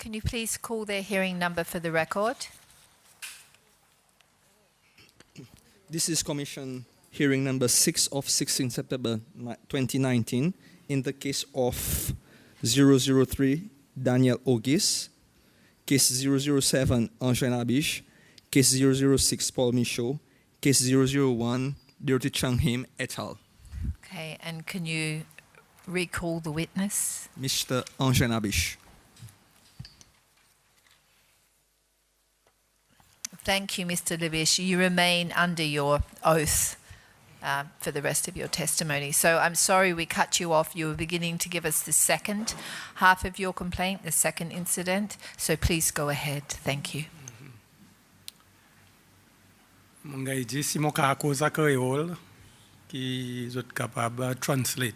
Can you please call their hearing number for the record? This is Commission hearing number 6 of 16 September 2019 in the case of 003 Daniel August, case 007 Angelin Labiche, case 006 Paul Michaud, case 001 Dirty Chang Him et al. Okay, and can you recall the witness? Mr. Angelin Labiche. Thank you, Mr. Labiche. You remain under your oath for the rest of your testimony. So I'm sorry we cut you off. You were beginning to give us the second half of your complaint, the second incident. So please go ahead. Thank you. Mungai ji si mo ka causa creole qui est capable de translate.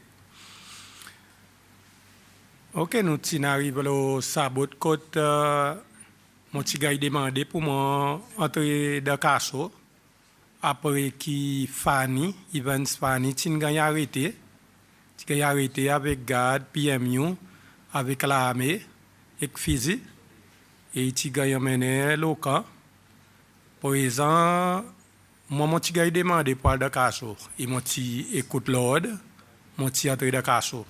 Ok, nous arrivons au sabot côte mon petit gars demandé pour moi entrer dans casso après qui Fanny Evans Fanny tin gars arrêté avec garde PMU avec l'armée et physique et ti gars mené local pour exemple moi mon petit gars demandé pour aller dans casso et mon petit écoute l'ordre mon petit entrer dans casso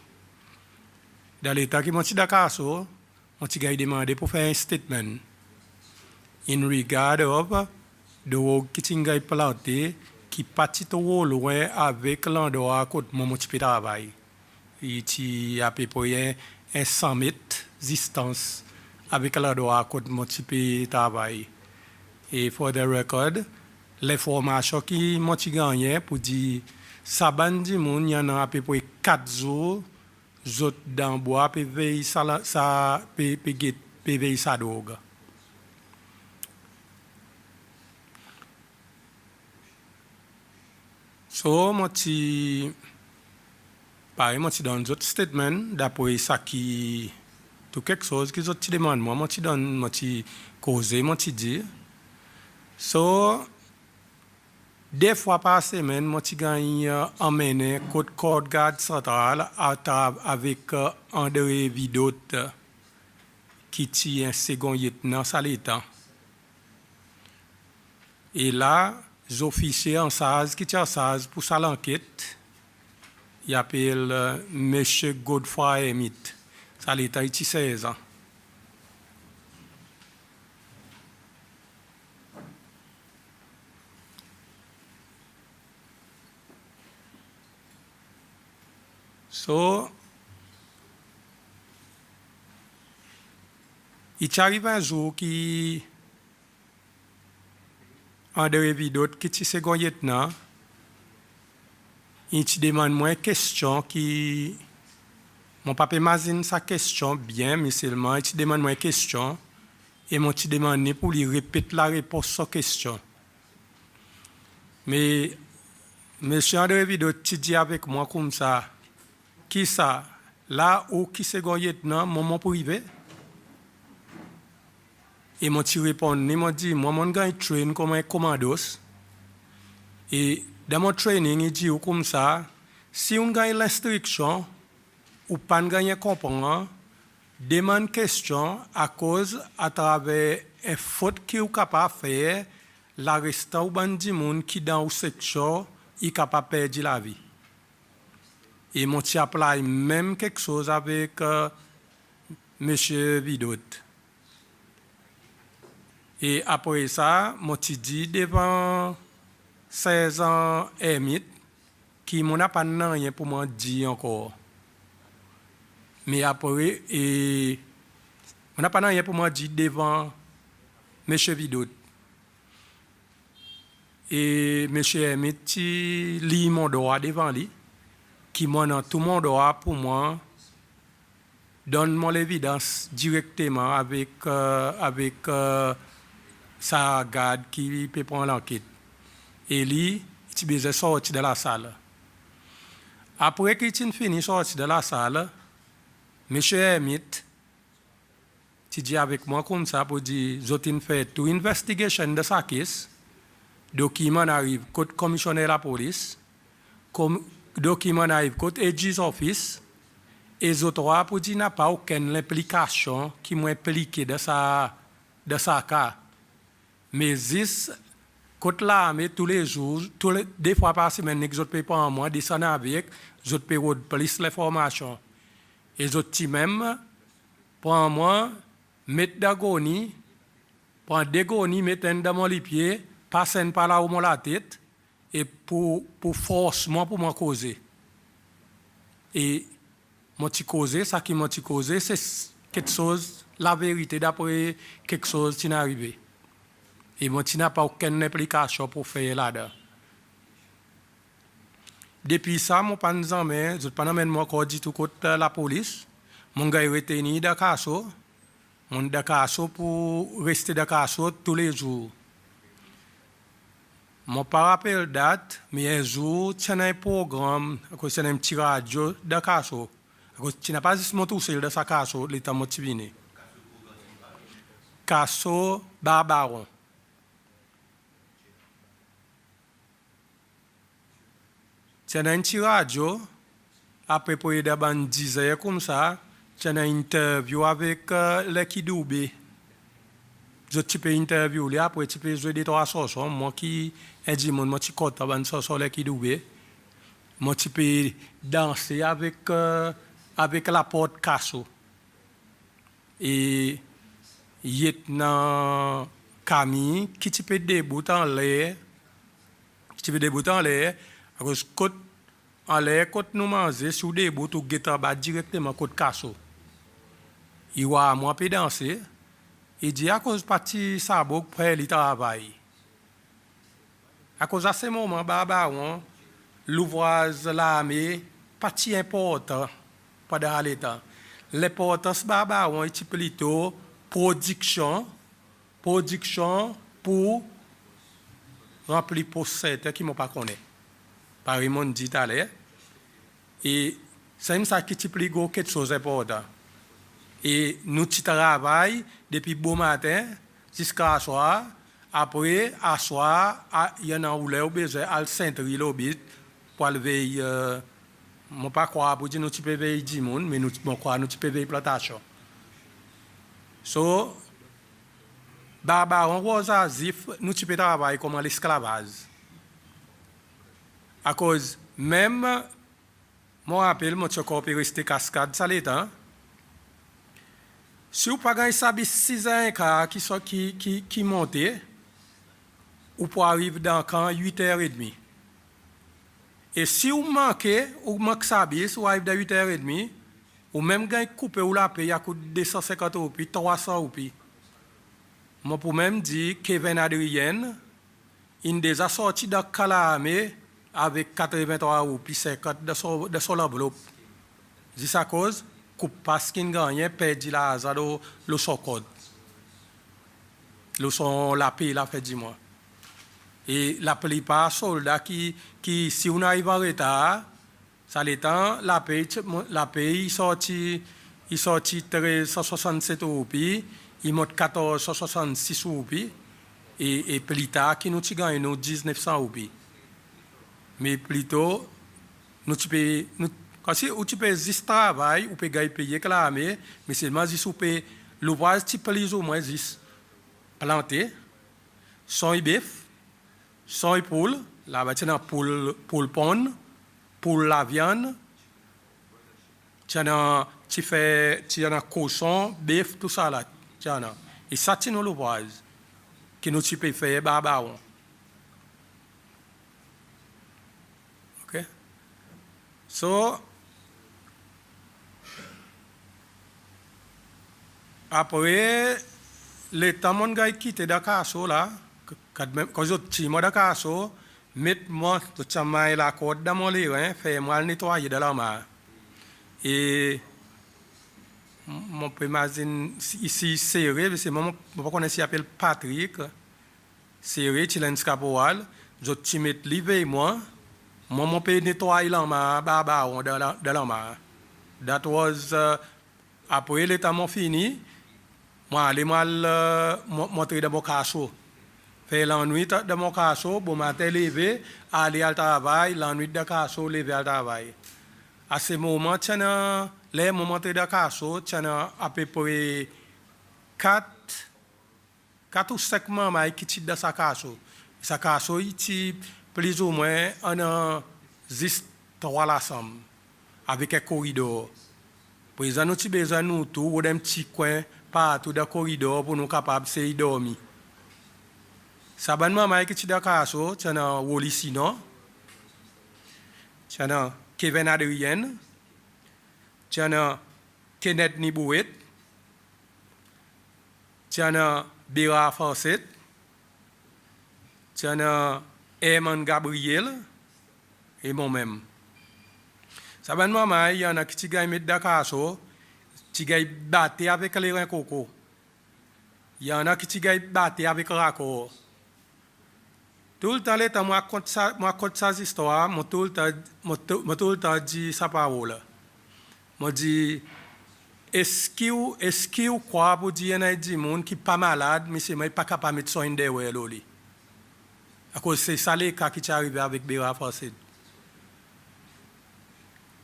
dans l'état qui mon petit dans casso mon petit gars demandé pour faire un statement in regard of the work qui tingai platé qui partit au loin avec l'endroit côté mon petit travail il à peu près 100 mètres distance avec l'endroit côté mon petit travail et for the record l'information qui mon petit gagné pour dire ça bandi moun y en a à peu près 4 jours zot dans bois PV ça PV ça drogue. So, moi, pareil, moi, dans d'autres statements, d'après ça qui, tout quelque chose qu'ils ont demandé, moi, donne, moi, causé, moi, dit. So, deux fois par semaine, moi, gagne emmené côte Court Guard central avec André Vidot, qui tient un second lieutenant à l'état. Et là, les officiers en SAZ qui tient en SAZ pour ça l'enquête, il appelle M. Godfrey Emit. Ça l'état il 16 ans. So, il arrive un jour qui André Vidot, qui est second lieutenant, il te demande moi une question qui. Mon papa imagine sa question bien, mais seulement il te demande moi une question et moi te demande pour lui répéter la réponse à sa question. Mais M. André Vidot te dit avec moi comme ça, qui ça, là où qui second lieutenant, moment privé? Et moi, tu réponds, il m'a dit, moi, mon gars, il traîne comme un commandos. Et dans mon training, il dit comme ça, si on gagne l'instruction, ou pas gagner comprendre, demande question à cause, à travers une faute qu'il est capable de faire, l'arrestant ou bandi moun qui dans une section, il est capable de perdre la vie. Et moi, tu applies même quelque chose avec M. Vidot. Et après ça, moi, tu dis devant 16 ans Hermite, qui n'a pas rien pour moi dire encore. Mais après, on n'a pas rien pour moi dire devant M. Vidot. Et M. Hermite, tu lis mon droit devant lui, qui m'a dans tout mon droit pour moi, donne-moi l'évidence directement avec sa garde qui peut prendre l'enquête. Et lui, il besoin sortir de la salle. Après qu'il fini sortir de la salle, M. Hermite, tu dis avec moi comme ça pour dire, j'ai fait toute investigation de sa case, document arrive côté commissionnaire de la police, document arrive côté AG's office, Et les autres pour dire n'a pas aucune implication qui m'a impliqué de ça cas. Mais zis côté là mais tous les jours des fois par semaine les autres pas en moi descendre avec les autres payer plus l'information. Et les autres même pour moi mettre d'agonie pour d'agonie mettre dans mon pied passer par là où mon la tête et pour force moi pour m'en causer. Et mon petit causé, ça qui m'a causé, c'est quelque chose, la vérité d'après quelque chose qui n'est arrivé. Et moi, tu n'as pas aucune implication pour faire là-dedans. Depuis ça, mon pas nous emmène, je ne pas moi encore du tout contre la police. Mon gars est retenu dans Casso. Mon dans Casso pour rester dans Casso tous les jours. Mon pas rappelle date, mais un jour, tu as un programme, tu as un petit radio dans Casso. Tu n'as pas juste mon tout seul de sa Casso, l'état motivé. Casso Barbaron. Tu as un petit radio, après pour aider à 10 heures comme ça, tu as une interview avec l'équipe Doubé. Tu peux interviewer, après tu peux jouer des trois chansons. Moi qui ai dit, moi tu comptes avant de sortir l'équipe Doubé. Moi tu peux danser avec la porte Casso. Et il y a dans Camille qui tu peux débouter en l'air. Tu peux débouter en l'air. Parce que en l'air, quand nous mangeons, sur des bouts, tu guettes bas directement côté Casso. Il va moi peut danser. Il dit à cause parti sabot près le travail. À cause de ce moment, l'ouvrage l'armée, partie important pendant l'état. L'importance est plutôt production pour remplir possède qui m'ont pas connaît. Par exemple, dit à l'heure. Et c'est ça qui est plus gros quelque chose d'important. Et nous travaillons depuis bon matin jusqu'à soir. Après, à soir, il y en a où l'on a besoin à Saint-Ri l'obit pour le veiller. Je ne pas croire pour dire nous peux veiller 10 monde, mais nous croire nous peux veiller plantation. So, Barbaron Rose Azif, nous peux travailler comme l'esclavage. À cause, même, moi rappelle, mon corps peut rester cascade, ça l'est, hein? Si vous n'avez pas 6 ans qui montent, vous pouvez arriver dans le camp 8h30. Et si vous manquez, ou manquez ça, vous arrivez dans 8h30, ou même quand vous coupez ou la paye, il coûte 250 roupies, 300 roupies. Moi, pour même dire, Kevin Adrien, il déjà sorti de Calamé avec 83 roupies, 50 de son enveloppe. C'est ça cause? Coupe parce qu'il gagne, perdit la hasard le son code. Le son la paye, la fait 10 mois. Et la plupart soldats qui si on arrive en retard, ça l'étend, la paye, il sortit 1367 roupies, il monte 1466 roupies, et plus tard, qui nous gagne nous 1900 roupies. Mais plutôt, nous payons. Parce que tu peux juste travailler, ou peut payer que l'armée, mais seulement si tu peux l'ouvrage, tu peux plus ou moins juste planter, sans bœuf, sans poule, là tu as poule pond, poule la viande, tu as cochon, bœuf, tout ça là, et ça c'est l'ouvrage que nous tu peux faire barbaron. OK? So, après, le temps mon gars quitté Dakar là, quand je suis à Dakar, mets-moi tout ça la corde dans mon lit, fais-moi le nettoyer de la main. Et mon peut imaginer ici serré, parce que moi je connais ce appelle Patrick, serré, tu l'as un scapoal, je te mets livré moi peux nettoyer la main, barbaron de la main. That was après le temps fini. Moi, allez mal montrer dans mon cachot. Faire l'ennui dans mon cachot, bon matin lever, aller au travail, l'ennui de cachot, lever au travail. À ce moment, les moments de casso, tu as à peu près 4 ou 5 mamans qui sont dans sa casso. Sa casso, il est plus ou moins en 3 la somme, avec un corridor. Pour les nous avons besoin de nous tout, ou d'un petit coin partout dans le corridor pour nous capables de dormir. Sa bonne maman qui est dans la casso, tu as Woli Sinon, tu as Kevin Adrien, tu as Kenneth Nibouet, tu as Bira Fawcett, tu as Eamon Gabriel et moi-même. Sa bonne maman, il y en a qui gagnent mettre dans la casso, qui gagnent battre avec les reins coco. Il y en a qui gagnent battre avec le raccord. Tout le temps, moi, raconte ça histoire, moi, tout le temps, dit sa parole. Moi, dis, est-ce que vous croyez pour dire qu'il y a des gens qui ne sont pas malades, mais c'est pas capable de mettre soin de eux? À cause c'est ça les cas qui sont arrivés avec Bera Fawcett.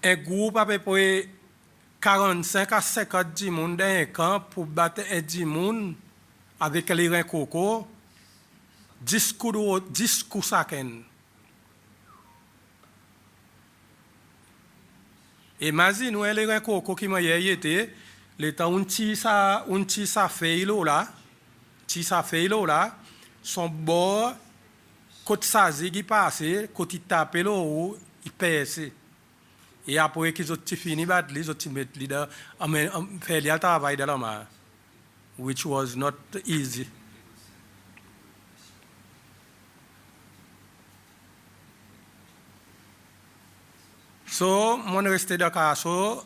Un groupe à peu près 45 à 50 gens dans un camp pour battre un gens avec les reins coco. 10 coups chacun. Et imagine, les reins coco qui m'ont été, le temps où on tire sa feuille là, son bord, côté sazi qui passe, côté tape là, il pèse. Et après qu'ils ont fini, ils ont mis dans le travail de la main, which was not easy. So, mon resté dans casso,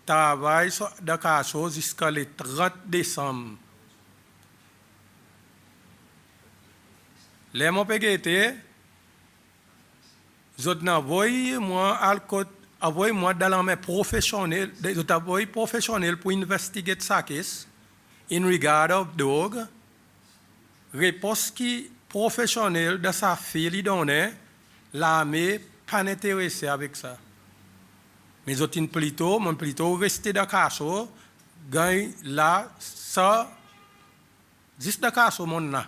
travail dans casso jusqu'à le 30 décembre. Les mon pégueté, je envoie dans la main professionnelle, pour investiguer sa case in regard of dog. Réponse qui professionnelle de sa fille donnée, l'armée pas intéressée avec ça. Mais je suis plutôt resté dans le casso, gagne là, ça, juste dans le casso, mon na.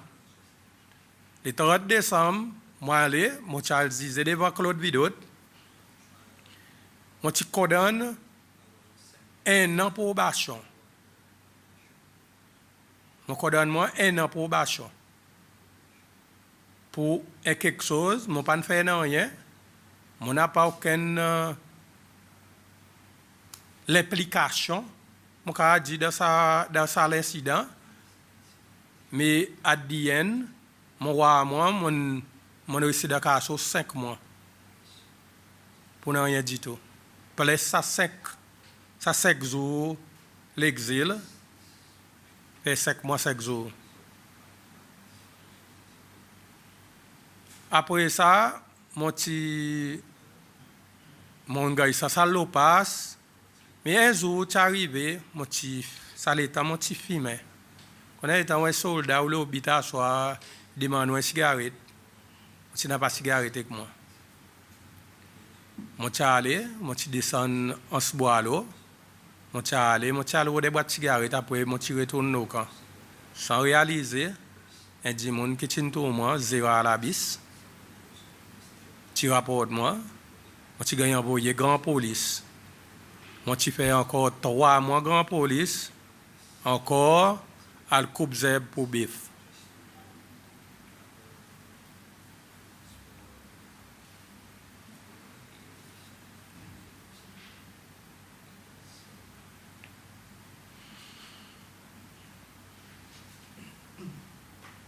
Le 30 décembre, moi allé, mon Charles disait devant Claude Vidot, moi tu condamne 1 an pour probation. Moi condamne moi 1 an pour probation. Pour quelque chose, moi pas faire rien, moi n'a pas aucune l'implication, mon cas dit dans ça l'incident, mais à the mon résident casso 5 mois pour ne rien du tout. Plus ça 5 jours l'exil et 5 mois 5 jours. Après ça, mon gars ça le passe. Mais un jour, tu es arrivé, ça l'état mon petit film. Quand on est un soldat ou l'hôpital, soit demande une cigarette, tu n'as pas de cigarette avec moi. Je suis allé, je suis descendu en ce bois là. Je suis allé, au débat de cigarette, après je suis retourné au camp. Sans réaliser, un dimanche qui est tout moi, 0 à la bis. Tu rapportes moi, je suis gagné envoyé grand police. Moi, tu fais encore 3 mois grand police, encore à coupe zèbre pour bif.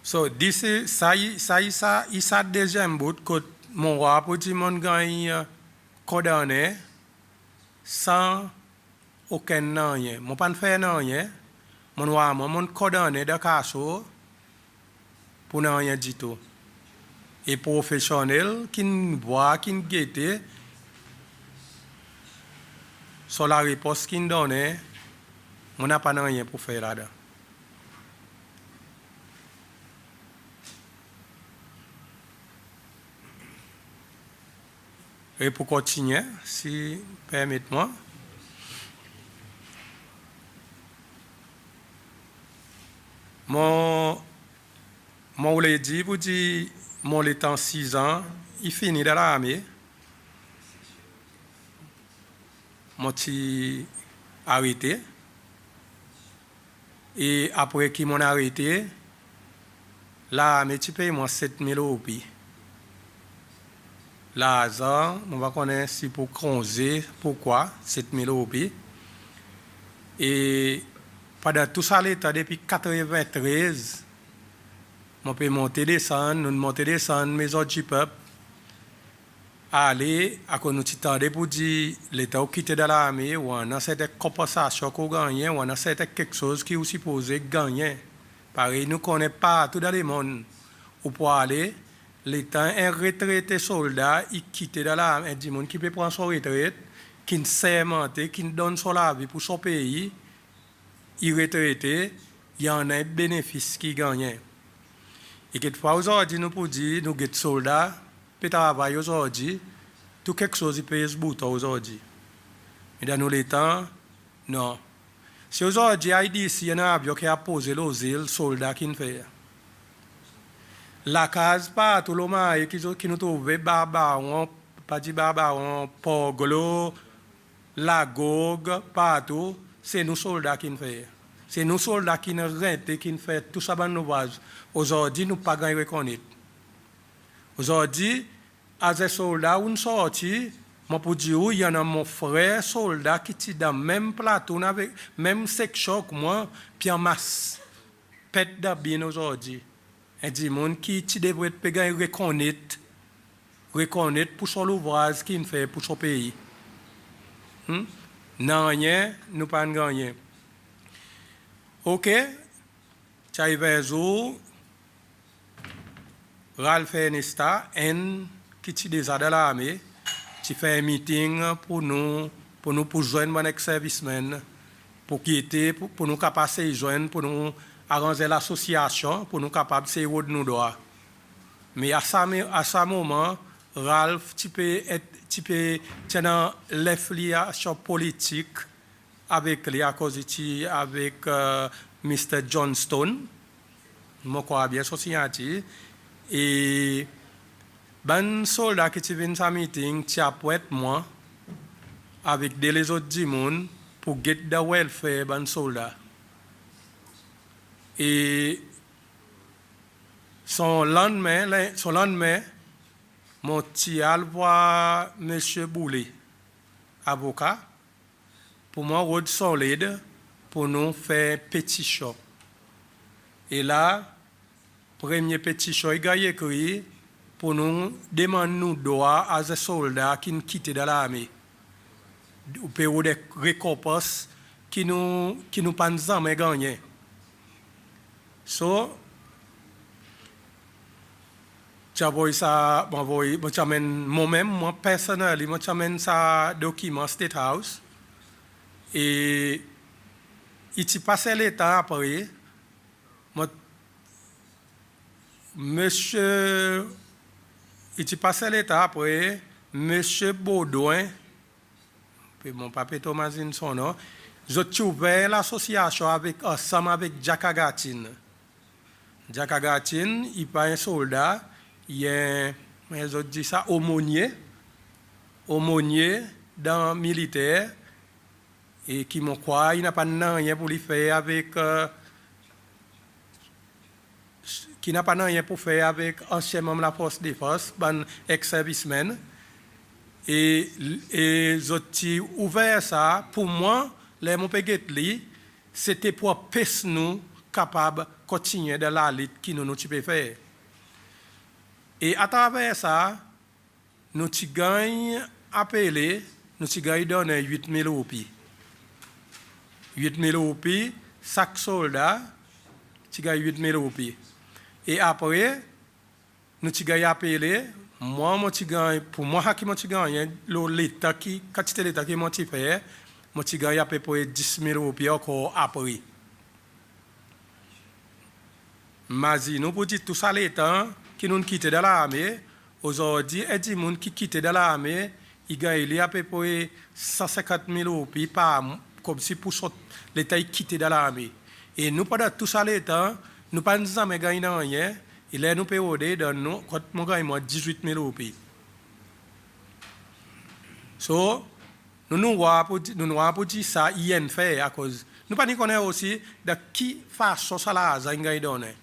So, ça deuxième bout que mon roi pour dire mon gagne condamné sans aucun rien. Mon pas faire rien. Mon roi mon condamné de casso pour rien du tout. Et professionnel qui voit qui guette sur la réponse qu'il donne, on n'a pas rien pour faire là-dedans. Et pour continuer, si permettez-moi, Mon voulais dire, pour dire, mon étant 6 ans, il finit dans l'armée. Mon petit arrêté. Et après qu'il m'ont arrêté, l'armée, tu payes moi 7 000 roupies. Là, on va connaître si pour creuser, pourquoi 7 000 roupies. Et pendant tout ça, l'état depuis 1993, on peut monter, descendre, nous monter, descendre, maison du peuple, aller, à quoi nous t'attendons pour dire l'État quitter de l'armée, ou on a cette compensation qu'on gagne, ou on a quelque chose qui est supposé gagner. Pareil, nous ne connaissons pas tout dans le monde où pour aller. L'État est retraité soldat, il quitte de l'armée, il dit monde qui peut prendre son retraite, qui ne sermente, qui ne donne son la vie pour son pays, il retraité, il y en a un bénéfice qui gagne. Et quelquefois aujourd'hui, nous pouvons dire, nous sommes soldats, peut travailler aujourd'hui, tout quelque chose il paye ce bouton aujourd'hui. Mais dans les temps, non. Si aujourd'hui, il y a un avion qui a posé l'osile, soldat qui ne fait. La case, pas tout le monde qui nous trouve barbaron, pas dit barbaron, Poglo, Lagog, partout, c'est nous soldats qui ne fait. C'est nous soldats qui ne rentrent, qui ne fait tout ça dans nos vases. Aujourd'hui, nous ne pouvons pas reconnaître. Aujourd'hui, à ces soldats, on sorti, moi pour dire, il y en a mon frère soldat qui est dans le même plateau, avec même section que moi, puis en masse. Pète d'abîme aujourd'hui. Il dit, mon qui devrait reconnaître pour son ouvrage qu'il fait pour son pays. Non, rien, nous pas gagner. Ok, tu arrives à jour, Ralph Nesta, qui est déjà dans l'armée, tu fais un meeting pour nous joindre mon ex-serviceman, pour nous capables de joindre, pour nous arranger l'association, pour nous capables de de nous droits. Mais à ce moment, Ralph, tu peux être dans l'affiliation politique avec les accords avec Mr. Johnston, je crois bien associé. Et ben soldat qui tu viens à meeting, tu as pour être moi avec des autres du monde pour get the welfare ben soldat. Et son lendemain, mon petit voir M. Boulay, avocat, pour moi, road solide, pour nous faire pétition. Et là, premier pétition, il a écrit pour nous demander nous droits à des soldats qui nous quittent de l'armée. Ou payer des récompenses qui nous pas jamais gagner. So, moi-même, moi personnellement, j'amène ça document State House et il s'est passé l'état après. Monsieur Baudouin, mon papa Thomasine son nom, j'ai trouvé l'association ensemble avec Jack Agatin. Jack Agatin, il n'est pas un soldat, il est, je dis ça, aumônier dans le militaire, et qui me croit, il n'a pas rien pour lui faire avec. Qui n'a pas rien pour faire avec ancien membre de la force de défense, un ex-serviceman. Et j'ai ouvert ça, pour moi, les mon c'était pour pèse nous capables de continuer de la lutte qui nous pouvons faire. Et à travers ça, nous gagnons appelé, nous gagnons donné 8 000 roupies. 8 000 roupies, chaque soldat, tu gagnes 8 000 roupies. Et après, nous avons appelé, pour moi, qui m'a gagné, l'État qui, quand c'était l'État qui m'a fait, moi, j'ai gagné à peu près 10 000 roupies encore après. Mais nous pour dire tout ça, l'État qui nous quitte de l'armée, aujourd'hui, et des gens qui quittent de l'armée, ils gagnent à peu près 150 000 roupies par comme si pour l'État quitte de l'armée. Et nous, pendant tout ça, l'État, nous pas jamais gagné rien, il est nous payé dans nous, quand mon gagne moi 18 000 roupies. So, nous pour dire ça, il fait à cause. Nous pas connaître aussi de qui façon ça là, ça gagne donné.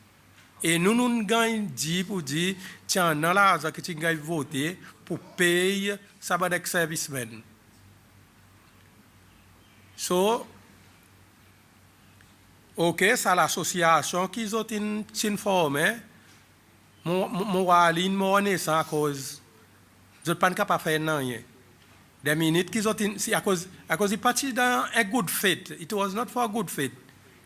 Et nous gagnons dit pour dire, tiens, dans la que tu gagnes voter pour payer ça va être servicemen. So, ok, ça l'association qui ont une formée, mon walin, mon renaissance à cause, je ne peux pas faire rien. Des minutes qu'ils ont, à cause ils partent dans un good faith. It was not for a good faith.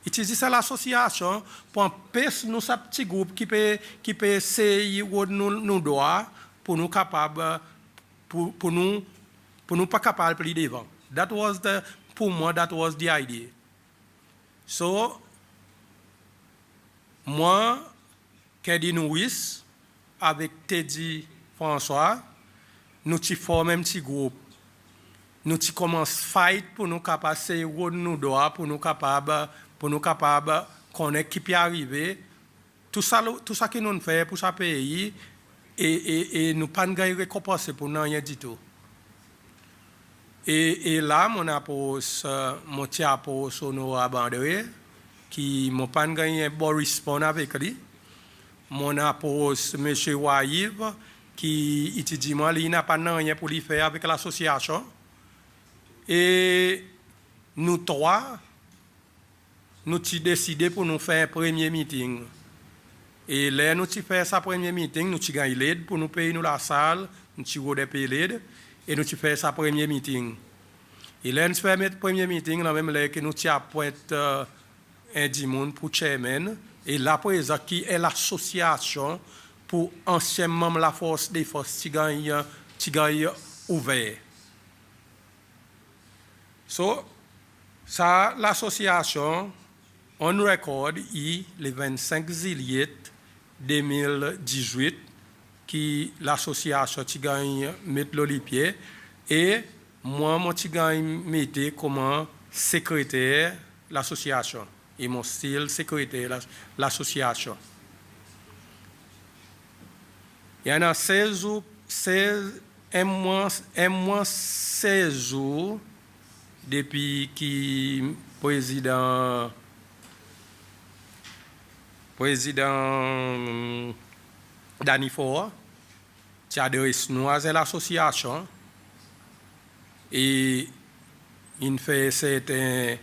It is l'association pour empêcher nous ce petit groupe qui peut essayer nous droits pour nous capables pour nous pas capables plus devant. Pour moi that was the idea. So moi Louise avec Teddy François nous ti formé un petit groupe. Nous ti commence fight pour nous capables nous droits pour nous capables connaître qui peut arriver tout ça que nous fait pour ce pays et nous pas gagner récompense pour nous rien du tout. Et là mon apôtre mon tiapo sono abandonné qui mon pas gagné bon respond avec lui. Mon apôtre monsieur Waïv qui étudie moi il n'a pas rien pour lui faire avec l'association. Et nous trois, nous avons décidé pour nous faire un premier meeting. Et là, nous avons fait ce premier meeting, nous avons gagné l'aide pour nous payer nous la salle, nous avons payé l'aide, et nous avons fait ce premier meeting. Et là, nous avons fait notre premier meeting, dans même là, que nous avons appointé un dimanche pour chairman, et là, présent, qui est l'association pour anciens membres de la force des forces qui gagne ouvert. So, ça, l'association, on record le 25 juillet 2018, qui l'association qui gagne mettre le pied, et moi, je gagne mettre comme secrétaire l'association, et mon style secrétaire l'association. Il y en a 16 jours, 16 jours, depuis que président Danifor qui a adressé nous à l'association et il fait certains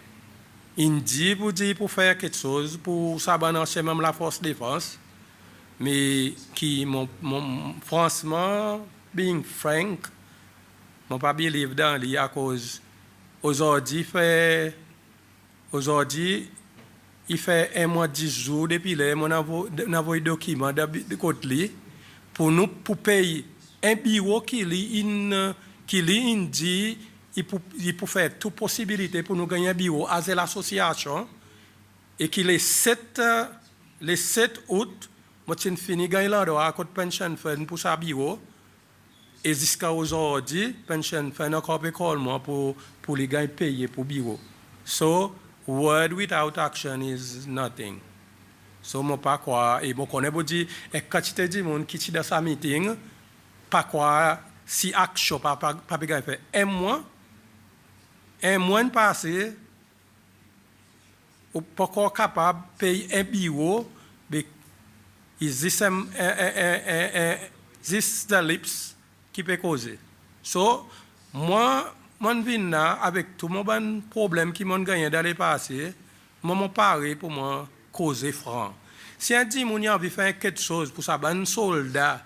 dit pour faire quelque chose pour s'abalancer même la force de défense mais qui franchement being frank mon pas believe dans lui à cause aujourd'hui, il fait un mois 10 jours depuis là, on a envoyé document de côté pour payer un bureau qui dit il peut faire toute possibilité pour nous gagner un bureau à l'association et qu'il les 7 août, moi j'ai fini gagner l'endroit à côté pension fund pour sa bureau. Et jusqu'à aujourd'hui, pension fait encore école moi pour les gars payer pour bureau. So word without action is nothing. So moi pas quoi et bon connaît vous dire et quand tu te dis monde qui dans sa meeting pas quoi si action pas gars fait un mois passé ou pas encore capable payer un bureau mais is this the lips qui peut causer. So, moi, je viens avec tout mon problème qui m'ont gagné dans le passé, moi, paré pour moi causer franc. Si un dit, mon a envie de faire quelque chose pour ça, un soldat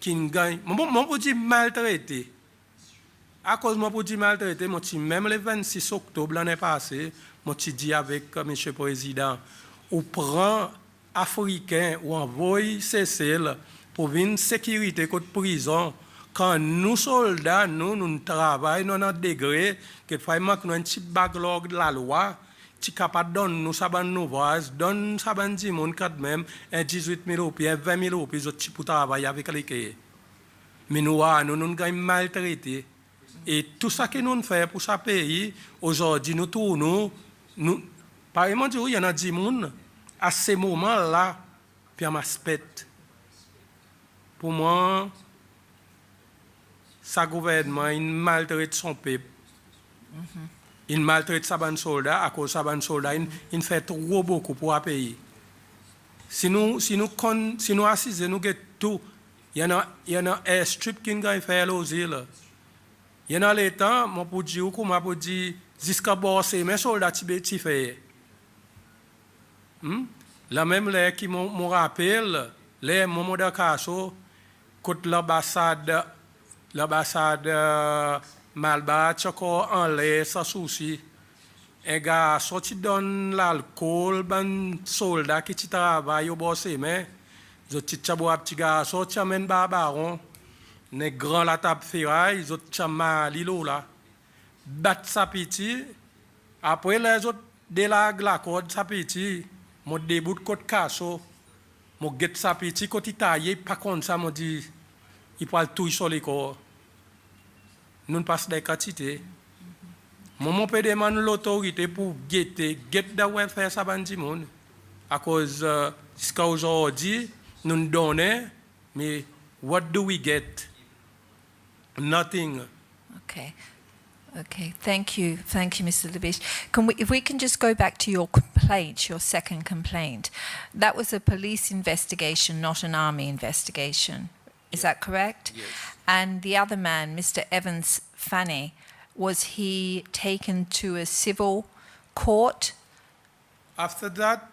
qui gagne, moi, pour dire maltraité. À cause moi, pour dire maltraité, moi, même le 26 octobre l'année passée, moi, je dis avec M. le Président, ou prend Africain ou envoie CCL pour venir sécurité contre prison. Quand nous soldats, nous travaillons dans notre degré, que nous avons un petit backlog de la loi, qui est capable de donner nous saban nouveaux, donne saban 10 000 quand même, 18 000 roupies, 20 000 roupies, pour travailler avec les cahiers. Mais nous gagnons maltraités. Et tout ça que nous faisons pour ce pays, aujourd'hui, nous tournons, par exemple, il y en a 10 000, à ces moments-là, Pierre m'aspect. Pour moi, sa gouvernement, il maltraite son peuple. Il maltraite sa bande soldat, à cause de sa bande soldat, il fait trop beaucoup pour un pays. Si nous assisons, nous avons tout. Il y a un airstrip qui a fait aux îles. Il y a les temps, je peux dire, comment je dire, jusqu'à bosser, mes soldats qui fait. La même les qui me rappelle, les moments de Casso, quand l'ambassade Malba, encore en l'air, sans souci. Un gars sorti dans l'alcool, ben soldat qui travaille au bossé, mais je t'ai bois petit gars sorti amène barbaron, ne grand la table Ferari, je t'ai mal là, bat sa petit, après les autres délag la corde sa petit, mon début de côte casso, mon get sa petit côté taillé, pas comme ça, me dit, il parle tout sur les corps. Nous passons des quantités. Mon peut demander l'autorité pour get the welfare sa bandi monde. À cause jusqu'à aujourd'hui, nous donnons, mais what do we get? Nothing. Okay. Okay, thank you, Mr. Labiche. If we can just go back to your complaint, your second complaint, that was a police investigation, not an army investigation. Is that correct? Yes. And the other man, Mr. Evans Fanny, was he taken to a civil court? After that,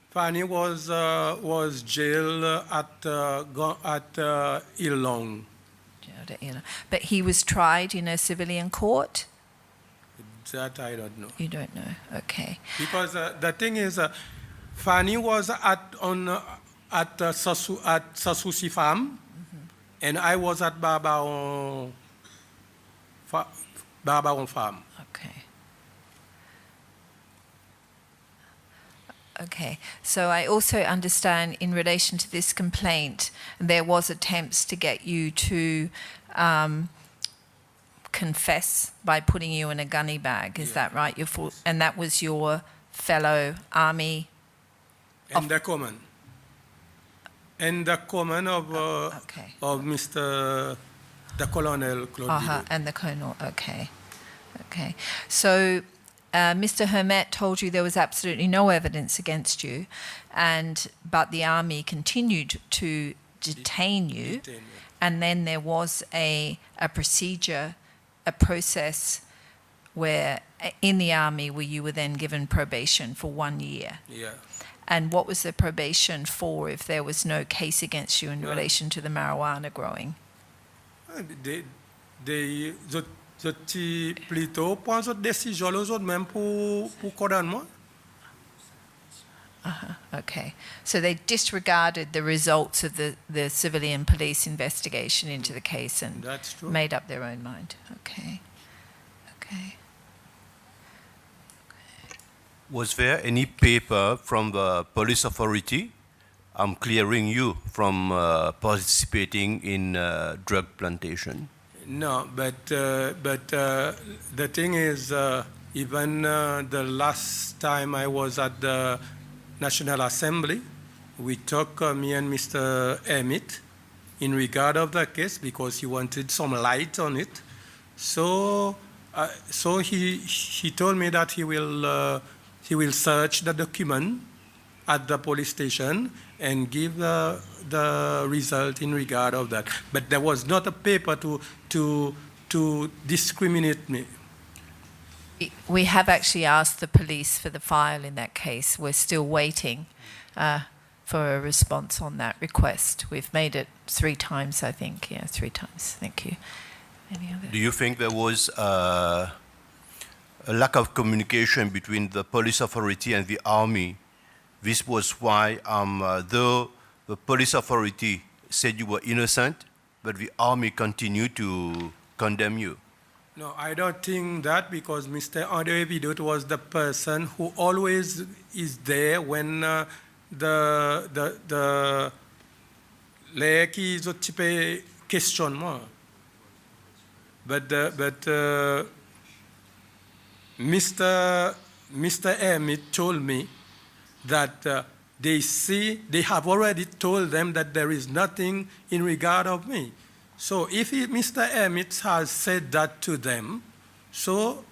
Fanny was jailed at Ilong. But he was tried in a civilian court? That I don't know. You don't know, okay. Because the thing is, Fanny was at Sasusi farm, and I was at Barbaron farm. Okay. Okay, so I also understand in relation to this complaint, there was attempts to get you to confess by putting you in a gunny bag. Is that right? And that was your fellow army. And the common. And the common of Mr. the Colonel Claude. And the colonel. Okay. Okay. So. Mr. Hermet told you there was absolutely no evidence against you, but the army continued to detain you, and then there was a procedure, a process where in the army where you were then given probation for 1 year. Yeah. And what was the probation for if there was no case against you in relation to the marijuana growing? Je plutôt prends une décision les autres même pour condamnement. Okay. So they disregarded the results of the civilian police investigation into the case and That's true. made up their own mind. Okay. Okay. Was there any paper from the police authority clearing you from participating in drug plantation? No, but the thing is, even the last time I was at the National Assembly, we talked, me and Mr. Emmett, in regard of the case because he wanted some light on it. So he told me that he will search the document at the police station and give the result in regard of that. But there was not a paper to discriminate me. We have actually asked the police for the file in that case. We're still waiting for a response on that request. We've made it 3 times, I think. Yeah, 3 times. Thank you. Any other? Do you think there was a lack of communication between the police authority and the army? This was why, though the police authority said you were innocent, but the army continued to condemn you. No, I don't think that because Mr. Andre Vidot was the person who always is there when les qui ont type questionnement. But Mr. Emmett told me that they have already told them that there is nothing in regard of me. So if Mr. Emmett has said that to them, so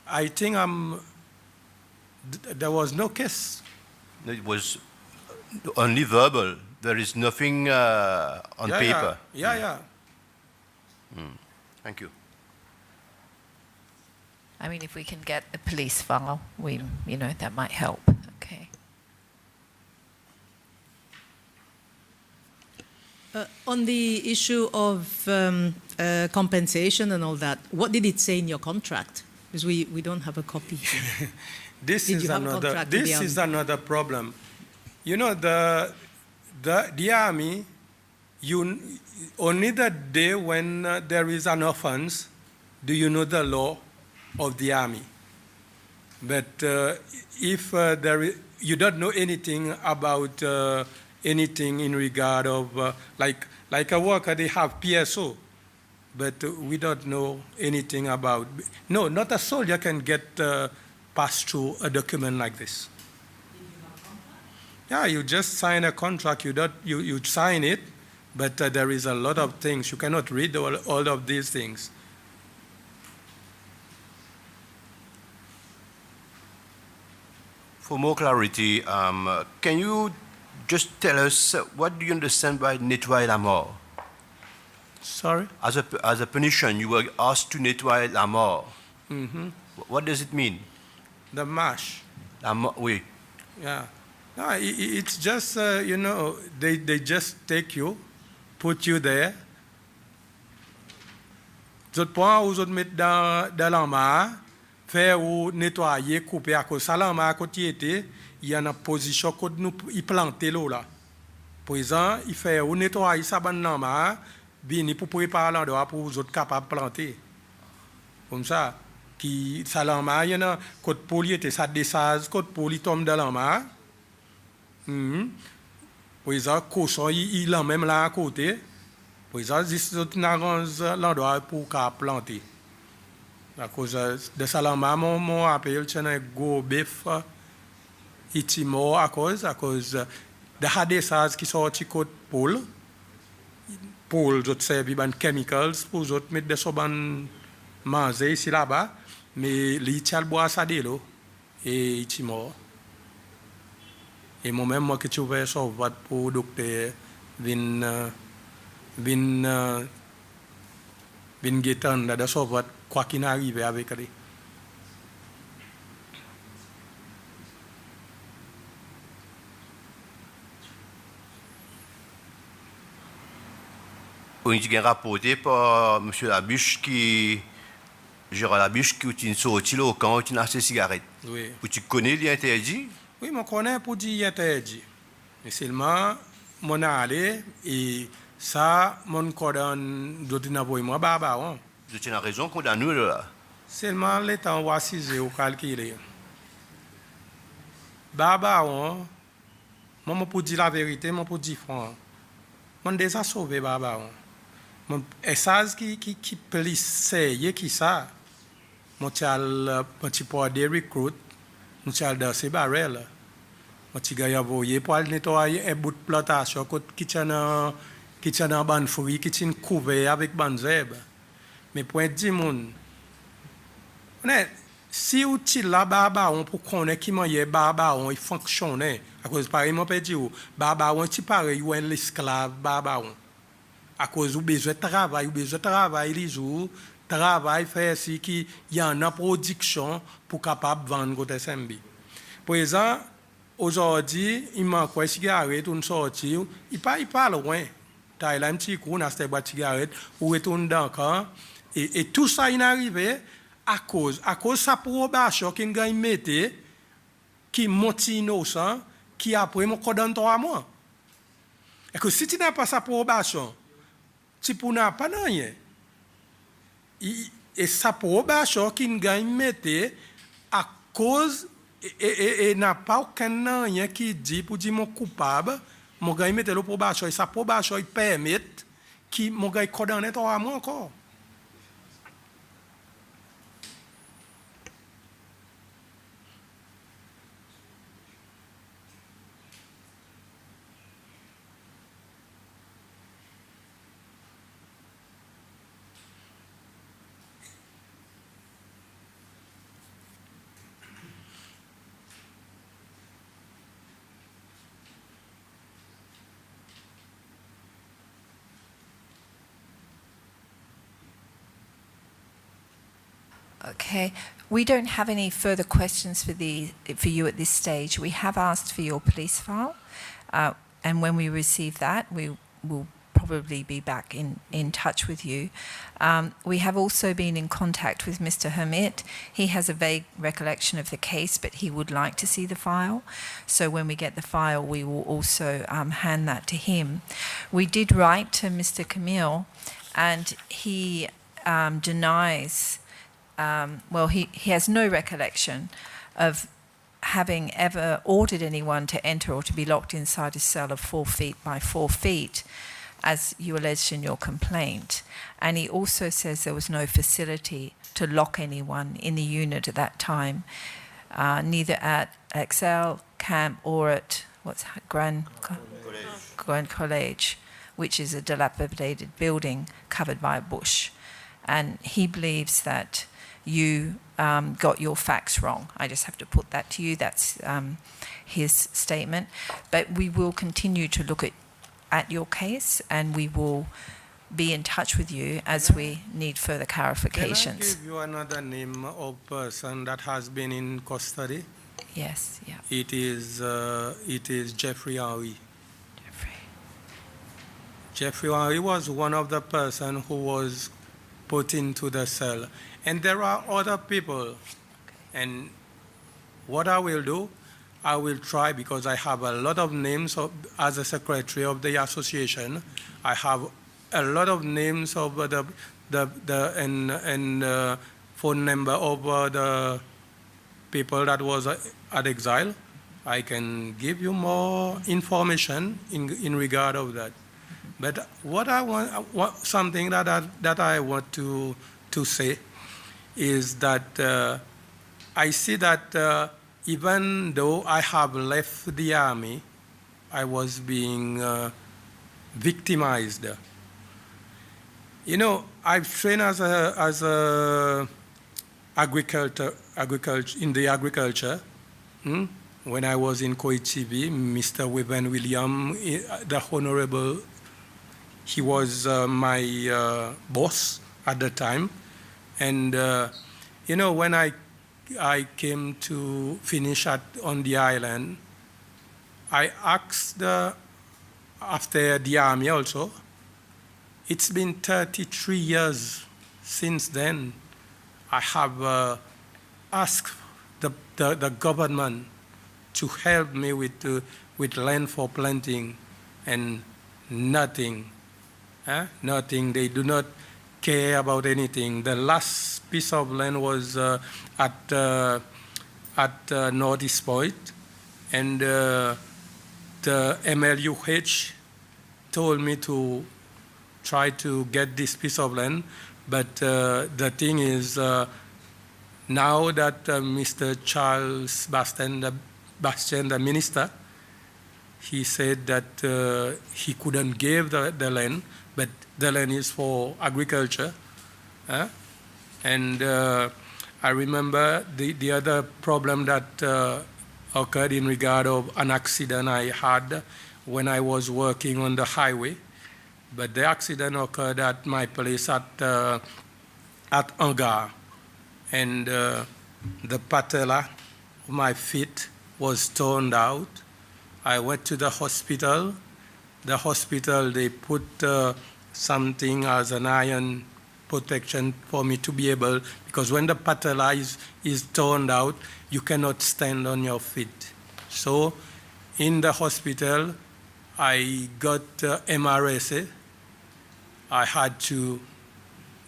I think there was no case. It was only verbal. There is nothing on paper. Yeah. Thank you. I mean, if we can get a police file, that might help. Okay. On the issue of compensation and all that, what did it say in your contract? Because we don't have a copy here. This is another problem. You know, the army, only the day when there is an offense do you know the law of the army. But if you don't know anything about anything in regard of, like a worker, they have PSO, but we don't know anything about, no, not a soldier can get passed through a document like this. Yeah, you just sign a contract, you sign it, but there is a lot of things. You cannot read all of these things. For more clarity, can you just tell us what do you understand by nettoyer la mort? Sorry? As a punition, you were asked to nettoyer la mort. Mm-hmm. What does it mean? The mash. Oui. Yeah. No, it's just, they just take you, put you there. Zot point ou zot met dans l'armoire, faire ou nettoyer, couper à cause ça l'armoire à côté était, il y a une position que nous il planter l'eau là. Pour exemple, il fait ou nettoyer ça ban l'armoire, bien pour préparer l'endroit pour vous autres capables de planter. Comme ça, qui ça l'armoire, il y en a côté poli était ça descend, côté poli tombe dans l'armoire. Pour exemple, cochon il en même là à côté. Pour exemple, ils arrangent l'endroit pour planter. À cause de ça, mon appel, c'est un gros bœuf. Il est mort à cause de hadessage qui sortent de côté poule. Poule, ils servent des chemicals pour mettre des sobans manger ici là-bas. Mais il tient le bois à l'eau et il est mort. Et moi-même, moi qui suis ouvert sur votre pour docteur vin guetan de sauver quoi qu'il n'arrive avec lui. On a rapporté par M. Labiche Gérard Labiche qui est sorti au camp qui a acheté cigarette. Oui. Tu connais l'interdit? Oui, je connais pour dire interdit. Mais seulement, mon allé et ça, mon cordon d'autres n'avoue moi baba. Je tiens la raison qu'on a nous là. Seulement les temps ou assisé ou calculé. Baba moi pour dire la vérité, moi pour dire franc. Moi déjà sauvé baba. Mon essence qui plissé qui ça. Mon petit pour des recruits, mon chal dans ces barrels. Mon petit gars voyé pour nettoyer un bout de plantation qui tient en ban fruit qui tient couvert avec ban zèbre. Mais pour dire mon si outil là baba on pour connaître qui mange baba on il fonctionne à cause pareil mon peut dire baba on ti pareil ou un esclave baba on à cause ou besoin de travail les jours travail faire si qui y en a production pour capable vendre côté SMB. Par exemple aujourd'hui il manque quoi cigarette une sortie il pas loin Thaïlande petit coup n'a cette boîte cigarette ou retourne dans camp et tout ça il arrivé à cause sa probation qui gagne mettait qui monte innocent qui après mon code dans 3 mois et que si tu n'as pas sa probation tu n'as pas rien et sa probation qui gagne mettait à cause et n'a pas aucun rien qui dit pour dire mon coupable mon gars mettait le probation et sa probation il permet qui mon gars condamné 3 mois encore. Okay. We don't have any further questions for you at this stage. We have asked for your police file, and when we receive that, we will probably be back in touch with you. We have also been in contact with Mr. Hermit. He has a vague recollection of the case, but he would like to see the file. So when we get the file, we will also hand that to him. We did write to Mr. Camille, and he denies, he has no recollection of having ever ordered anyone to enter or to be locked inside a cell of 4 feet by 4 feet, as you alleged in your complaint. And he also says there was no facility to lock anyone in the unit at that time, neither at Excel Camp or at Grand College, which is a dilapidated building covered by a bush. And he believes that you got your facts wrong. I just have to put that to you. That's his statement. But we will continue to look at your case, and we will be in touch with you as we need further clarifications. Can I give you another name of person that has been in custody? Yes, yeah. It is Jeffrey Ferrari. Jeffrey Ferrari was one of the person who was put into the cell. And there are other people. And what I will do, I will try, because I have a lot of names as a secretary of the association. I have a lot of names of the phone number of the people that was at exile. I can give you more information in regard of that. But what I want, something that I want to say is that I see that even though I have left the army, I was being victimized. You know, I've trained as a agriculture in the agriculture. When I was in Koichibi, Mr. Weban William, the Honorable, he was my boss at the time. And, you know, when I came to finish on the island, I asked after the army also, it's been 33 years since then. I have asked the government to help me with land for planting, and nothing. Nothing. They do not care about anything. The last piece of land was at Northeast Point, and the MLUH told me to try to get this piece of land, but the thing is, now that Mr. Charles Bastian, the minister, he said that he couldn't give the land, but the land is for agriculture. And I remember the other problem that occurred in regard of an accident I had when I was working on the highway. But the accident occurred at my place at Angar. And the patella of my feet was torn out. I went to the hospital. The hospital, they put something as an iron protection for me to be able, because when the patella is torn out, you cannot stand on your feet. So in the hospital, I got Maryse. I had to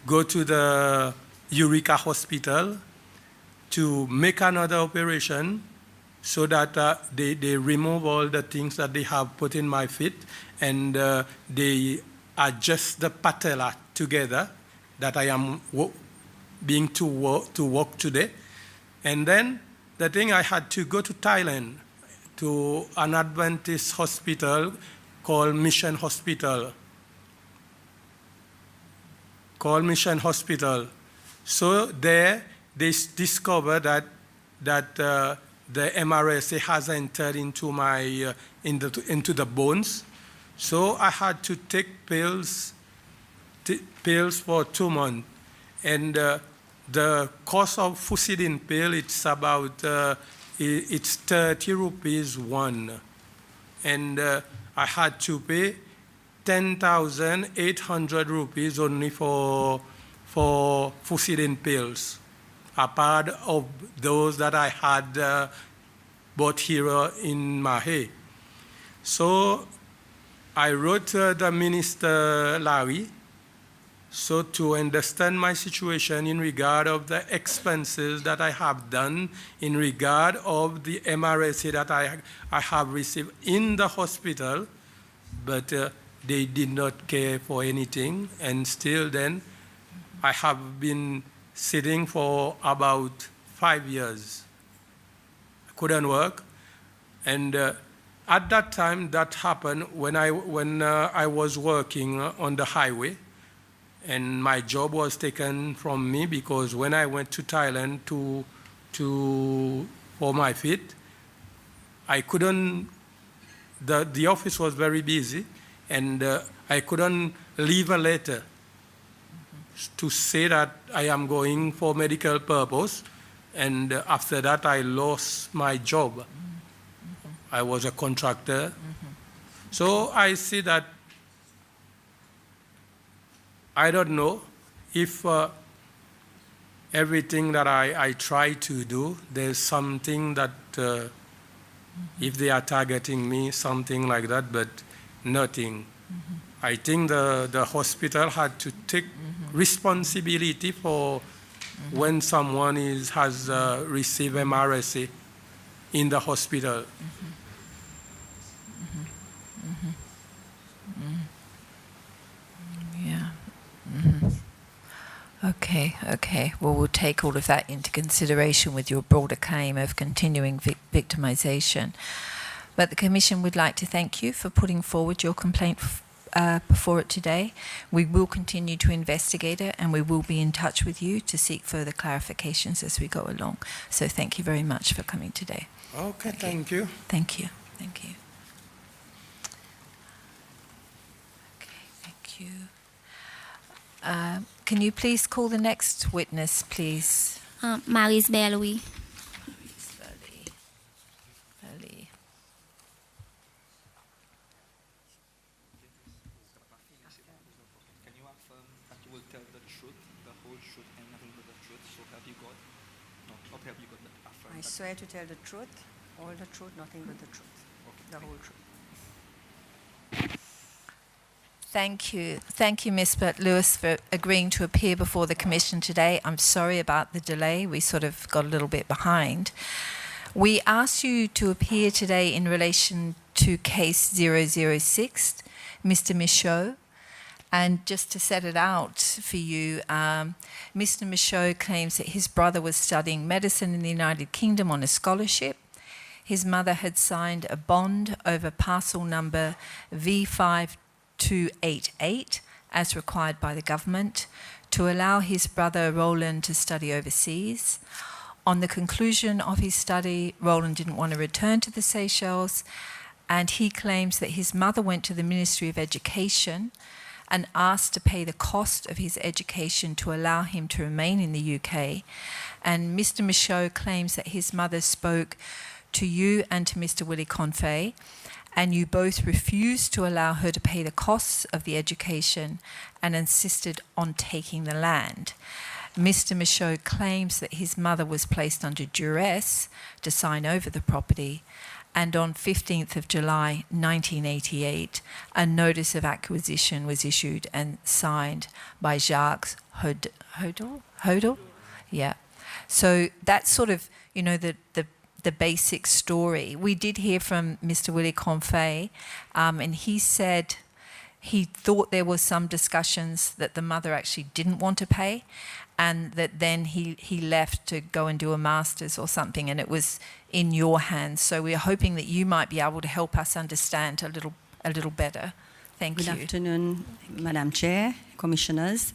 go to the Eureka Hospital to make another operation so that they remove all the things that they have put in my feet, and they adjust the patella together that I am being to work today. And then the thing, I had to go to Thailand to an Adventist hospital called Mission Hospital. So there they discovered that the MRSA has entered into my into the bones. So I had to take pills for 2 months. And the cost of fusidin pill, it's about, it's 30 rupees one. And I had to pay 10,800 rupees only for fusidin pills, apart of those that I had bought here in Mahe. So I wrote the Minister Larry, so to understand my situation in regard of the expenses that I have done, in regard of the MRSA that I have received in the hospital, but they did not care for anything, and still then I have been sitting for about 5 years. I couldn't work, and at that time that happened when I was working on the highway, and my job was taken from me because when I went to Thailand for my fit, I couldn't, the office was very busy, and I couldn't leave a letter to say that I am going for medical purpose, and after that I lost my job. I was a contractor. So I see that I don't know if everything that I try to do, there's something that, if they are targeting me, something like that, but nothing. I think the hospital had to take responsibility for when someone has received MRSA in the hospital. Yeah. Okay. Well, we'll take all of that into consideration with your broader claim of continuing victimisation. But the Commission would like to thank you for putting forward your complaint before it today. We will continue to investigate it, and we will be in touch with you to seek further clarifications as we go along. So thank you very much for coming today. Okay, thank you. Thank you. Thank you. Okay, thank you. Can you please call the next witness, please? Maryse Berlouis. Can you affirm that you will tell the truth, the whole truth, and nothing but the truth? So help you God? No, not help you God, but affirm. I swear to tell the truth, all the truth, nothing but the truth, the whole truth. Thank you. Thank you, Ms. Berlouis, for agreeing to appear before the Commission today. I'm sorry about the delay. We sort of got a little bit behind. We asked you to appear today in relation to case 006, Mr. Michaud. And just to set it out for you, Mr. Michaud claims that his brother was studying medicine in the United Kingdom on a scholarship. His mother had signed a bond over parcel number V5288, as required by the government, to allow his brother Roland to study overseas. On the conclusion of his study, Roland didn't want to return to the Seychelles, and he claims that his mother went to the Ministry of Education and asked to pay the cost of his education to allow him to remain in the UK. And Mr. Michaud claims that his mother spoke to you and to Mr. Willie Confey, and you both refused to allow her to pay the costs of the education and insisted on taking the land. Mr. Michaud claims that his mother was placed under duress to sign over the property, and on 15th of July 1988, a notice of acquisition was issued and signed by Jacques Hodel? Yeah. So that's sort of, you know, the basic story. We did hear from Mr. Willie Confey, and he said he thought there was some discussions that the mother actually didn't want to pay, and that then he left to go and do a master's or something, and it was in your hands. So we're hoping that you might be able to help us understand a little better. Thank you. Good afternoon, Madam Chair, Commissioners.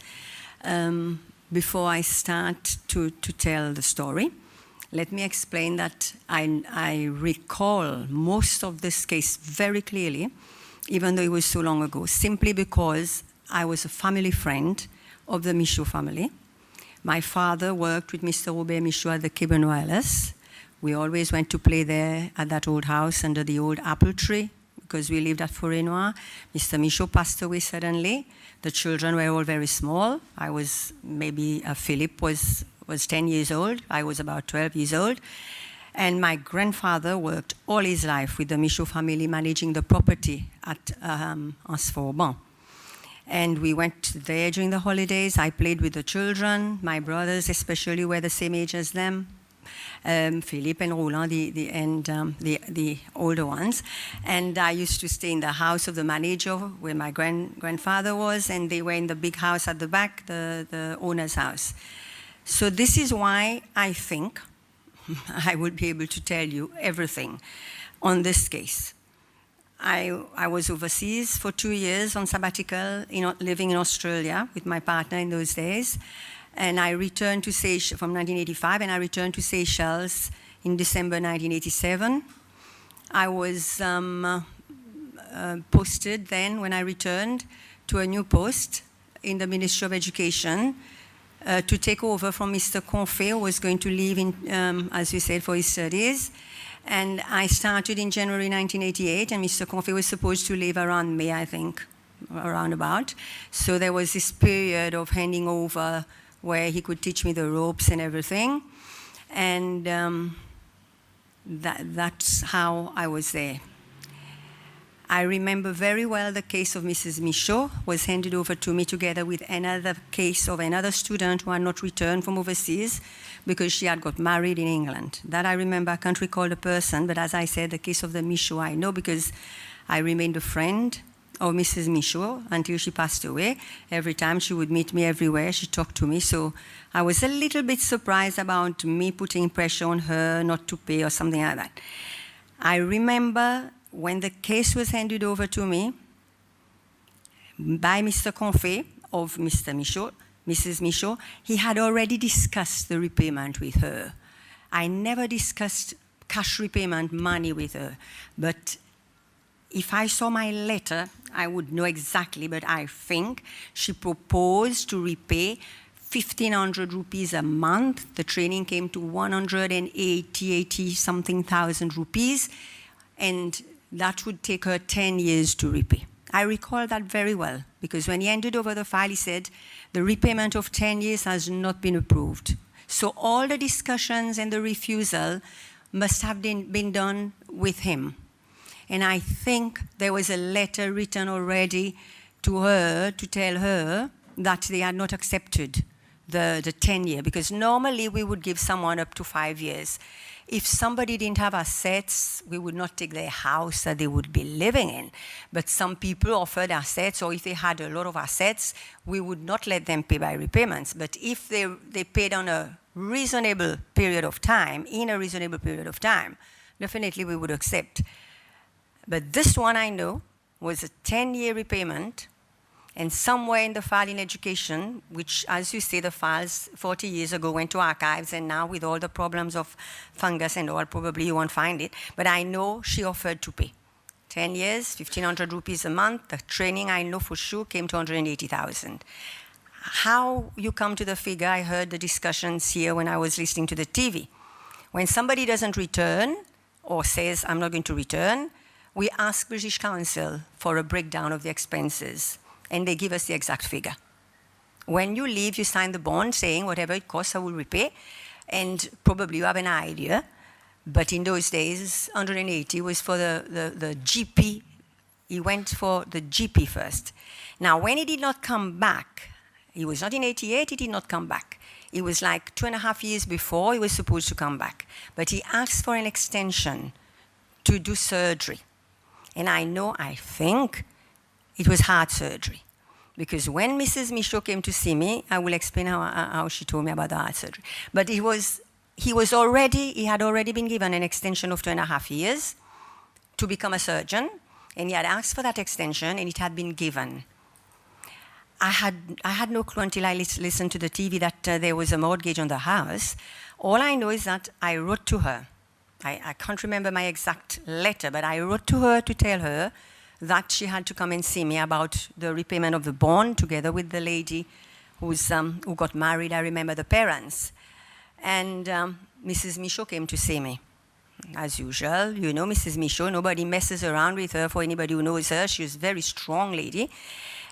Before I start to tell the story, let me explain that I recall most of this case very clearly, even though it was so long ago, simply because I was a family friend of the Michaud family. My father worked with Mr. Robert Michaud at the Cabin Wireless. We always went to play there at that old house under the old apple tree because we lived at Forêt-Noire. Mr. Michaud passed away suddenly. The children were all very small. I was maybe, Philip was 10 years old. I was about 12 years old. And my grandfather worked all his life with the Michaud family managing the property at Anse-Vauban. And we went there during the holidays. I played with the children. My brothers especially were the same age as them. Philippe and Roland, the older ones. And I used to stay in the house of the manager where my grandfather was, and they were in the big house at the back, the owner's house. So this is why I think I would be able to tell you everything on this case. I was overseas for 2 years on sabbatical, living in Australia with my partner in those days. And I returned to Seychelles from 1985, and I returned to Seychelles in December 1987. I was posted then, when I returned, to a new post in the Ministry of Education to take over from Mr. Confé, who was going to leave, as you said, for his studies. And I started in January 1988, and Mr. Confé was supposed to leave around May, I think, around about. So there was this period of handing over where he could teach me the ropes and everything. And that's how I was there. I remember very well the case of Mrs. Michaud was handed over to me together with another case of another student who had not returned from overseas because she had got married in England. That I remember. I can't recall the person, but as I said, the case of the Michaud I know because I remained a friend of Mrs. Michaud until she passed away. Every time she would meet me everywhere, she talked to me. So I was a little bit surprised about me putting pressure on her not to pay or something like that. I remember when the case was handed over to me by Mr. Confé of Mr. Michaud, Mrs. Michaud, he had already discussed the repayment with her. I never discussed cash repayment money with her, but if I saw my letter, I would know exactly, but I think she proposed to repay 1,500 rupees a month. The training came to 80 something thousand rupees, and that would take her 10 years to repay. I recall that very well, because when he handed over the file, he said, the repayment of 10 years has not been approved. So all the discussions and the refusal must have been done with him. And I think there was a letter written already to her to tell her that they had not accepted the 10-year, because normally we would give someone up to 5 years. If somebody didn't have assets, we would not take their house that they would be living in. But some people offered assets, or if they had a lot of assets, we would not let them pay by repayments. But if they paid on a reasonable period of time, definitely we would accept. But this one I know was a 10-year repayment, and somewhere in the file in education, which, as you say, the files 40 years ago went to archives, and now with all the problems of fungus and all, probably you won't find it. But I know she offered to pay 10 years, 1,500 rupees a month. The training, I know for sure, came to 180,000. How you come to the figure, I heard the discussions here when I was listening to the TV. When somebody doesn't return or says, I'm not going to return, we ask British Council for a breakdown of the expenses, and they give us the exact figure. When you leave, you sign the bond saying whatever it costs, I will repay, and probably you have an idea, but in those days, 180 was for the GP. He went for the GP first. Now, when he did not come back, he was not in 88, he did not come back. It was like 2.5 years before he was supposed to come back. But he asked for an extension to do surgery. And I think it was heart surgery. Because when Mrs. Michaud came to see me, I will explain how she told me about the heart surgery. But he had already been given an extension of 2.5 years to become a surgeon, and he had asked for that extension, and it had been given. I had no clue until I listened to the TV that there was a mortgage on the house. All I know is that I wrote to her. I can't remember my exact letter, but I wrote to her to tell her that she had to come and see me about the repayment of the bond together with the lady who got married. I remember the parents. And Mrs. Michaud came to see me. As usual, you know Mrs. Michaud, nobody messes around with her. For anybody who knows her, she was a very strong lady.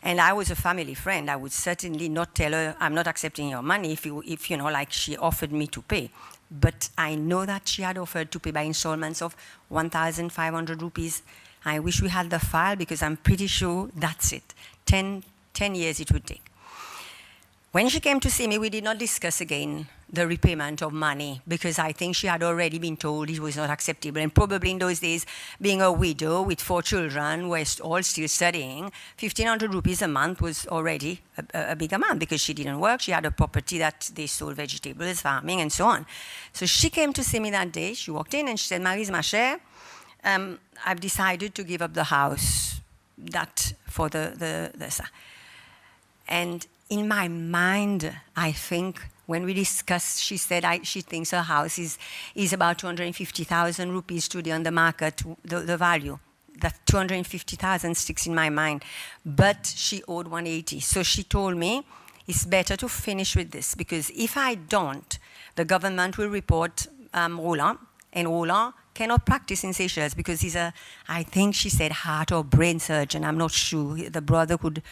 And I was a family friend. I would certainly not tell her, I'm not accepting your money if you know, like she offered me to pay. But I know that she had offered to pay by installments of 1,500 rupees. I wish we had the file because I'm pretty sure that's it. 10 years it would take. When she came to see me, we did not discuss again the repayment of money because I think she had already been told it was not acceptable. And probably in those days, being a widow with 4 children, who were all still studying, 1,500 rupees a month was already a big amount because she didn't work. She had a property that they sold vegetables, farming, and so on. So she came to see me that day. She walked in and she said, Maryse, ma chère, I've decided to give up the house that for the and in my mind, I think when we discussed, she said she thinks her house is about 250,000 rupees today on the market, the value. That 250,000 sticks in my mind. But she owed 180. So she told me, it's better to finish with this because if I don't, the government will report Roland, and Roland cannot practice in Seychelles because he's I think she said heart or brain surgeon. I'm not sure. The brother could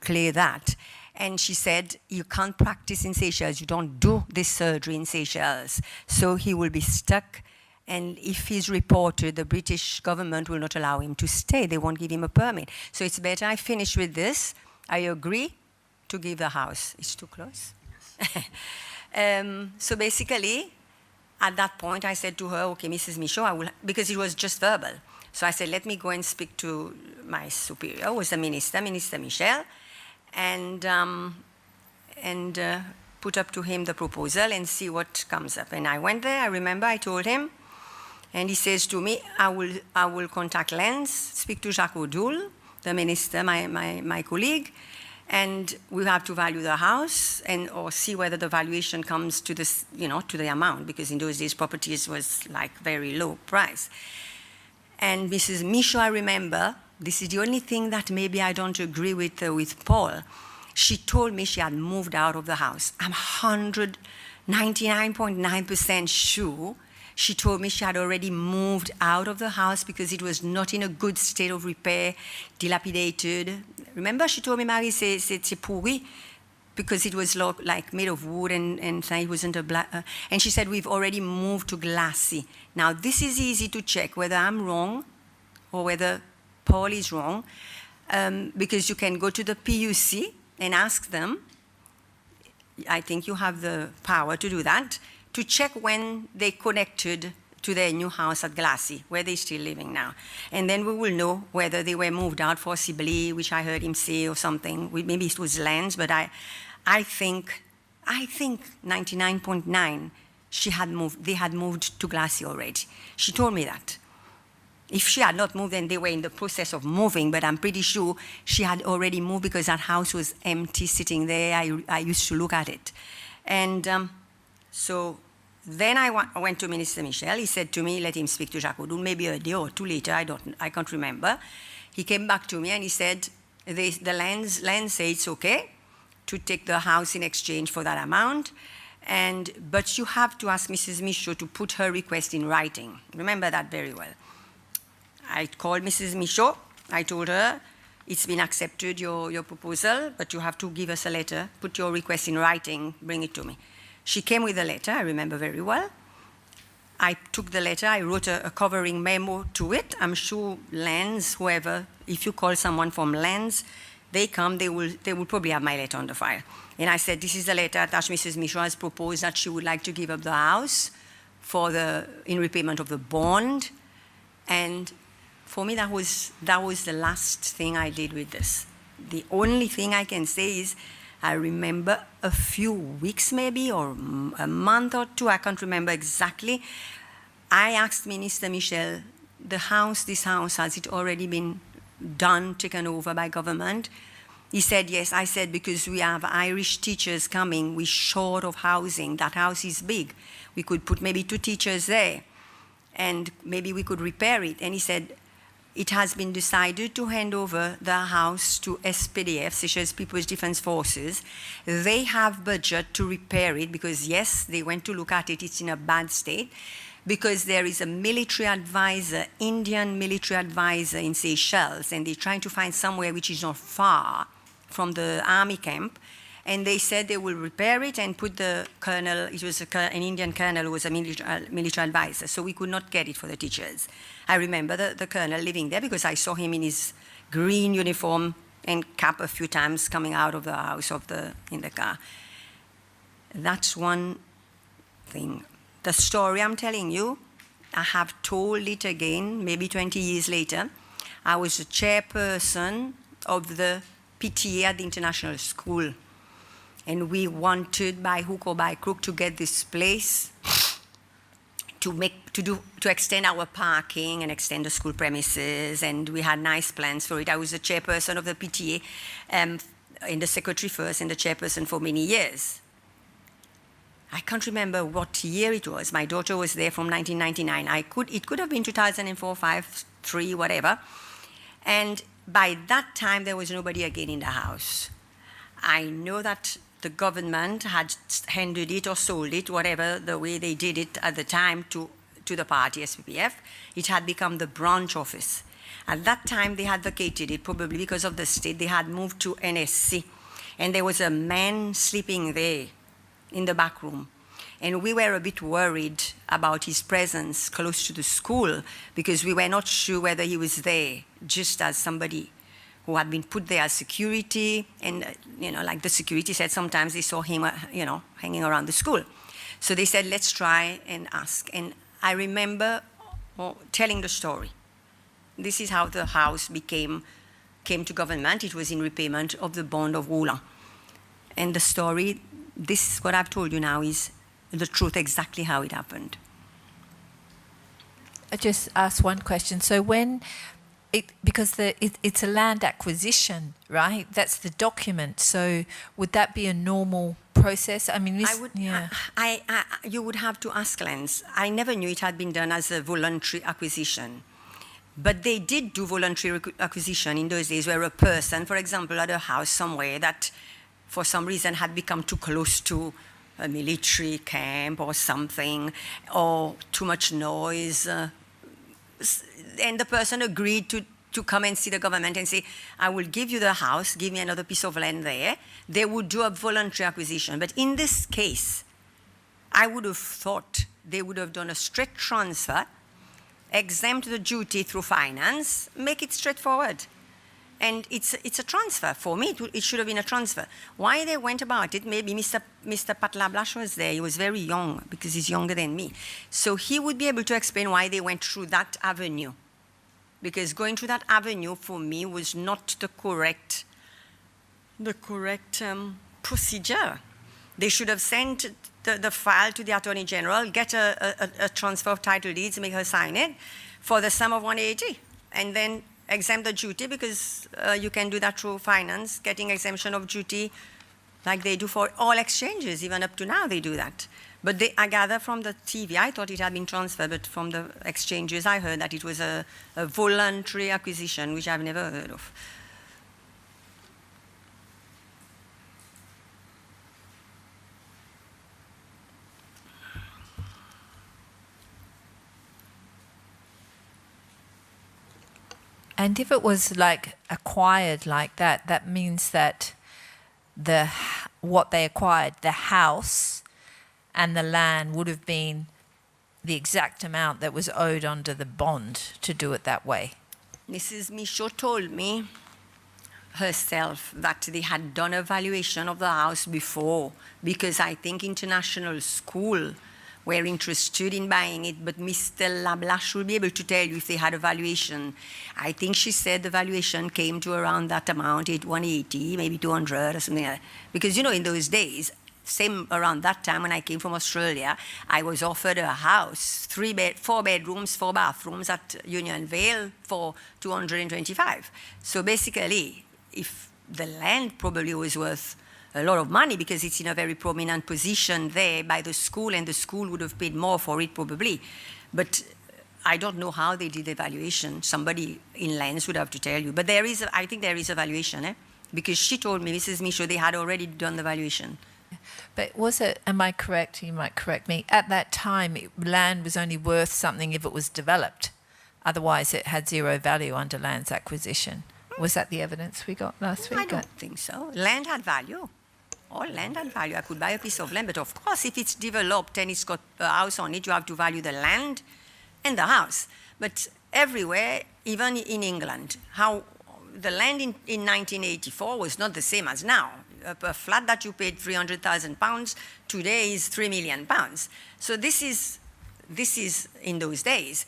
clear that. And she said, you can't practice in Seychelles. You don't do this surgery in Seychelles. So he will be stuck. And if he's reported, the British government will not allow him to stay. They won't give him a permit. So it's better I finish with this. I agree to give the house. It's too close. So basically, at that point, I said to her, okay, Mrs. Michaud, because it was just verbal. So I said, let me go and speak to my superior, who was the minister, Minister Michel, and put up to him the proposal and see what comes up. And I went there, I remember I told him, and he says to me, I will contact Lens, speak to Jacques Odoul, the minister, my colleague, and we have to value the house or see whether the valuation comes to this, to the amount, because in those days properties was like very low price. And Mrs. Michaud, I remember, this is the only thing that maybe I don't agree with Paul. She told me she had moved out of the house. I'm 199.9% sure she told me she had already moved out of the house because it was not in a good state of repair, dilapidated. Remember, she told me, Maryse, c'est pourri, because it was like made of wood and it wasn't a black. And she said, we've already moved to glassy. Now, this is easy to check whether I'm wrong or whether Paul is wrong, because you can go to the PUC and ask them. I think you have the power to do that, to check when they connected to their new house at Glassy, where they're still living now. And then we will know whether they were moved out forcibly, which I heard him say or something. Maybe it was lands, but I think 99.9 they had moved to Glassy already. She told me that. If she had not moved, then they were in the process of moving, but I'm pretty sure she had already moved because that house was empty, sitting there. I used to look at it. And so then I went to Minister Michel. He said to me, let him speak to Jacques Odoul, maybe a day or two later, I can't remember. He came back to me and he said, the land say it's okay to take the house in exchange for that amount, but you have to ask Mrs. Michaud to put her request in writing. Remember that very well. I called Mrs. Michaud. I told her, it's been accepted, your proposal, but you have to give us a letter, put your request in writing, bring it to me. She came with a letter, I remember very well. I took the letter, I wrote a covering memo to it. I'm sure Lens, whoever, if you call someone from Lens, they come, they will probably have my letter on the file. And I said, this is the letter that Mrs. Michaud has proposed that she would like to give up the house in repayment of the bond. And for me, that was the last thing I did with this. The only thing I can say is I remember a few weeks maybe, or a month or two, I can't remember exactly. I asked Minister Michel, this house, has it already been done, taken over by government? He said, yes. I said, because we have Irish teachers coming, we're short of housing. That house is big. We could put maybe 2 teachers there, and maybe we could repair it. And he said, it has been decided to hand over the house to SPDF, Seychelles People's Defense Forces. They have budget to repair it because, yes, they went to look at it. It's in a bad state because there is a military advisor, Indian military advisor in Seychelles, and they're trying to find somewhere which is not far from the army camp. And they said they will repair it and put the colonel, it was an Indian colonel who was a military advisor, so we could not get it for the teachers. I remember the colonel living there because I saw him in his green uniform and cap a few times coming out of the house in the car. That's one thing. The story I'm telling you, I have told it again, maybe 20 years later. I was the chairperson of the PTA at the international school. And we wanted, by hook or by crook, to get this place to extend our parking and extend the school premises, and we had nice plans for it. I was the chairperson of the PTA, and the secretary first, and the chairperson for many years. I can't remember what year it was. My daughter was there from 1999. It could have been 2004, 5, 3, whatever. And by that time, there was nobody again in the house. I know that the government had handed it or sold it, whatever the way they did it at the time, to the party, SPPF. It had become the branch office. At that time, they had vacated it, probably because of the state. They had moved to NSC. And there was a man sleeping there in the back room. And we were a bit worried about his presence close to the school because we were not sure whether he was there just as somebody who had been put there as security, and like the security said, sometimes they saw him, hanging around the school. So they said, let's try and ask. And I remember telling the story. This is how the house came to government. It was in repayment of the bond of Roulin. And the story, this, what I've told you now, is the truth, exactly how it happened. I just ask one question. So when because it's a land acquisition, right? That's the document. So would that be a normal process? I mean, you would have to ask Lens. I never knew it had been done as a voluntary acquisition. But they did do voluntary acquisition in those days where a person, for example, had a house somewhere that for some reason had become too close to a military camp or something, or too much noise, and the person agreed to come and see the government and say, I will give you the house, give me another piece of land there. They would do a voluntary acquisition. But in this case, I would have thought they would have done a straight transfer, exempt the duty through finance, make it straightforward. And it's a transfer. For me, it should have been a transfer. Why they went about it, maybe Mr. Pat Labiche was there. He was very young, because he's younger than me. So he would be able to explain why they went through that avenue. Because going through that avenue, for me, was not the correct procedure. They should have sent the file to the Attorney General, get a transfer of title deeds, make her sign it, for the sum of 180, and then exempt the duty, because you can do that through finance, getting exemption of duty like they do for all exchanges. Even up to now, they do that. But I gather from the TV, I thought it had been transferred, but from the exchanges, I heard that it was a voluntary acquisition, which I've never heard of. And if it was like acquired like that, that means that what they acquired, the house and the land, would have been the exact amount that was owed under the bond to do it that way. Mrs. Michaud told me herself that they had done a valuation of the house before, because I think international school were interested in buying it, but Mr. Labiche will be able to tell you if they had a valuation. I think she said the valuation came to around that amount, 180, maybe 200 or something like that. Because, in those days, same around that time when I came from Australia, I was offered a house, 4 bedrooms, 4 bathrooms at Union Vale for 225. So basically, if the land probably was worth a lot of money because it's in a very prominent position there by the school, and the school would have paid more for it probably. But I don't know how they did the evaluation. Somebody in lands would have to tell you. But I think there is a valuation, because she told me, Mrs. Michaud, they had already done the valuation. But was it, am I correct, you might correct me, at that time land was only worth something if it was developed. Otherwise it had zero value under land's acquisition. Was that the evidence we got last week? I don't think so. Land had value. All land had value. I could buy a piece of land, but of course if it's developed and it's got a house on it, you have to value the land and the house. But everywhere, even in England, how the land in 1984 was not the same as now. A flat that you paid £300,000 today is £3 million. So this is in those days.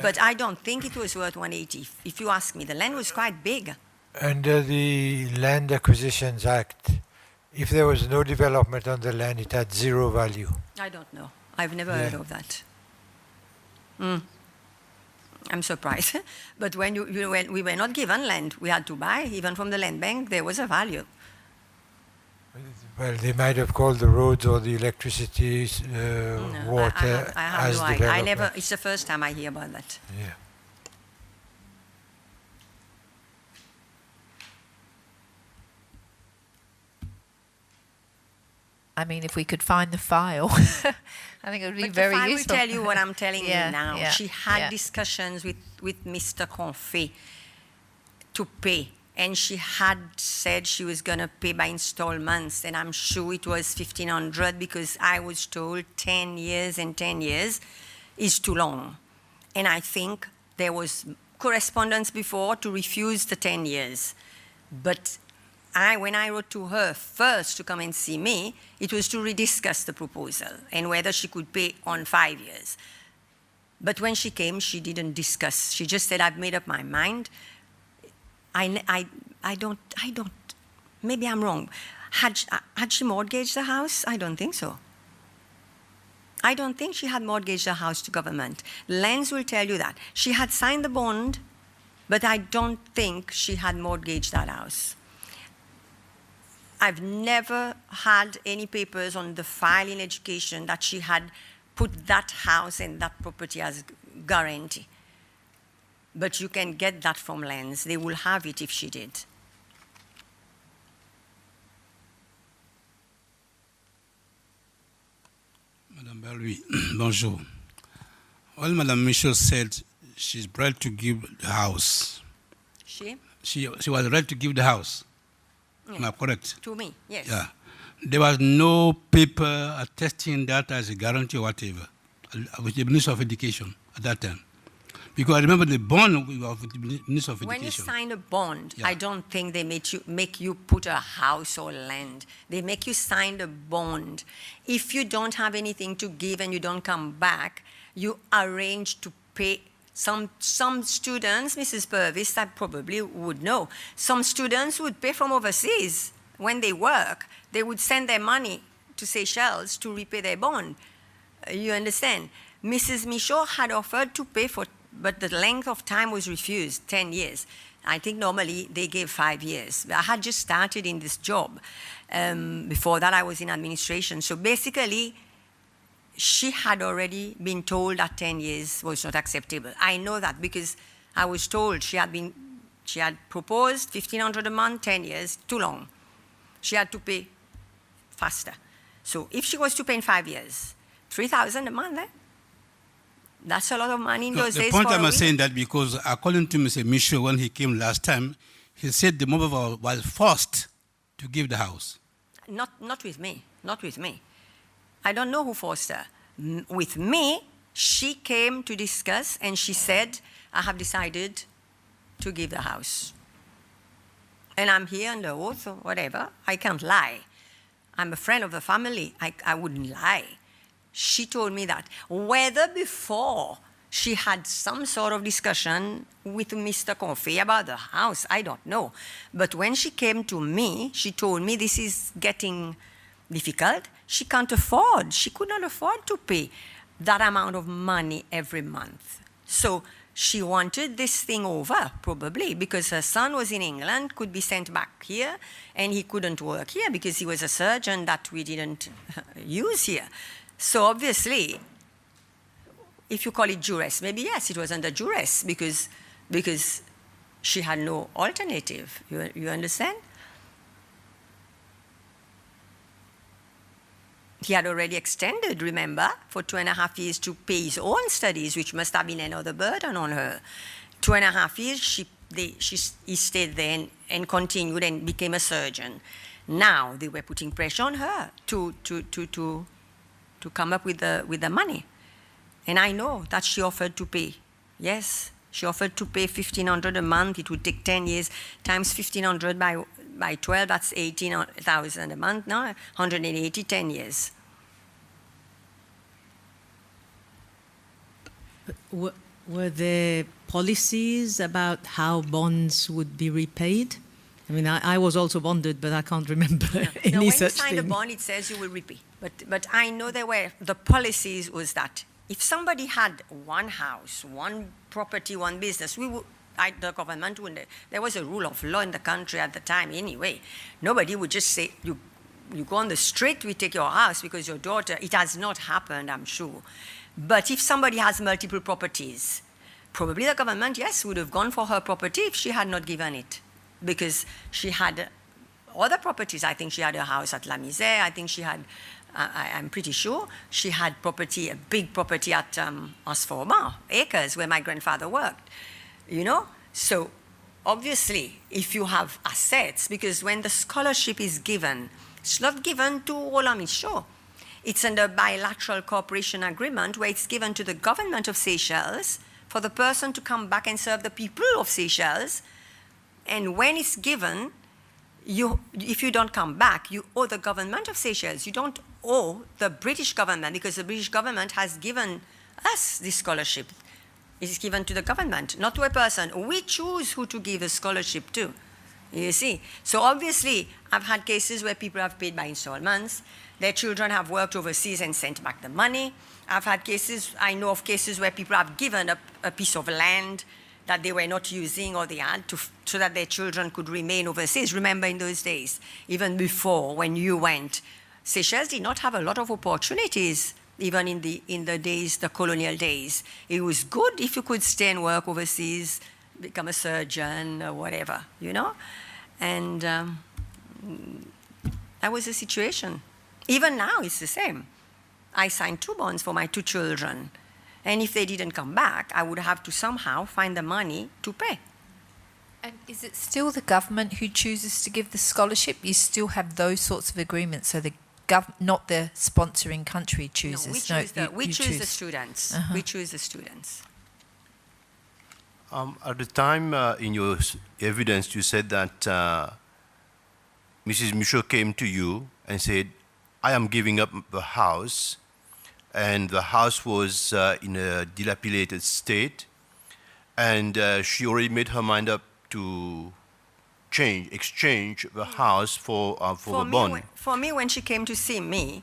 But I don't think it was worth 180. If you ask me, the land was quite big. Under the Land Acquisitions Act, if there was no development on the land, it had zero value. I don't know. I've never heard of that. I'm surprised. But when we were not given land, we had to buy. Even from the land bank, there was a value. Well, they might have called the roads or the electricity, water I have as no development. idea. I never. It's the first time I hear about that. Yeah. I mean, if we could find the file, I think it would be But very if I will useful. tell you what I'm telling you now, yeah, she had yeah. discussions with Mr. Confé to pay. And she had said she was going to pay by installments. And I'm sure it was 1,500 because I was told 10 years and 10 years is too long. And I think there was correspondence before to refuse the 10 years. But when I wrote to her first to come and see me, it was to rediscuss the proposal and whether she could pay on 5 years. But when she came, she didn't discuss. She just said, I've made up my mind. I don't, maybe I'm wrong. Had she mortgaged the house? I don't think so. I don't think she had mortgaged the house to government. Lands will tell you that. She had signed the bond, but I don't think she had mortgaged that house. I've never had any papers on the file in education that she had put that house and that property as guarantee. But you can get that from Lands. They will have it if she did. Madame Berlouis, bonjour. Well, Madame Michaud said she's ready to give the house. She was ready to give the house. Yeah. Am I correct? To me, yes. Yeah. There was no paper attesting that as a guarantee or whatever with the Minister of Education at that time. Because I remember the bond of the Minister of Education. When you sign a bond, Yeah. I don't think they make you put a house or land. They make you sign a bond. If you don't have anything to give and you don't come back, you arrange to pay. Some students, Mrs. Purvis, that probably would know, some students would pay from overseas. When they work, they would send their money to Seychelles to repay their bond. You understand? Mrs. Michaud had offered to pay for, but the length of time was refused, 10 years. I think normally they gave 5 years. I had just started in this job. Before that, I was in administration. So basically, she had already been told that 10 years was not acceptable. I know that because I was told she had proposed 1,500 a month, 10 years, too long. She had to pay faster. So if she was to pay in 5 years, 3,000 a month, that's a lot of money in those days. The point I'm saying that because according to Mr. Michaud, when he came last time, he said the mother was forced to give the house. Not with me, not with me. I don't know who forced her. With me, she came to discuss and she said, I have decided to give the house. And I'm here under oath or whatever. I can't lie. I'm a friend of the family. I wouldn't lie. She told me that. Whether before she had some sort of discussion with Mr. Confé about the house, I don't know. But when she came to me, she told me this is getting difficult. She can't afford. She could not afford to pay that amount of money every month. So she wanted this thing over, probably, because her son was in England, could be sent back here, and he couldn't work here because he was a surgeon that we didn't use here. So obviously, if you call it duress, maybe yes, it was under duress because she had no alternative. You understand? He had already extended, remember, for 2.5 years to pay his own studies, which must have been another burden on her. 2.5 years, he stayed there and continued and became a surgeon. Now they were putting pressure on her to come up with the money. And I know that she offered to pay. Yes, she offered to pay $1,500 a month. It would take 10 years times 1,500 by 12. That's 18,000 a month. Now 180, 10 years. Were there policies about how bonds would be repaid? I mean, I was also bonded, but I can't remember any when such you sign thing. a bond, it says you will repay. But I know the policies was that if somebody had one house, one property, one business, the government wouldn't. There was a rule of law in the country at the time anyway. Nobody would just say, you go on the street, we take your house because your daughter. It has not happened, I'm sure. But if somebody has multiple properties, probably the government, yes, would have gone for her property if she had not given it. Because she had other properties. I think she had a house at Labiche. I think she had, I'm pretty sure, she had property, a big property at Osforban, acres, where my grandfather worked. You know? So obviously, if you have assets, because when the scholarship is given, it's not given to all Michaud. It's under bilateral cooperation agreement where it's given to the government of Seychelles for the person to come back and serve the people of Seychelles. And when it's given, if you don't come back, you owe the government of Seychelles. You don't owe the British government because the British government has given us this scholarship. It's given to the government, not to a person. We choose who to give a scholarship to, you see. So obviously, I've had cases where people have paid by installments. Their children have worked overseas and sent back the money. I know of cases where people have given up a piece of land that they were not using or they had so that their children could remain overseas. Remember in those days, even before when you went, Seychelles did not have a lot of opportunities, even in the days, the colonial days. It was good if you could stay and work overseas, become a surgeon or whatever, you know? And that was the situation. Even now, it's the same. I signed 2 bonds for my 2 children. And if they didn't come back, I would have to somehow find the money to pay. And is it still the government who chooses to give the scholarship? You still have those sorts of agreements, so not the sponsoring country chooses. No, we choose the students. Uh-huh. We choose the students. At the time, in your evidence, you said that Mrs. Michaud came to you and said, I am giving up the house, and the house was in a dilapidated state, and she already made her mind up to exchange the house for the bond. For me, when she came to see me,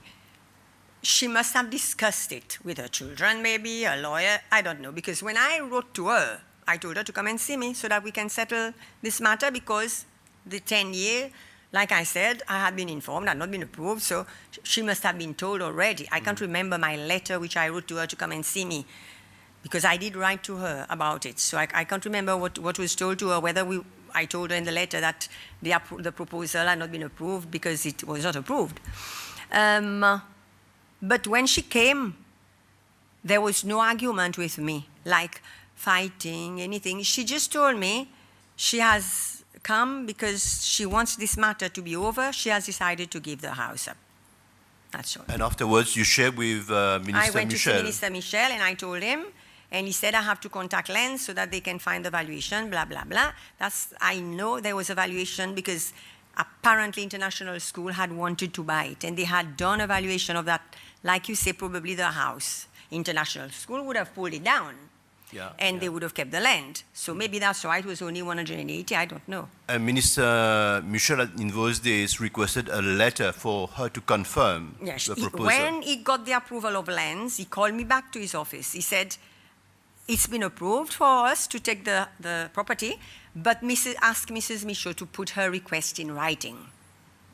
she must have discussed it with her children, maybe, a lawyer, I don't know, because when I wrote to her, I told her to come and see me so that we can settle this matter, because the 10-year, like I said, I had been informed, I had not been approved, so she must have been told already. I can't remember my letter which I wrote to her to come and see me, because I did write to her about it. So I can't remember what was told to her, whether I told her in the letter that the proposal had not been approved because it was not approved. But when she came, there was no argument with me, like fighting, anything. She just told me she has come because she wants this matter to be over. She has decided to give the house up. That's all. And afterwards, you shared with Minister Michel. I went to see Minister Michel and I told him, and he said I have to contact Lens so that they can find the valuation, blah, blah, blah. I know there was a valuation because apparently International School had wanted to buy it, and they had done a valuation of that, like you say, probably the house. International School would have pulled it down. And they would have kept the land. So maybe that's why it was only 180, I don't know. And Minister Michel, in those days, requested a letter for her to confirm the proposal. When he got the approval of lands, he called me back to his office. He said, it's been approved for us to take the property, but ask Mrs. Michaud to put her request in writing.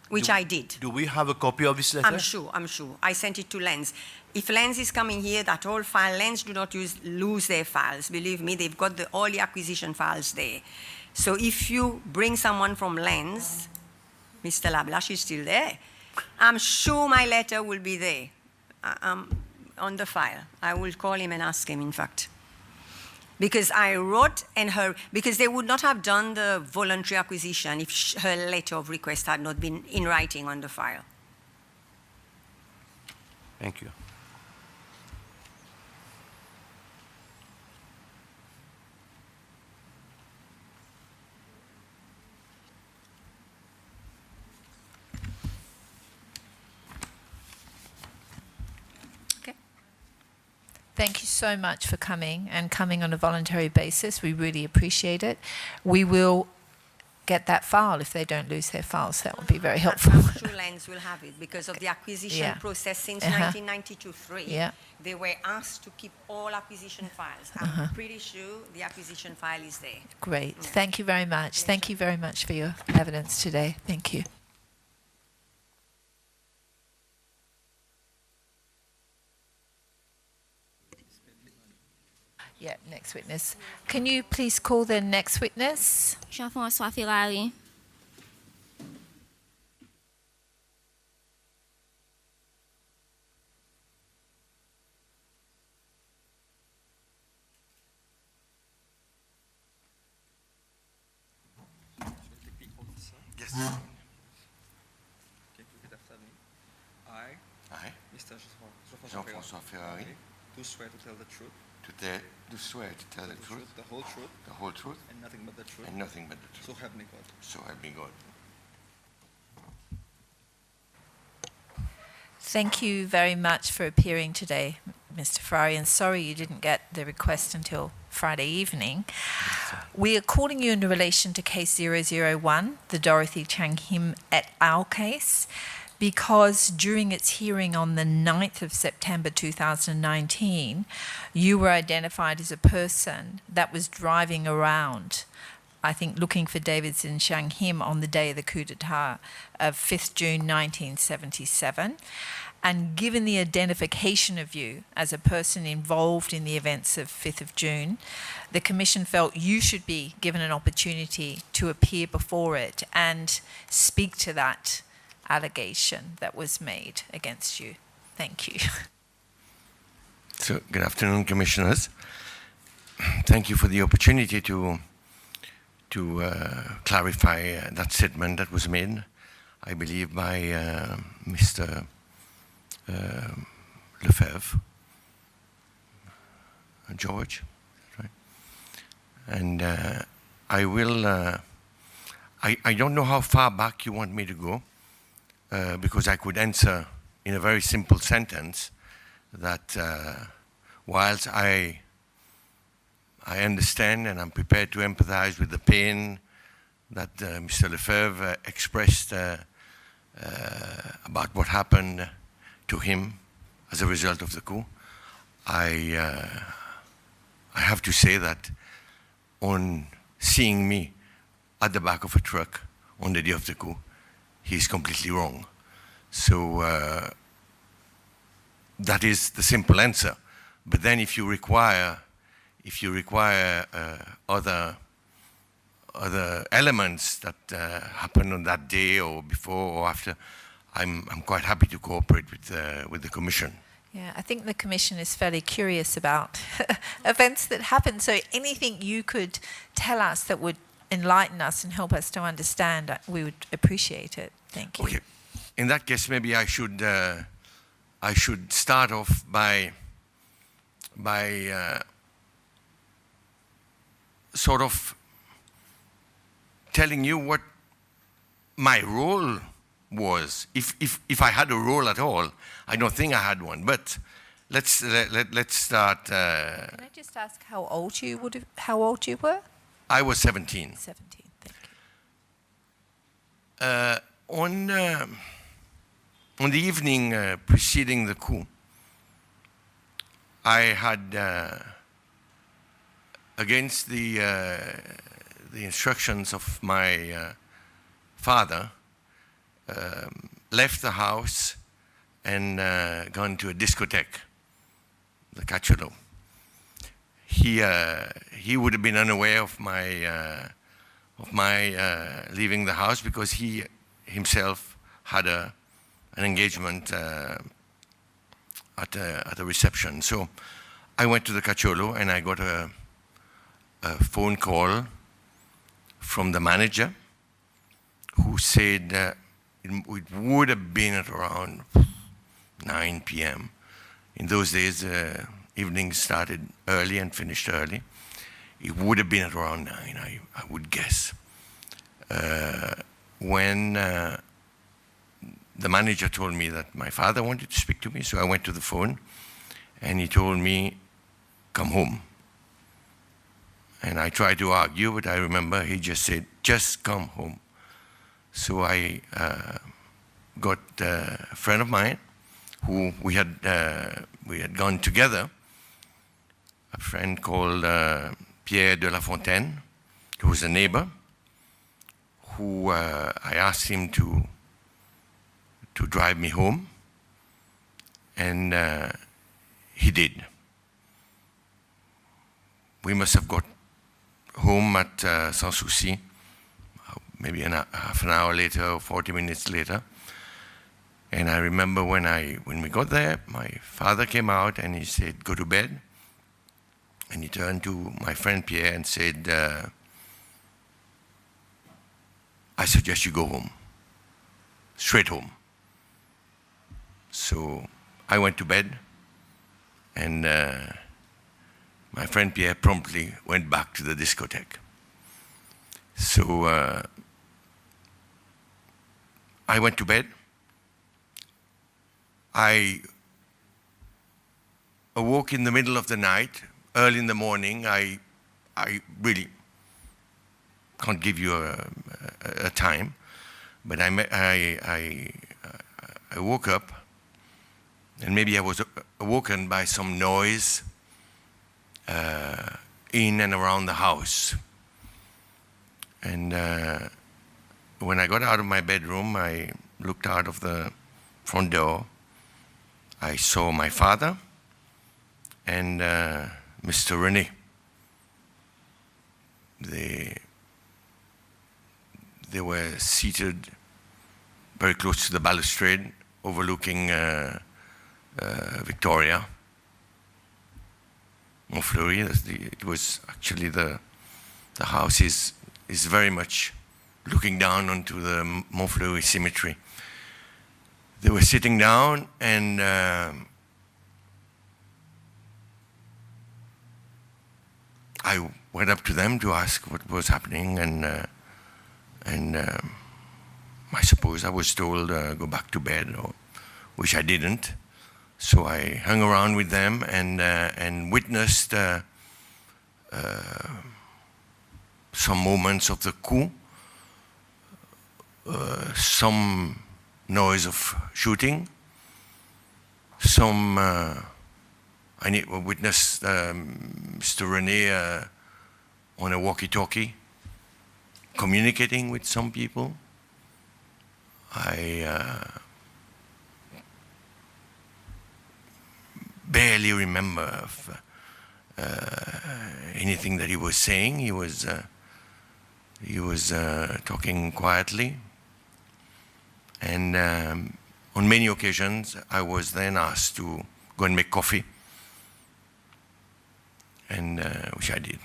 which I did. Do we have a copy of this letter? I'm sure. I sent it to Lens. If Lens is coming here, that whole file, Lens do not lose their files. Believe me, they've got all the acquisition files there. So if you bring someone from Lens, Mr. Labiche is still there. I'm sure my letter will be there on the file. I will call him and ask him, in fact. Because I wrote because they would not have done the voluntary acquisition if her letter of request had not been in writing on the file. Thank you. Thank you so much for coming and coming on a voluntary basis. We really appreciate it. We will get that file if they don't lose their files. That would be very helpful. I'm sure Lens will have it because of the acquisition process since 1992-3. Yeah. They were asked to keep all acquisition files. I'm pretty sure the acquisition file is there. Great. Yeah. Thank you very much. Thank you very much for your evidence today. Thank you. Yeah, next witness. Can you please call the next witness? Jean-François Ferrari. Yes. I, Mr. Jean-François Ferrari, do swear to tell the truth, do swear to tell the truth, the whole truth, the whole truth, and nothing but the truth. and nothing but the truth. So help me God. So help me God. Thank you very much for appearing today, Mr. Ferrari, and sorry you didn't get the request until Friday evening. We are calling you in relation to case 001, the Dorothy Chang Him et al. Case, because during its hearing on the 9th of September 2019, you were identified as a person that was driving around, I think looking for Davidson Chang Him on the day of the coup d'etat of 5th June 1977. And given the identification of you as a person involved in the events of 5th of June, the Commission felt you should be given an opportunity to appear before it and speak to that allegation that was made against you. Thank you. So, good afternoon, Commissioners. Thank you for the opportunity to clarify that statement that was made, I believe, by Mr. Lefebvre, George, right? And I will, I don't know how far back you want me to go, because I could answer in a very simple sentence that whilst I understand and I'm prepared to empathize with the pain that Mr. Lefebvre expressed about what happened to him as a result of the coup, I have to say that on seeing me at the back of a truck on the day of the coup, he's completely wrong. So that is the simple answer. But then if you require other elements that happened on that day or before or after, I'm quite happy to cooperate with the Commission. Yeah, I think the Commission is fairly curious about events that happen. So anything you could tell us that would enlighten us and help us to understand, we would appreciate it. Thank you. Okay. In that case, maybe I should start off by sort of telling you what my role was, if I had a role at all. I don't think I had one, but let's start. Can I just ask how old you were? I was 17. 17. Thank you. On the evening preceding the coup, I had, against the instructions of my father, left the house and gone to a discotheque, the Cacholo. He would have been unaware of my leaving the house because he himself had an engagement at a reception. So I went to the Cacholo and I got a phone call from the manager who said it would have been at around 9 p.m. In those days, evenings started early and finished early. It would have been at around 9, I would guess. When the manager told me that my father wanted to speak to me, so I went to the phone and he told me, come home. And I tried to argue, but I remember he just said, just come home. So I got a friend of mine who we had gone together, a friend called Pierre de la Fontaine, who was a neighbor, who I asked him to drive me home, and he did. We must have got home at Sans Souci, maybe half an hour later or 40 minutes later. And I remember when we got there, my father came out and he said, go to bed. And he turned to my friend Pierre and said, I suggest you go home, straight home. So I went to bed, and my friend Pierre promptly went back to the discotheque. So I went to bed. I awoke in the middle of the night, early in the morning. I really can't give you a time, but I woke up, and maybe I was awoken by some noise in and around the house. And when I got out of my bedroom, I looked out of the front door. I saw my father and Mr. René. They were seated very close to the balustrade overlooking Victoria, Montfleury. It was actually the house is very much looking down onto the Montfleury cemetery. They were sitting down, and I went up to them to ask what was happening, and I suppose I was told go back to bed, which I didn't. So I hung around with them and witnessed some moments of the coup, some noise of shooting, some I witnessed Mr. René on a walkie-talkie communicating with some people. I barely remember of, anything that he was saying. He was talking quietly, and on many occasions I was then asked to go and make coffee, and which I did.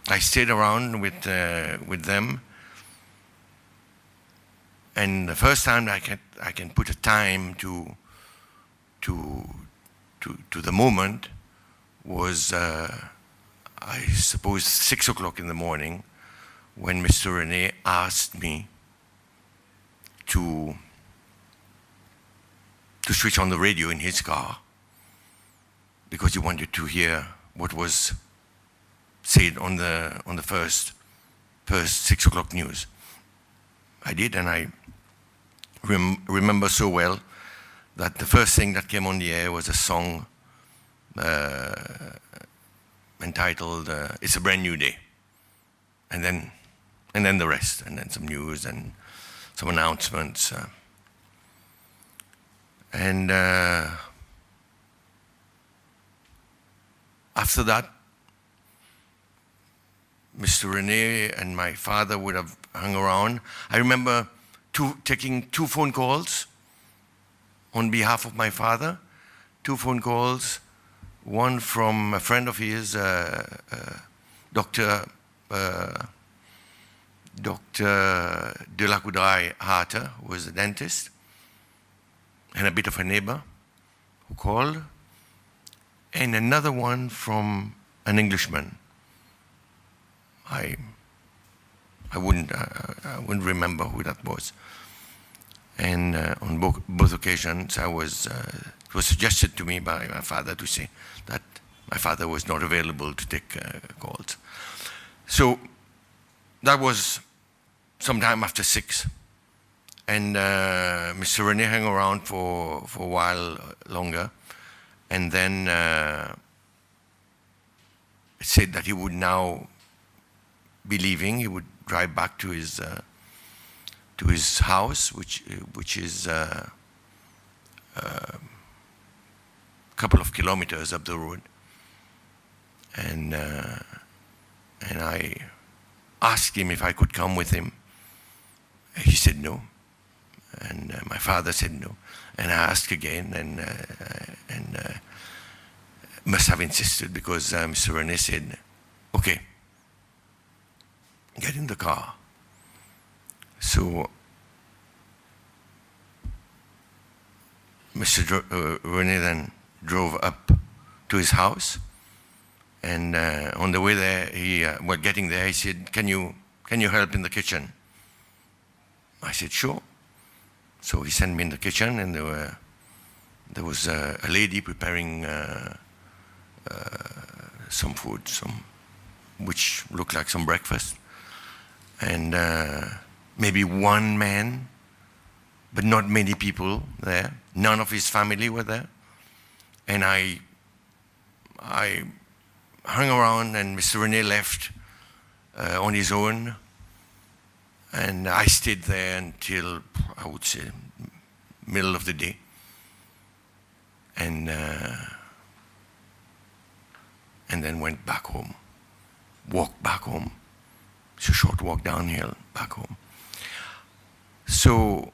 I stayed around with them, and the first time I can put a time to the moment was I suppose 6 o'clock in the morning, when Mr. René asked me to switch on the radio in his car because he wanted to hear what was said on the first 6 o'clock news. I did, and I remember so well that the first thing that came on the air was a song entitled "It's a Brand New Day," and then and then the rest, and then some news and some announcements. And after that, Mr. Rene and my father would have hung around. I remember taking 2 phone calls on behalf of my father, 2 phone calls, one from a friend of his, Dr. De La Coudray Harter, who was a dentist, and a bit of a neighbor who called, and another one from an Englishman. I wouldn't remember who that was. And on both occasions, it was suggested to me by my father to say that my father was not available to take calls. So that was sometime after 6. And Mr. Rene hung around for a while longer. And then said that he would now be leaving. He would drive back to his house, which is a couple of kilometers up the road. And I asked him if I could come with him. He said no, and my father said no. And I asked again, and must have insisted because Mr. Rene said, "Okay, get in the car." So Mr. Rene then drove up to his house, and on the way there, getting there, he said, "Can you help in the kitchen?" I said, "Sure." So he sent me in the kitchen, and there was a lady preparing some food, which looked like some breakfast, and maybe one man, but not many people there. None of his family were there, and I hung around, and Mr. Rene left on his own, and I stayed there until, I would say, middle of the day, and then went back home, walked back home. It's a short walk downhill back home. So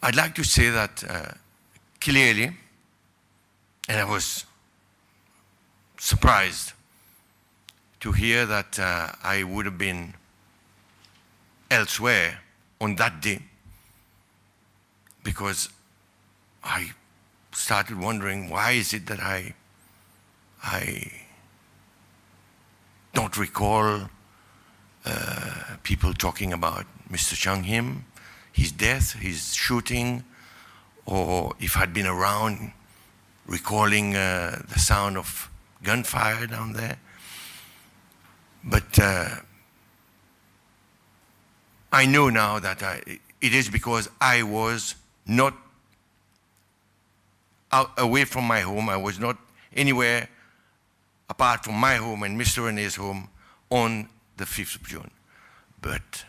I'd like to say that clearly, and I was surprised to hear that I would have been elsewhere on that day, because I started wondering, why is it that I don't recall people talking about Mr. Chung Him, his death, his shooting, or if I'd been around recalling the sound of gunfire down there. But I know now that it is because I was not away from my home. I was not anywhere apart from my home and Mr. Rene's home on the 5th of June. But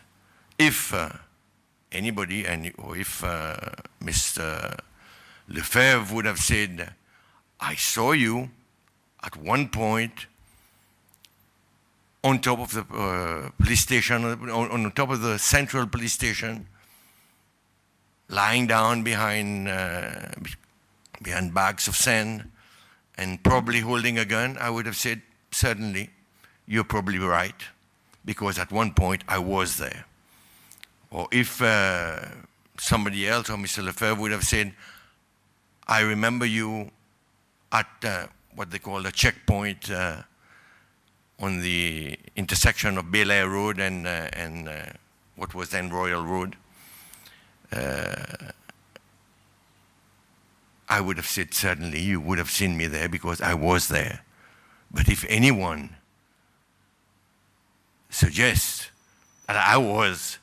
if anybody, or if Mr. Lefebvre would have said, "I saw you at one point on top of the police station, on top of the central police station, lying down behind bags of sand and probably holding a gun," I would have said, "Certainly, you're probably right, because at one point I was there." Or if somebody else, or Mr. Lefebvre, would have said, "I remember you at what they call a checkpoint on the intersection of Bel Air Road and what was then Royal Road," I would have said, "Certainly, you would have seen me there because I was there." But if anyone suggests that I was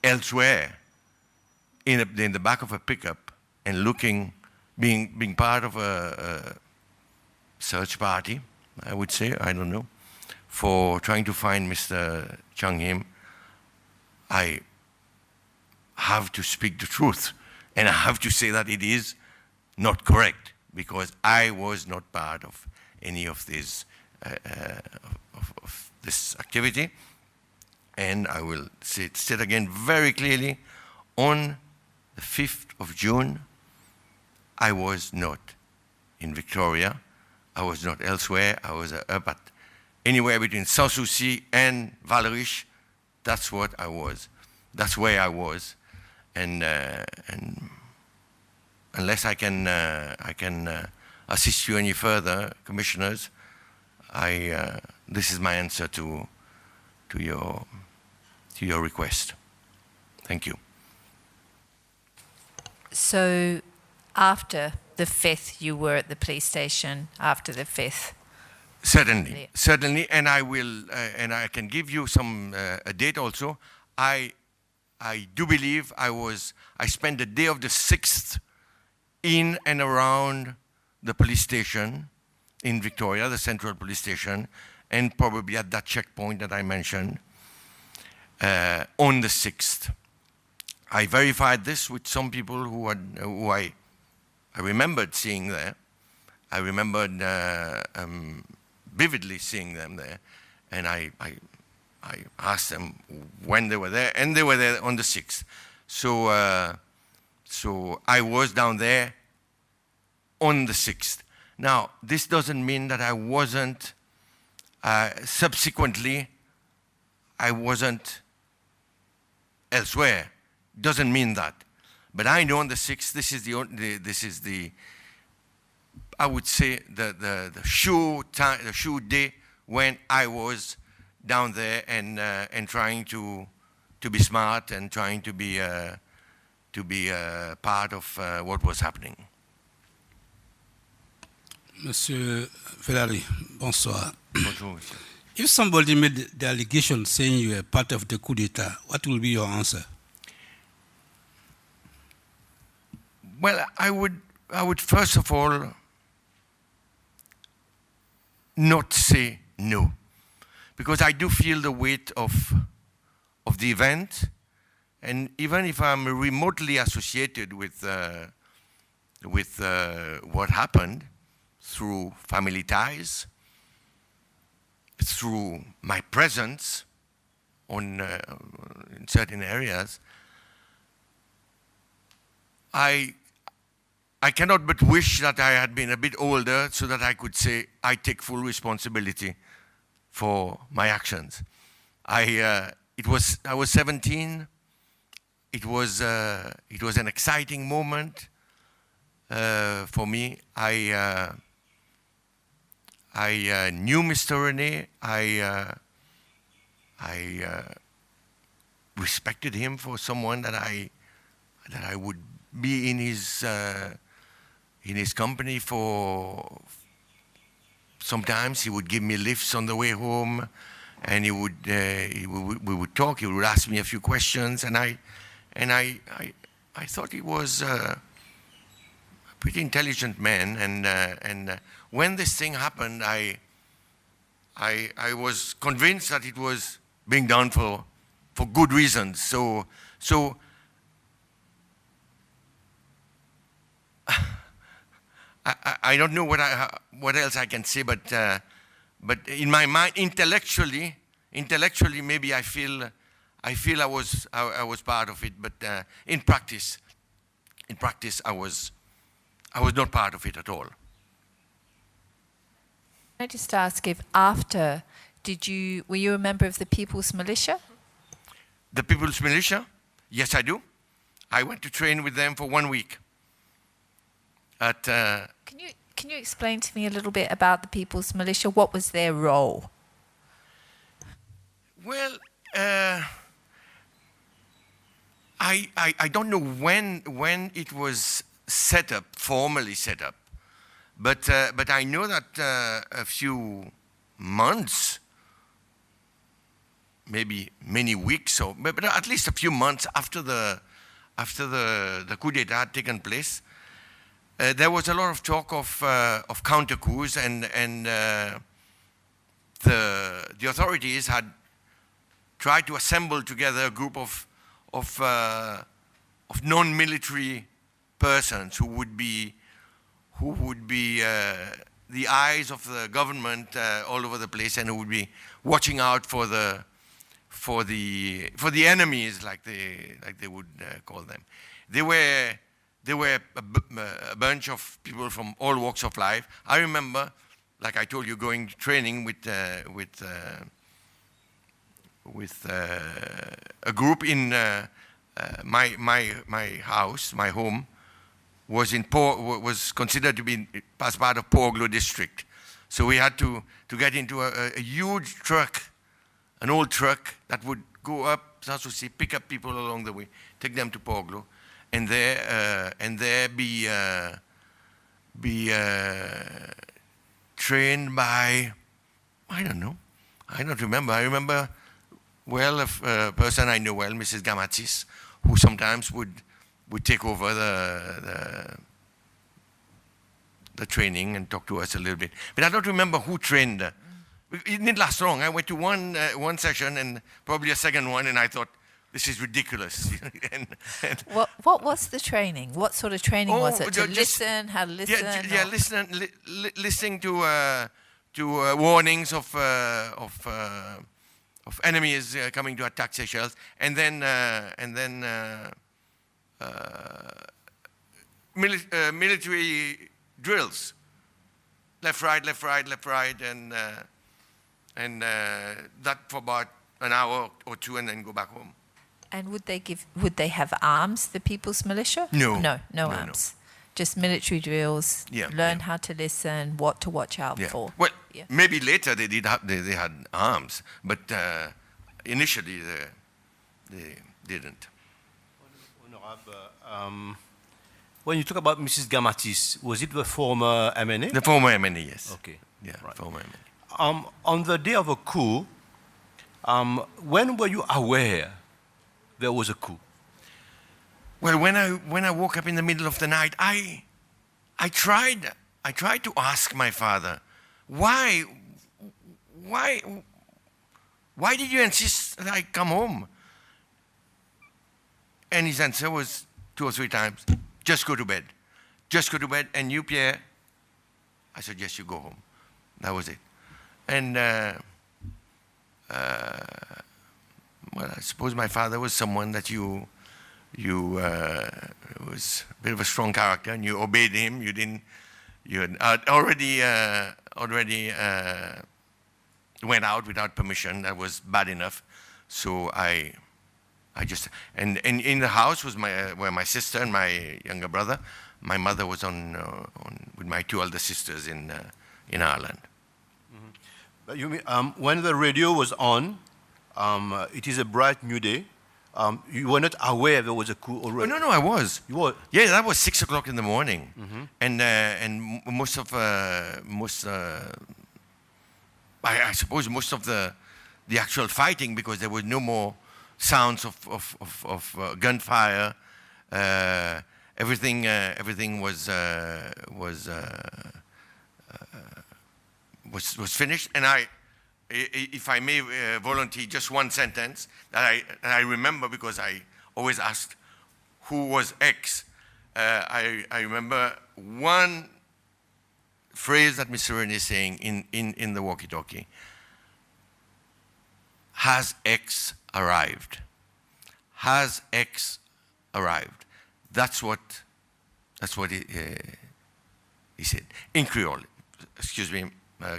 elsewhere in the back of a pickup and being part of a search party, I would say, I don't know, for trying to find Mr. Chung Him, I have to speak the truth. And I have to say that it is not correct, because I was not part of any of this, of this activity. And I will say it again very clearly, on the 5th of June, I was not in Victoria. I was not elsewhere. I was but anywhere between Sanssouci and Valeriche. That's what I was. That's where I was. And unless I can assist you any further, commissioners, this is my answer to your request. Thank you. So after the 5th, you were at the police station after the 5th? Certainly, certainly, and I will, and I can give you some a date also. I do believe I spent the day of the 6th in and around the police station in Victoria, the Central Police Station, and probably at that checkpoint that I mentioned on the 6th. I verified this with some people who I remembered seeing there. I remembered vividly seeing them there, and I asked them when they were there, and they were there on the 6th. So, so I was down there on the 6th. Now, this doesn't mean that I wasn't, subsequently, I wasn't elsewhere. Doesn't mean that. But I know on the 6th, this is the I would say the shoe day when I was down there and trying to be smart and trying to be part of what was happening. Monsieur Ferrari, bonsoir. Bonjour, monsieur. If somebody made the allegation saying you were part of the coup d'etat, what will be your answer? Well, I would first of all not say no, because I do feel the weight of the event, and even if I'm remotely associated with what happened through family ties, through my presence in certain areas, I cannot but wish that I had been a bit older so that I could say I take full responsibility for my actions. I was 17. It was an exciting moment for me. I knew Mr. René. I respected him for someone that I would be in his company for. Sometimes he would give me lifts on the way home, and we would talk. He would ask me a few questions, and I thought he was a pretty intelligent man. And when this thing happened, I was convinced that it was being done for good reasons. So I don't know what else I can say, but in my mind, intellectually, maybe I feel I was part of it, but in practice, I was not part of it at all. Can I just ask if after, were you a member of the People's Militia? The People's Militia? Yes, I do. I went to train with them for 1 week. Can you explain to me a little bit about the People's Militia? What was their role? Well, I don't know when it was formally set up, but I know that a few months, maybe many weeks, but at least a few months after the coup d'état had taken place, there was a lot of talk of counter coups and the authorities had tried to assemble together a group of non-military persons who would be the eyes of the government all over the place, and who would be watching out for the enemies, like they would call them. They were a bunch of people from all walks of life. I remember, like I told you, going to training with a group in my house, my home, was considered to be as part of Porglo district. So we had to get into a huge truck, an old truck that would go up South Sea, pick up people along the way, take them to Porglo, and there be trained by, I don't remember. I remember well a person I know well, Mrs. Gamatis, who sometimes would take over the training and talk to us a little bit. But I don't remember who trained her. It didn't last long. I went to one session and probably a second one, and I thought, this is ridiculous. and What was the training? What sort of training was it? To listen, how to listen? Listening to warnings of enemies coming to attack Seychelles, and then military drills, left, right, and that for about an hour or two, and then go back home. And would they have arms, the People's Militia? No. No arms. Just military drills. Yeah, learn how to listen, what to watch out for. Well, maybe later they had arms, but initially they didn't. Honorable, when you talk about Mrs. Gamatis, was it the former MNA? The former MNA, yes. Okay. Yeah, Right. former MNA. On the day of a coup, when were you aware there was a coup? Well, when I woke up in the middle of the night, I tried to ask my father, why did you insist that I come home? And his answer was 2 or 3 times, just go to bed. Just go to bed. And you, Pierre? I suggest you go home. That was it. And well, I suppose my father was someone that you was a bit of a strong character, and you obeyed him. You had already went out without permission. That was bad enough. So I just, and in the house was were my sister and my younger brother. My mother was with my 2 elder sisters in Ireland. Mm-hmm. But you mean, when the radio was on, it is a bright new day. You were not aware there was a coup already? Oh, no, I was. You were? Yeah, that was 6 o'clock in the morning. Mm-hmm. And I suppose most of the actual fighting, because there was no more sounds of gunfire. Everything was finished. And if I may volunteer just one sentence that I remember, because I always asked who was X. I remember one phrase that Mr. René is saying in the walkie-talkie. Has X arrived? Has X arrived? That's what he said in Creole. Excuse me,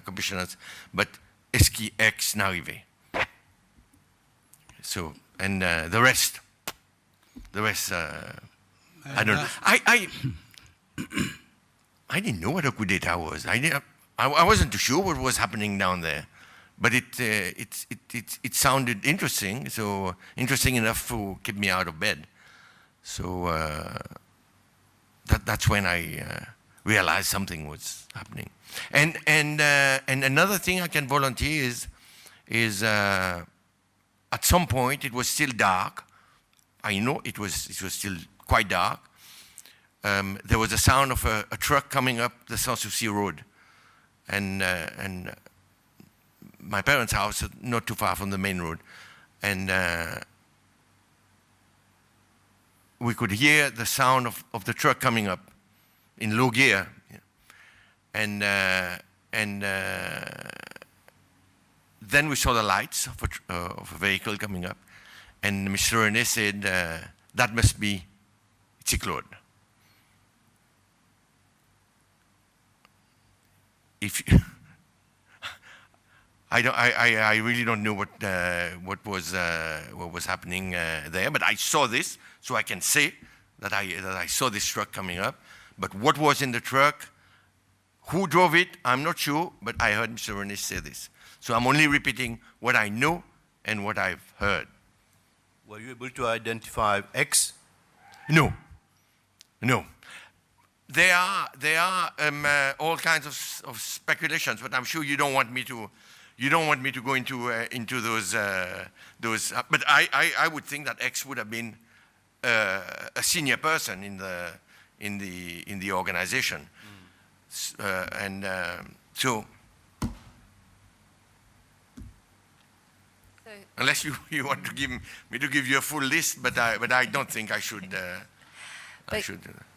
commissioners, but est-ce qui X n'arrivé? So, and the rest, I don't know. I didn't know what a coup d'etat was. I wasn't too sure what was happening down there, but it sounded interesting. So interesting enough to keep me out of bed. So that's when I realized something was happening. And another thing I can volunteer is at some point it was still dark. I know it was still quite dark. There was a sound of a truck coming up the Sans-Souci road, and my parents' house, not too far from the main road, and we could hear the sound of the truck coming up in low gear, and then we saw the lights of a vehicle coming up, and Mr. René said, that must be Cyclone. If I really don't know what was happening there, but I saw this, so I can say that I saw this truck coming up. But what was in the truck, who drove it, I'm not sure, but I heard Mr. René say this. So I'm only repeating what I know and what I've heard. Were you able to identify X? No. There are all kinds of speculations, but I'm sure you don't want me to go into those. But I would think that X would have been a senior person in the organization, so. Unless you want to give me to give you a full list, but I don't think I should.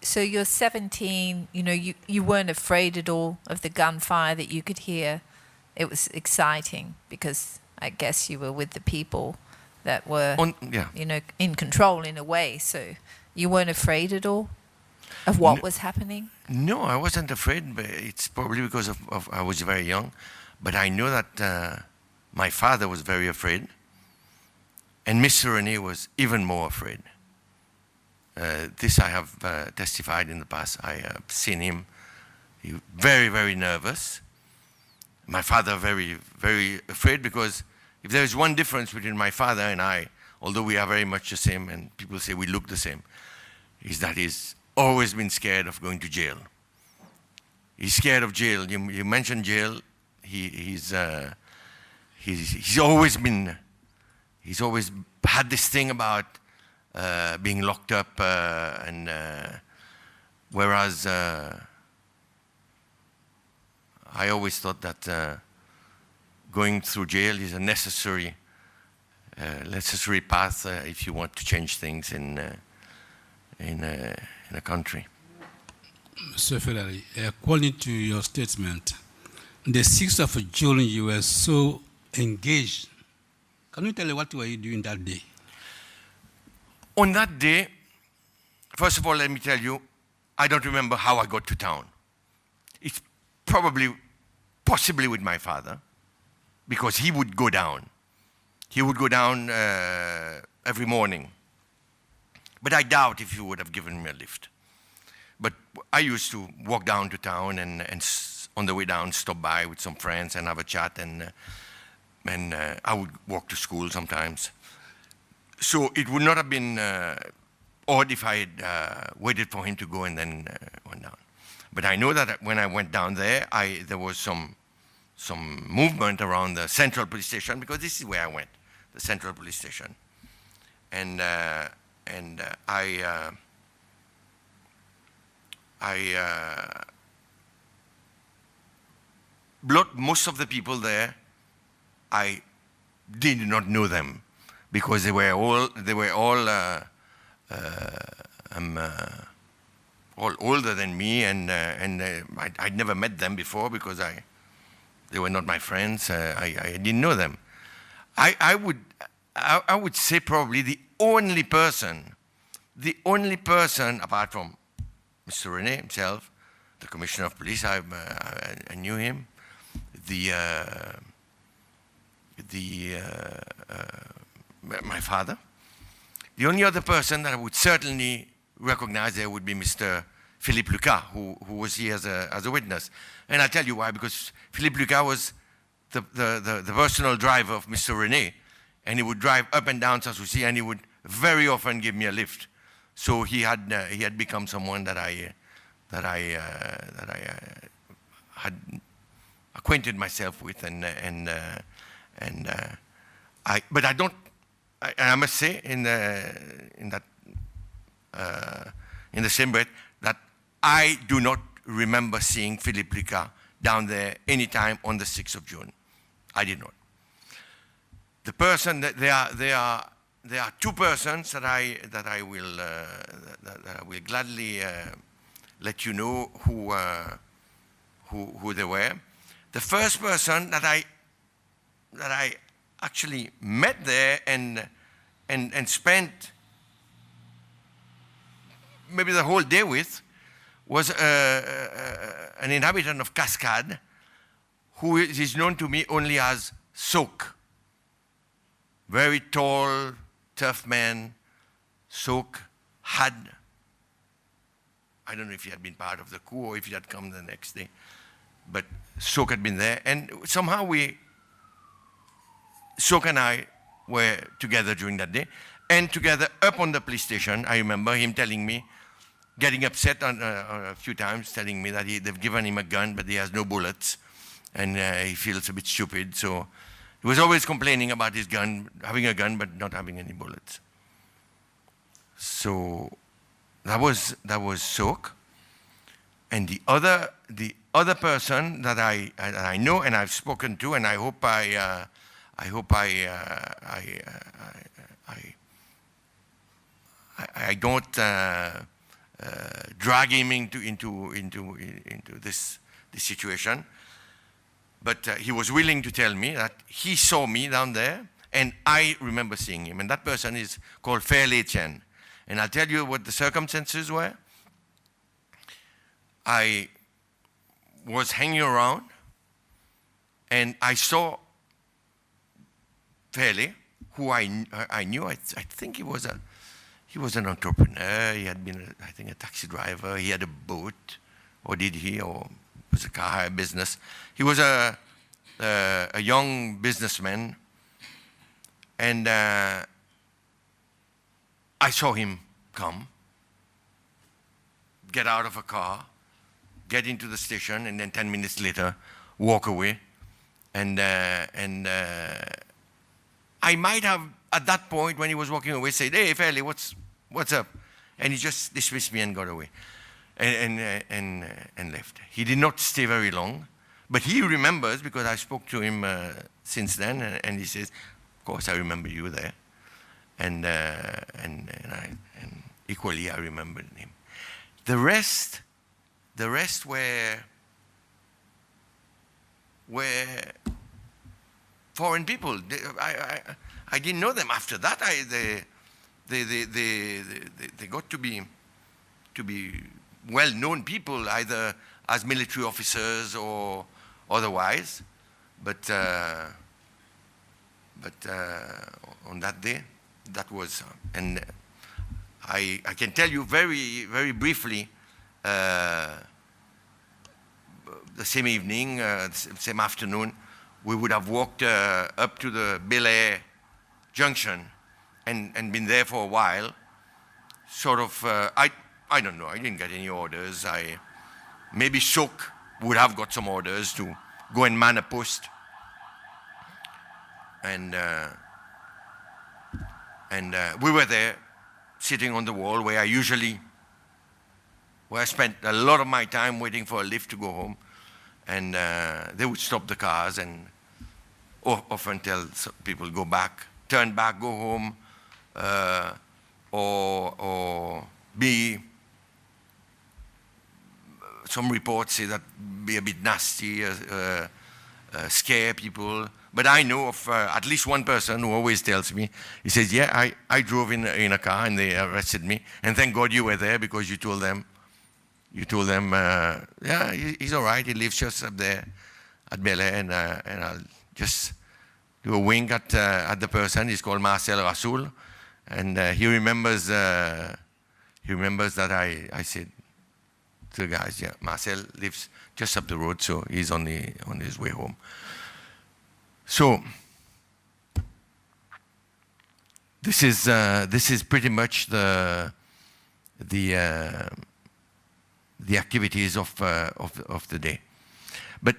So you're 17. You know, you weren't afraid at all of the gunfire that you could hear. It was exciting because I guess you were with the people that were, you know, in control in a way. So you weren't afraid at all of what was happening. No, I wasn't afraid. But it's probably because of I was very young, but I know that my father was very afraid. And Mr. René was even more afraid. This I have testified in the past. I have seen him very, very nervous. My father very, very afraid, because if there is one difference between my father and I, although we are very much the same and people say we look the same, is that he's always been scared of going to jail. He's scared of jail. You mentioned jail. He's always had this thing about being locked up, whereas I always thought that going through jail is a necessary path if you want to change things in a country. Mr. Ferrari, according to your statement, the 6th of June you were so engaged. Can you tell me what were you doing that day? On that day, first of all, let me tell you, I don't remember how I got to town. It's possibly with my father, because he would go down. He would go down every morning. But I doubt if he would have given me a lift. But I used to walk down to town and on the way down stop by with some friends and have a chat, and I would walk to school sometimes. So it would not have been odd if I had waited for him to go and then went down. But I know that when I went down there, there was some movement around the central police station, because this is where I went, the central police station. And I most of the people there, I did not know them, because they were all older than me, and I'd never met them before, because they were not my friends. I didn't know them. I would say probably the only person apart from Mr. René himself, the Commissioner of Police, I knew him. My father. The only other person that I would certainly recognize there would be Mr. Philippe Lucas, who was here as a witness. And I'll tell you why, because Philippe Lucas was the personal driver of Mr. René, and he would drive up and down Sanssouci, and he would very often give me a lift. So he had become someone that I had acquainted myself with, but I must say in the same breath that I do not remember seeing Philippe Lucas down there any time on the 6th of June. I did not. the person that there are two persons that I will gladly let you know who they were. The first person that I actually met there and spent maybe the whole day with was an inhabitant of Cascade, who is known to me only as Soak. Very tall, tough man. Soak had, I don't know if he had been part of the coup or if he had come the next day, but Soak had been there, and somehow Soak and I were together during that day, and together up on the police station. I remember him telling me, getting upset on a few times, telling me that they've given him a gun, but he has no bullets, and he feels a bit stupid. So he was always complaining about his gun, having a gun, but not having any bullets. So that was Soak. And the other person that I know and I've spoken to, and I hope I don't drag him into this situation, but he was willing to tell me that he saw me down there, and I remember seeing him. And that person is called Ferari. And I'll tell you what the circumstances were. I was hanging around, and I saw Ferari, who I knew. I think he was an entrepreneur. He had been, I think, a taxi driver. He had a boat, or did he? Or it was a car hire business. He was a young businessman, and I saw him come, get out of a car, get into the station, and then 10 minutes later, walk away. And I might have, at that point, when he was walking away, said, "Hey, Ferari, what's up?" And he just dismissed me and got away, and left. He did not stay very long, but he remembers, because I spoke to him since then, and he says, "Of course, I remember you there," and equally I remembered him. The rest were foreign people. I didn't know them. After that, they got to be well-known people, either as military officers or otherwise. But on that day, that was, and I can tell you very, very briefly. The same evening, same afternoon, we would have walked up to the Bel-Air junction and been there for a while. Sort of, I don't know, I didn't get any orders. Maybe Soak would have got some orders to go and man a post. And we were there, sitting on the wall where I spent a lot of my time waiting for a lift to go home. And they would stop the cars and often tell people, go back, turn back, go home, or be, some reports say that be a bit nasty, scare people. But I know of at least one person who always tells me, he says, "Yeah, I drove in a car and they arrested me. And thank God you were there, because you told them, yeah, he's all right. He lives just up there at Bel-Air, and I'll just do a wink at the person. He's called Marcel Rasoul, and he remembers that I said to the guys, yeah, Marcel lives just up the road, so he's on his way home." So this is pretty much the activities of the day. But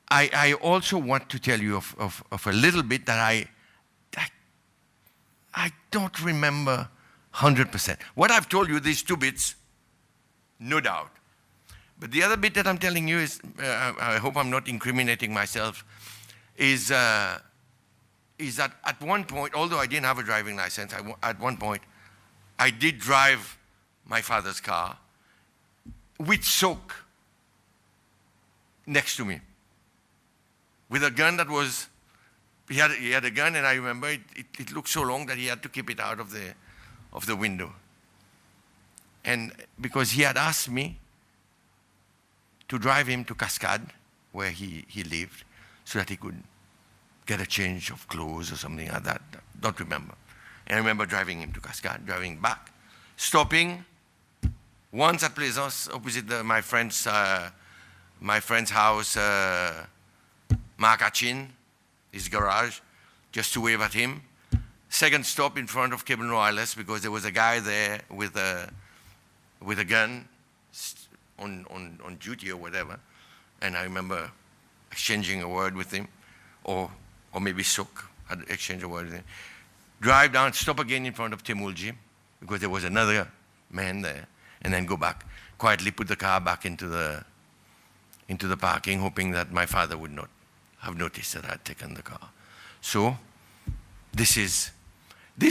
I also want to tell you of a little bit that I don't remember 100%. What I've told you, these two bits, no doubt. But the other bit that I'm telling you is, I hope I'm not incriminating myself, is is that at one point, although I didn't have a driving license, at one point, I did drive my father's car with soak next to me, with a gun that was, he had a gun, and I remember it looked so long that he had to keep it out of the window. And because he had asked me to drive him to Cascade, where he lived, so that he could get a change of clothes or something like that. Don't remember. And I remember driving him to Cascade, driving back, stopping once at Plaisance, opposite my friend's house, Mark Achin, his garage, just to wave at him. Second stop in front of Cable Wireless, because there was a guy there with a gun on duty or whatever. And I remember exchanging a word with him, or maybe Sok had exchanged a word with him. Drive down, stop again in front of Temulji, because there was another man there, and then go back. Quietly put the car back into the parking, hoping that my father would not have noticed that I had taken the car. So, these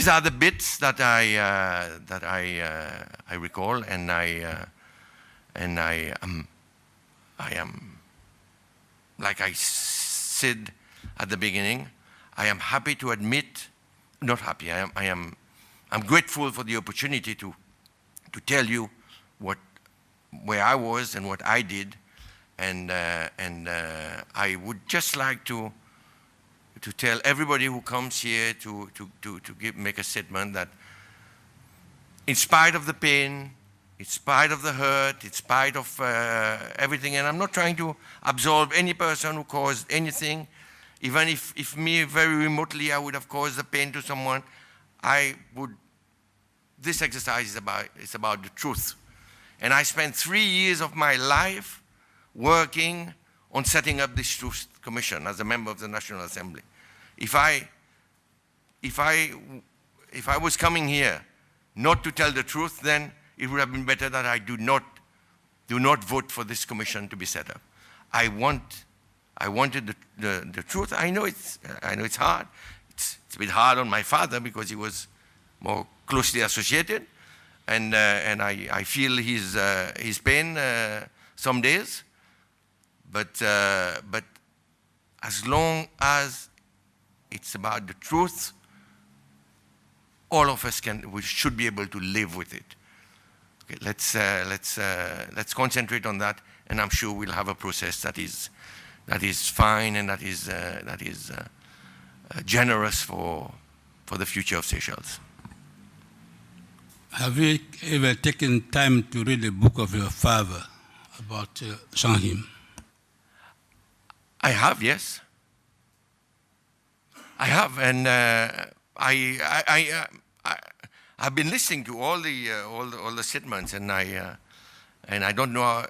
are the bits that I recall, and I am, like I said at the beginning, I am happy to admit, not happy, I'm grateful for the opportunity to tell you where I was and what I did, and I would just like to tell everybody who comes here to make a statement that in spite of the pain, in spite of the hurt, in spite of everything, and I'm not trying to absolve any person who caused anything, even if me very remotely I would have caused the pain to someone, this exercise is about the truth. And I spent 3 years of my life working on setting up this Truth Commission as a member of the National Assembly. If I was coming here not to tell the truth, then it would have been better that I do not vote for this commission to be set up. I wanted the truth. I know it's hard. It's a bit hard on my father because he was more closely associated, and I feel his pain some days. But as long as it's about the truth, all of us should be able to live with it. Okay, let's concentrate on that, and I'm sure we'll have a process that is fine and that is generous for the future of Seychelles. Have you ever taken time to read the book of your father about Shangim? I have, yes. I have, and I've been listening to all the statements, and I don't know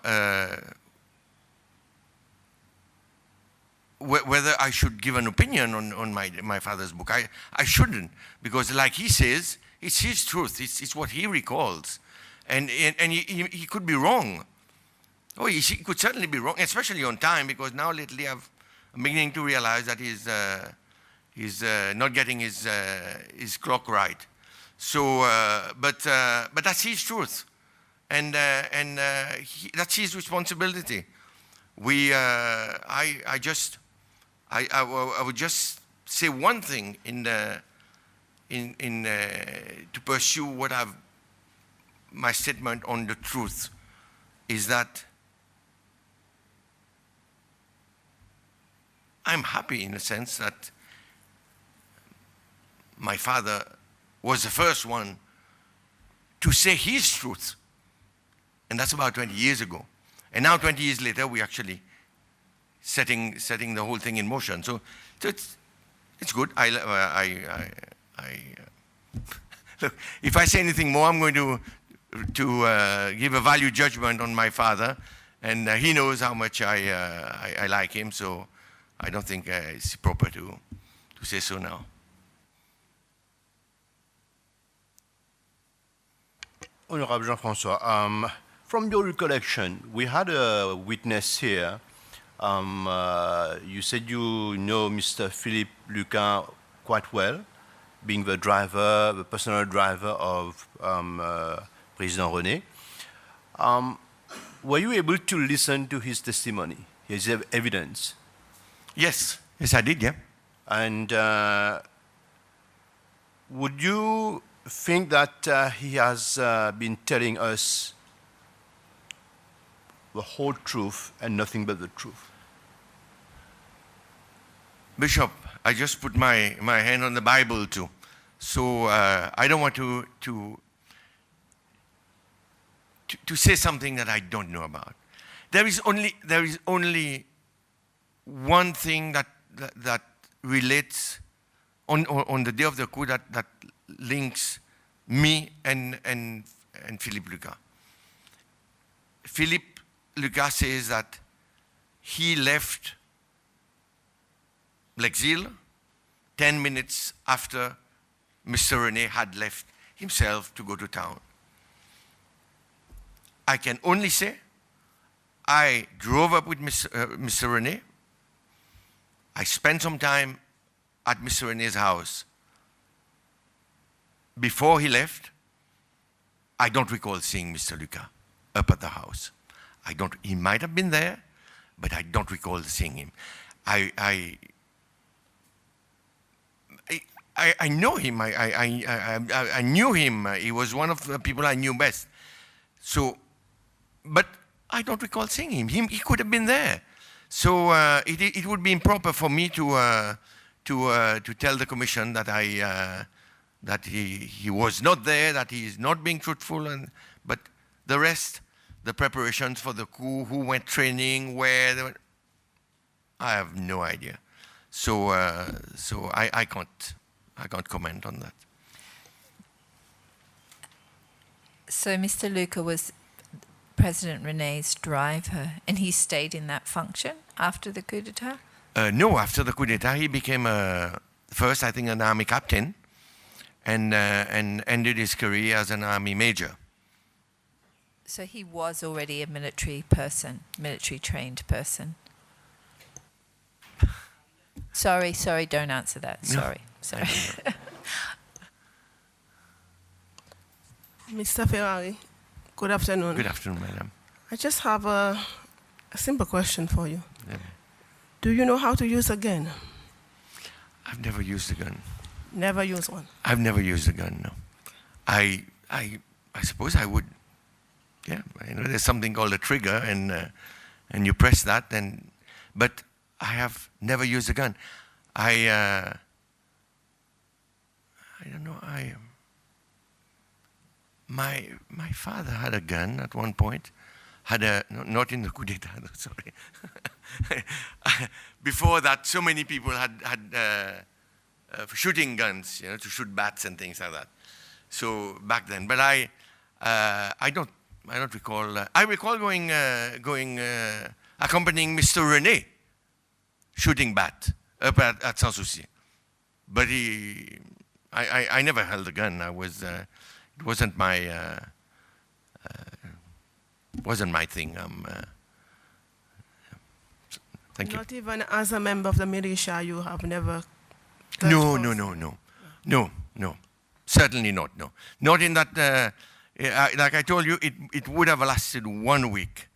whether I should give an opinion on my father's book. I shouldn't, because like he says, it's his truth. It's what he recalls, and he could be wrong. Oh, he could certainly be wrong, especially on time, because now lately I'm beginning to realize that he's not getting his clock right. So, but that's his truth, and that's his responsibility. I would just say one thing to pursue my statement on the truth, is that I'm happy in a sense that my father was the first one to say his truth. And that's about 20 years ago. And now 20 years later, we're actually setting the whole thing in motion. So it's good. Look, if I say anything more, I'm going to give a value judgment on my father, and he knows how much I like him, so I don't think it's proper to say so now. Honorable Jean-François, from your recollection, we had a witness here. You said you know Mr. Philippe Luquin quite well, being the driver, the personal driver of President René. Were you able to listen to his testimony, his evidence? Yes, yes, I did, yeah. And would you think that he has been telling us the whole truth and nothing but the truth? Bishop, I just put my hand on the Bible too. So I don't want to say something that I don't know about. There is only one thing that relates on the day of the coup that links me and Philippe Lucas. Philippe Lucas says that he left l'exil 10 minutes after Mr. René had left himself to go to town. I can only say I drove up with Mr. René. I spent some time at Mr. René's house. Before he left, I don't recall seeing Mr. Lucas up at the house. He might have been there, but I don't recall seeing him. I know him. I knew him. He was one of the people I knew best. So, but I don't recall seeing him. He could have been there. So it would be improper for me to tell the commission that that he was not there, that he is not being truthful, but the rest, the preparations for the coup, who went training, where, I have no idea. So I can't comment on that. So Mr. Luca was President René's driver, and he stayed in that function after the coup d'etat? No, after the coup d'etat, he became first, I think, an army captain, and ended his career as an army major. So he was already a military person, military-trained person. Sorry, don't answer that. Sorry. Mr. Ferrari, good afternoon. Good afternoon, madam. I just have a simple question for you. Yeah. Do you know how to use a gun? I've never used a gun. Never use one? I've never used a gun, no. I suppose I would. Yeah, there's something called a trigger, and you press that, but I have never used a gun. I don't know. My father had a gun at one point. Not in the coup d'etat, sorry. Before that, so many people had shooting guns, to shoot bats and things like that. So back then, but I don't recall. I recall going accompanying Mr. René shooting bat up at Sans Souci. But I never held a gun. It wasn't my thing. Thank you. Not even as a member of the militia, you have never. No. Certainly not. No, not in that. Like I told you, it would have lasted 1 week,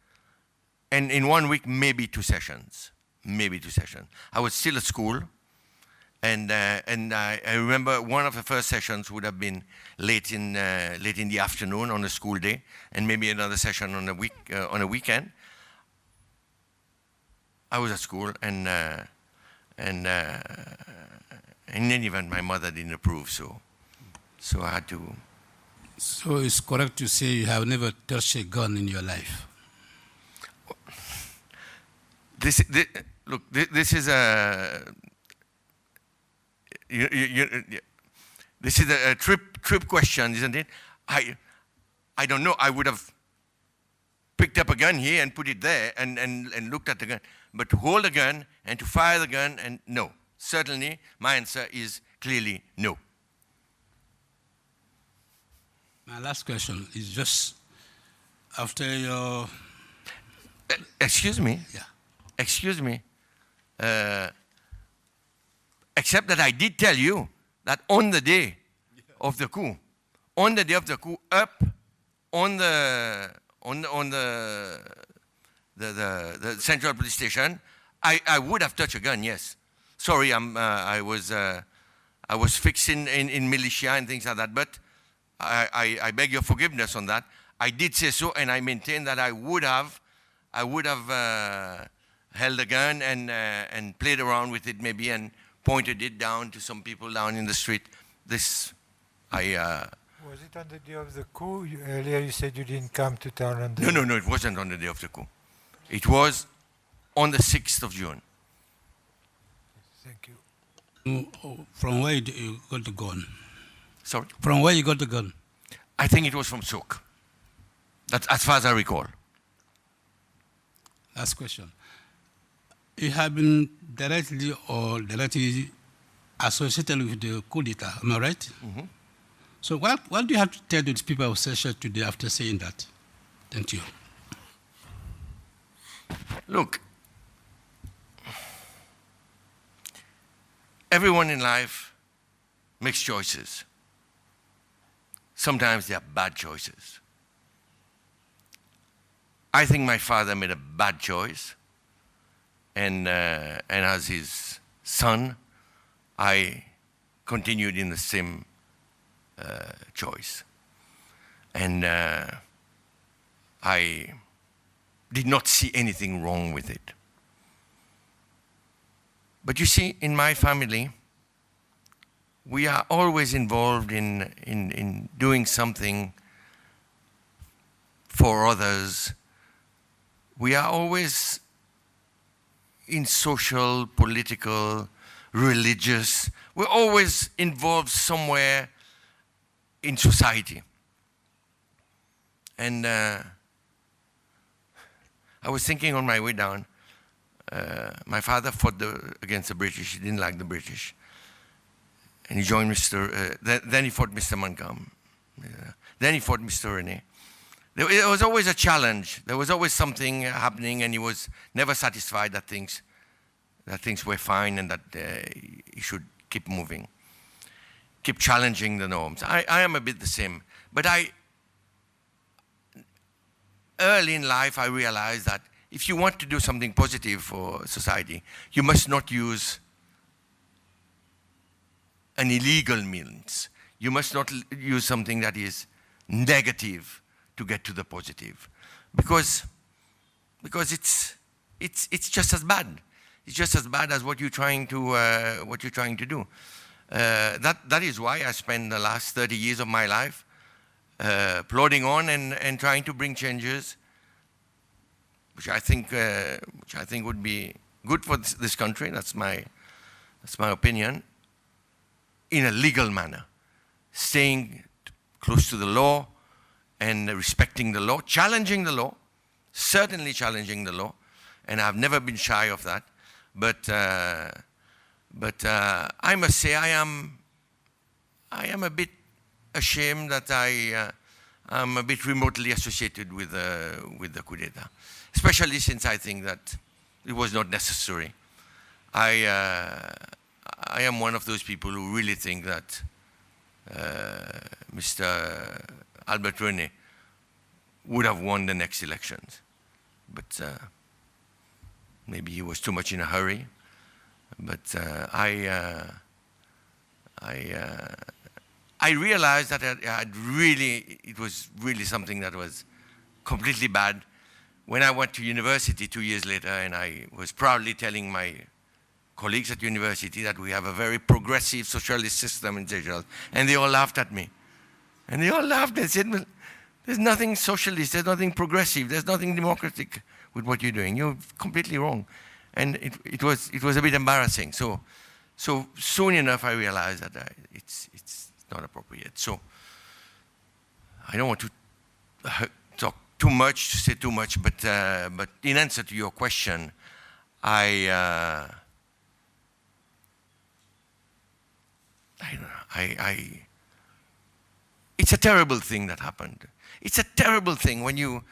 and in 1 week maybe 2 sessions. I was still at school, and I remember one of the first sessions would have been late in the afternoon on a school day, and maybe another session on a weekend. I was at school, and in any event, my mother didn't approve, so I had to. So it's correct to say you have never touched a gun in your life? This is a this is a trip question, isn't it? I don't know. I would have picked up a gun here and put it there and looked at the gun. But to hold a gun and to fire the gun, and no. Certainly, my answer is clearly no. My last question is just after your... Excuse me? Yeah. Excuse me. Except that I did tell you that on the day of the coup, up on the central police station, I would have touched a gun. Yes, sorry, I was fixing in militia and things like that, but I beg your forgiveness on that. I did say so, and I maintain that I would have held a gun and played around with it maybe and pointed it down to some people down in the street. Was it on the day of the coup? Earlier you said you didn't come to town on the... No, it wasn't on the day of the coup. It was on the 6th of June. Thank you. From where you got the gun? Sorry? From where you got the gun? I think it was from Souk. That's as far as I recall. Last question. You have been directly or directly associated with the coup d'etat, am I right? Mm-hmm. So what do you have to tell these people of Seychelles today after saying that? Thank you. Look, everyone in life makes choices. Sometimes they are bad choices. I think my father made a bad choice, and as his son, I continued in the same choice. And I did not see anything wrong with it. But you see, in my family, we are always involved in doing something for others. We are always in social, political, religious. We're always involved somewhere in society. And I was thinking on my way down, my father fought against the British. He didn't like the British. And he joined then he fought Mr. Montcalm. Then he fought Mr. René. There was always a challenge. There was always something happening, and he was never satisfied that things were fine and that he should keep moving, keep challenging the norms. I am a bit the same. But early in life, I realized that if you want to do something positive for society, you must not use an illegal means. You must not use something that is negative to get to the positive, because it's just as bad. It's just as bad as what you're trying to do. That is why I spent the last 30 years of my life plodding on and trying to bring changes, which I think would be good for this country. That's my opinion. In a legal manner, staying close to the law and respecting the law, challenging the law, certainly challenging the law, and I've never been shy of that. But I must say I am a bit ashamed that I'm a bit remotely associated with the coup d'etat, especially since I think that it was not necessary. I am one of those people who really think that Mr. Albert René would have won the next elections. But maybe he was too much in a hurry. But I realized that it was really something that was completely bad when I went to university 2 years later, and I was proudly telling my colleagues at university that we have a very progressive socialist system in Seychelles, and they all laughed at me. And they all laughed and said, well, there's nothing socialist, there's nothing progressive, there's nothing democratic with what you're doing. You're completely wrong. And it was a bit embarrassing. So soon enough I realized that it's not appropriate. So I don't want to talk too much, to say too much, but in answer to your question, it's a terrible thing that happened. It's a terrible thing when you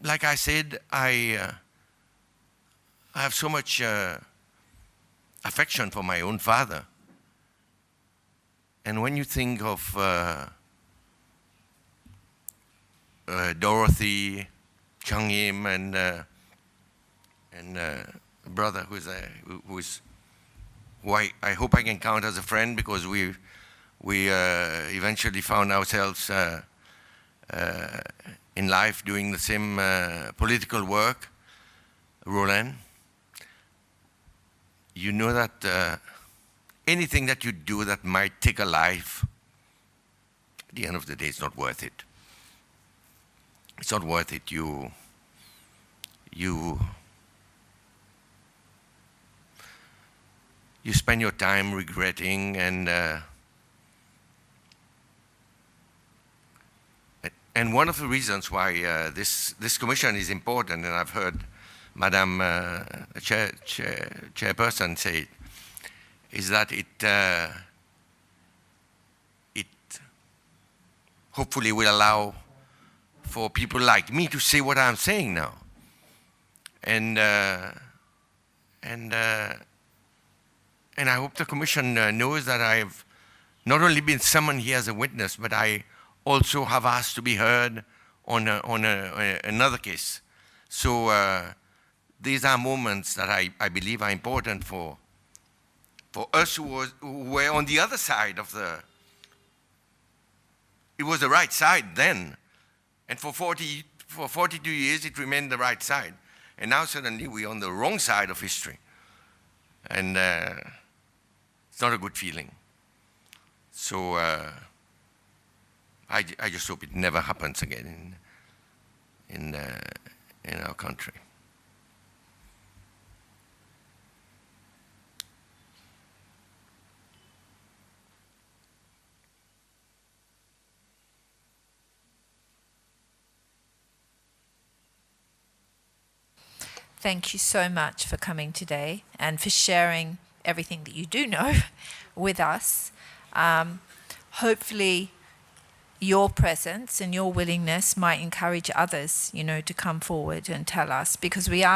like I said, I have so much affection for my own father. And when you think of Dorothy, Chung-Im, and brother who I hope I can count as a friend, because we eventually found ourselves in life doing the same political work, Roland. You know that anything that you do that might take a life, at the end of the day, it's not worth it. It's not worth it. You spend your time regretting, and one of the reasons why this commission is important, and I've heard Madam Chairperson say it, is that it hopefully will allow for people like me to say what I'm saying now, and I hope the Commission knows that I've not only been summoned here as a witness, but I also have asked to be heard on another case. So these are moments that I believe are important for us who were on the other side of it was the right side then, and for 42 years it remained the right side, and now suddenly we're on the wrong side of history, and it's not a good feeling. So I just hope it never happens again in our country. Thank you so much for coming today and for sharing everything that you do know with us. Hopefully your presence and your willingness might encourage others, to come forward and tell us, because we're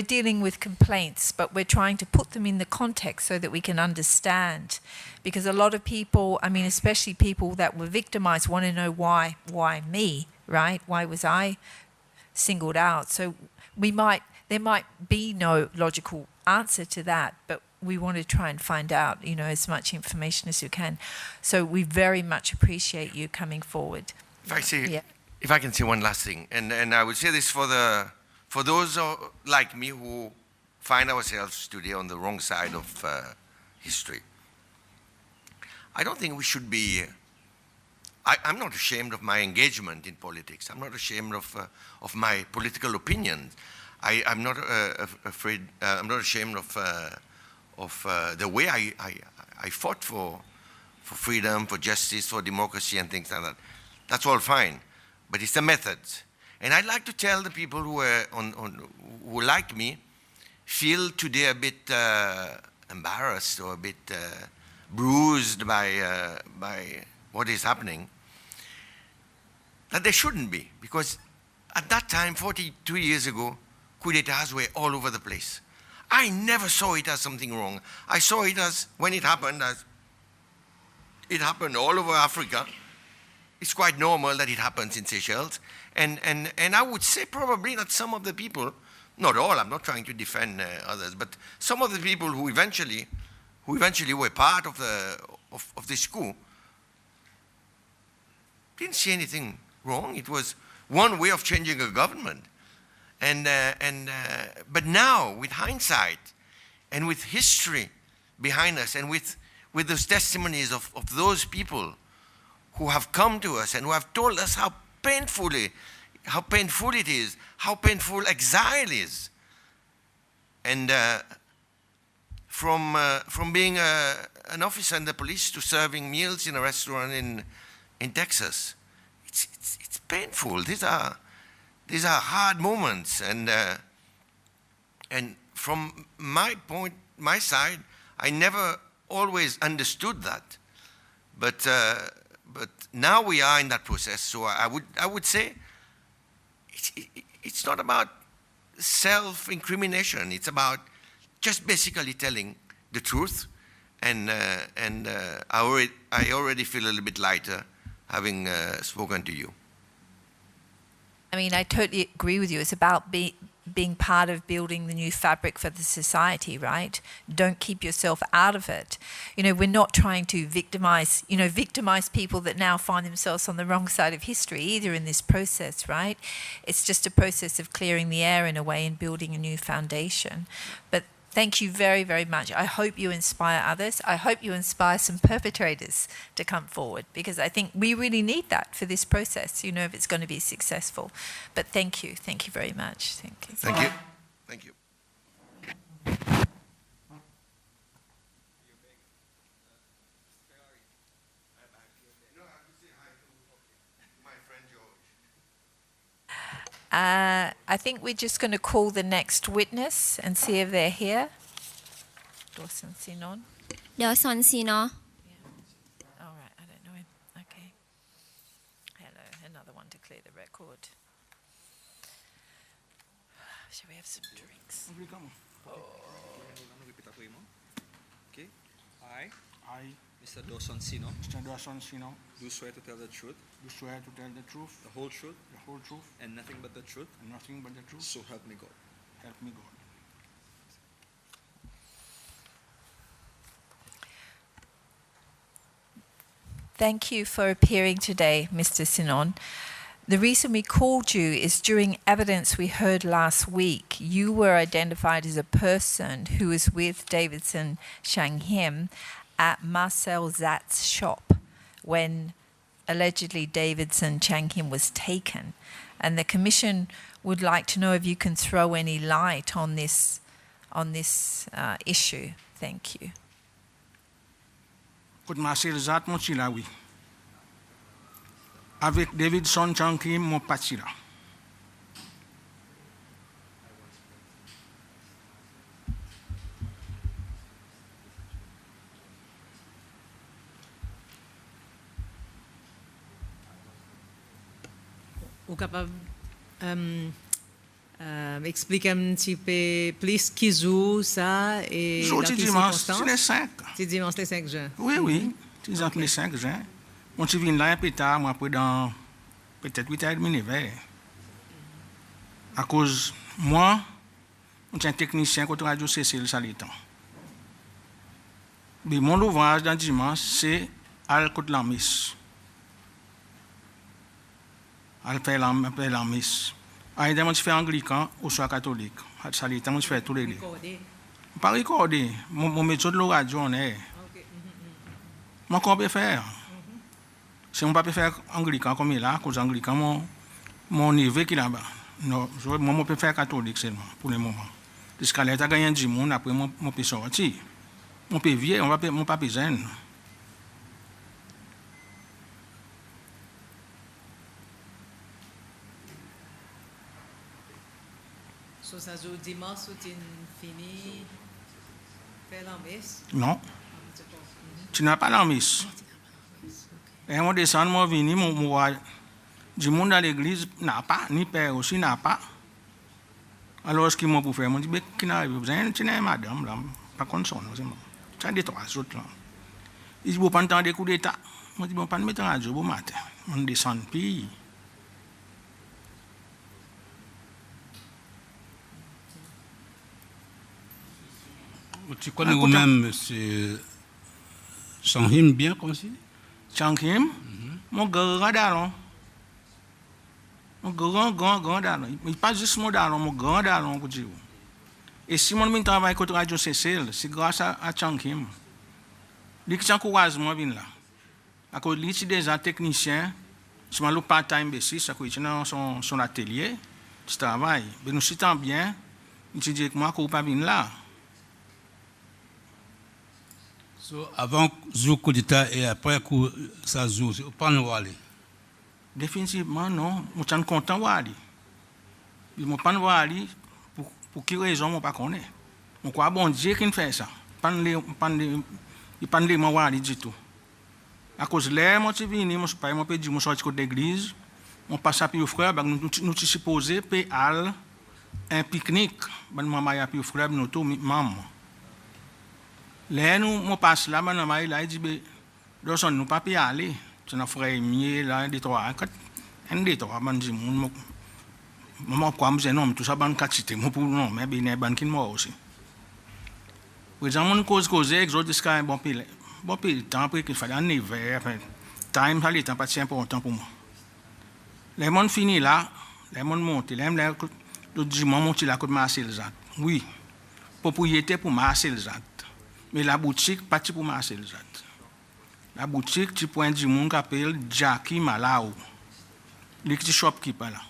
dealing with complaints, but we're trying to put them in the context so that we can understand. Because a lot of people, especially people that were victimized, want to know why me, right? Why was I singled out? So there might be no logical answer to that, but we want to try and find out, as much information as you can. So we very much appreciate you coming forward. If I can say one last thing, and I would say this for those like me who find ourselves today on the wrong side of history. I don't think we should be. I'm not ashamed of my engagement in politics. I'm not ashamed of my political opinions. I'm not afraid. I'm not ashamed of the way I fought for freedom, for justice, for democracy, and things like that. That's all fine, but it's the methods. And I'd like to tell the people who who like me feel today a bit embarrassed or a bit bruised by what is happening, that they shouldn't be, because at that time, 42 years ago, coup d'etats were all over the place. I never saw it as something wrong. I saw it as, when it happened all over Africa. It's quite normal that it happens in Seychelles. And I would say probably that some of the people, not all, I'm not trying to defend others, but some of the people who eventually were part of this coup didn't see anything wrong. It was one way of changing a government. But now, with hindsight, and with history behind us, and with those testimonies of those people who have come to us and who have told us how painful it is, how painful exile is, and from being an officer in the police to serving meals in a restaurant in Texas, it's painful. These are hard moments, and from my side, I never always understood that, but now we are in that process. So I would say it's not about self-incrimination. It's about just basically telling the truth. And I already feel a little bit lighter having spoken to you. I mean, I totally agree with you. It's about being part of building the new fabric for the society, right? Don't keep yourself out of it. You know, we're not trying to victimize people that now find themselves on the wrong side of history either in this process, right? It's just a process of clearing the air in a way and building a new foundation. But thank you very, very much. I hope you inspire others. I hope you inspire some perpetrators to come forward, because I think we really need that for this process, you know, if it's going to be successful. But thank you. Thank you very much. Thank you. Thank you. Thank you. I think we're just going to call the next witness and see if they're here. Dawson, Sinon. Dawson, Sinon. Yeah. All right, I don't know him. Okay. Hello, another one to clear the record. Shall we have some drinks? Okay. I, Mr. Dawson Sinon, Mr. Dawson, Sinon, do swear to tell the truth, do swear to tell the truth, the whole truth, and nothing but the truth. nothing but the truth. So help me God. Help me God. Thank you for appearing today, Mr. Sinon. The reason we called you is during evidence we heard last week, you were identified as a person who was with Davidson Shanghim at Marcel Zatz's shop when allegedly Davidson Shanghim was taken. And the Commission would like to know if you can throw any light on this issue. Thank you. Kout Marcel Zat mon chila oui. Avec Davidson Shanghim mon pas chila. Ou capable expliquer un petit peu plus qui joue ça et dans quelles circonstances? C'est les 5. C'est dimanche les 5 juin. Oui. C'est entre les 5 juin. On se vient là un peu tard, moi, après dans peut-être 8h30, 9h. À cause, moi, je suis un technicien contre Radio Cécile Salitan. Mais mon ouvrage dans dimanche, c'est Al contre la messe. Al fait la messe. Aïe, moi, je fais anglican ou soit catholique. À Salitan, moi, je fais tous les deux. Pas recordé. Mon méthode de la radio, on est. Moi, qu'on peut faire? Si on ne peut pas faire anglican comme il est là, à cause anglican, mon niveau qui est là-bas. Non, moi, je peux faire catholique seulement, pour le moment. Parce qu'à l'état, il y a du monde, après, je peux sortir. Je peux vivre, on ne peut pas besoin. So, ça joue dimanche ou tu finis faire la messe? Non. Tu n'as pas la messe. Et on descend, moi, venu, moi, du monde à l'église n'a pas, ni père aussi n'a pas. Alors, ce qu'ils m'ont pour faire, moi, je dis, qui n'a pas, tu n'es madame, là, pas comme ça, non, c'est bon. Ça des trois autres, là. Ils disent, vous pas entendre des coups d'état. Moi, je dis, bon, pas de mettre en radio, bon matin. On descend, puis. Tu connais vous-même M. Shanghim bien comme ça? Shanghim? Mon grand dallon. Mon grand dallon. Il pas juste mon dallon, mon grand dallon, pour dire. Et si mon travaille contre Radio Cécile, c'est grâce à Shanghim. Il qui encourage moi venir là. À cause lui, c'est déjà technicien, c'est un part-time basis, ça coûte dans son atelier, tu travailles. Mais nous si tant bien, il te dit que moi, qu'on pas venir là. So, avant le coup d'État et après coup ça joue, c'est pas nous aller. Définitivement non, je suis content de aller. Je ne pas aller pour quelle raison je ne pas connais. Je crois bon Dieu qui fait ça. Il pas de moi aller du tout. À cause de l'air, je suis venu, je peux dire, je sorti de l'église, On passe à Pio Frère, nous supposons aller un pique-nique. Maman y a Pio Frère, nous tous maman. Là nous passe là, maman il a dit Dawson nous pas y aller. C'est un frère mieux là des trois. Un des trois, man dit maman quoi me dit non, tout ça ban catchité, moi pour non, mais bien ban qui moi aussi. Par exemple, on cause exotique un bon pile temps après qu'il fallait en hiver, time ça l'étant pas si important pour moi. Les gens finissent là, les gens montent, les gens le dimanche montent là pour masser les autres. Oui, propriété pour masser les autres. Mais la boutique, pas pour masser les autres. La boutique, tu prends du monde qui appelle Jackie Malao. Le petit shopkeeper là.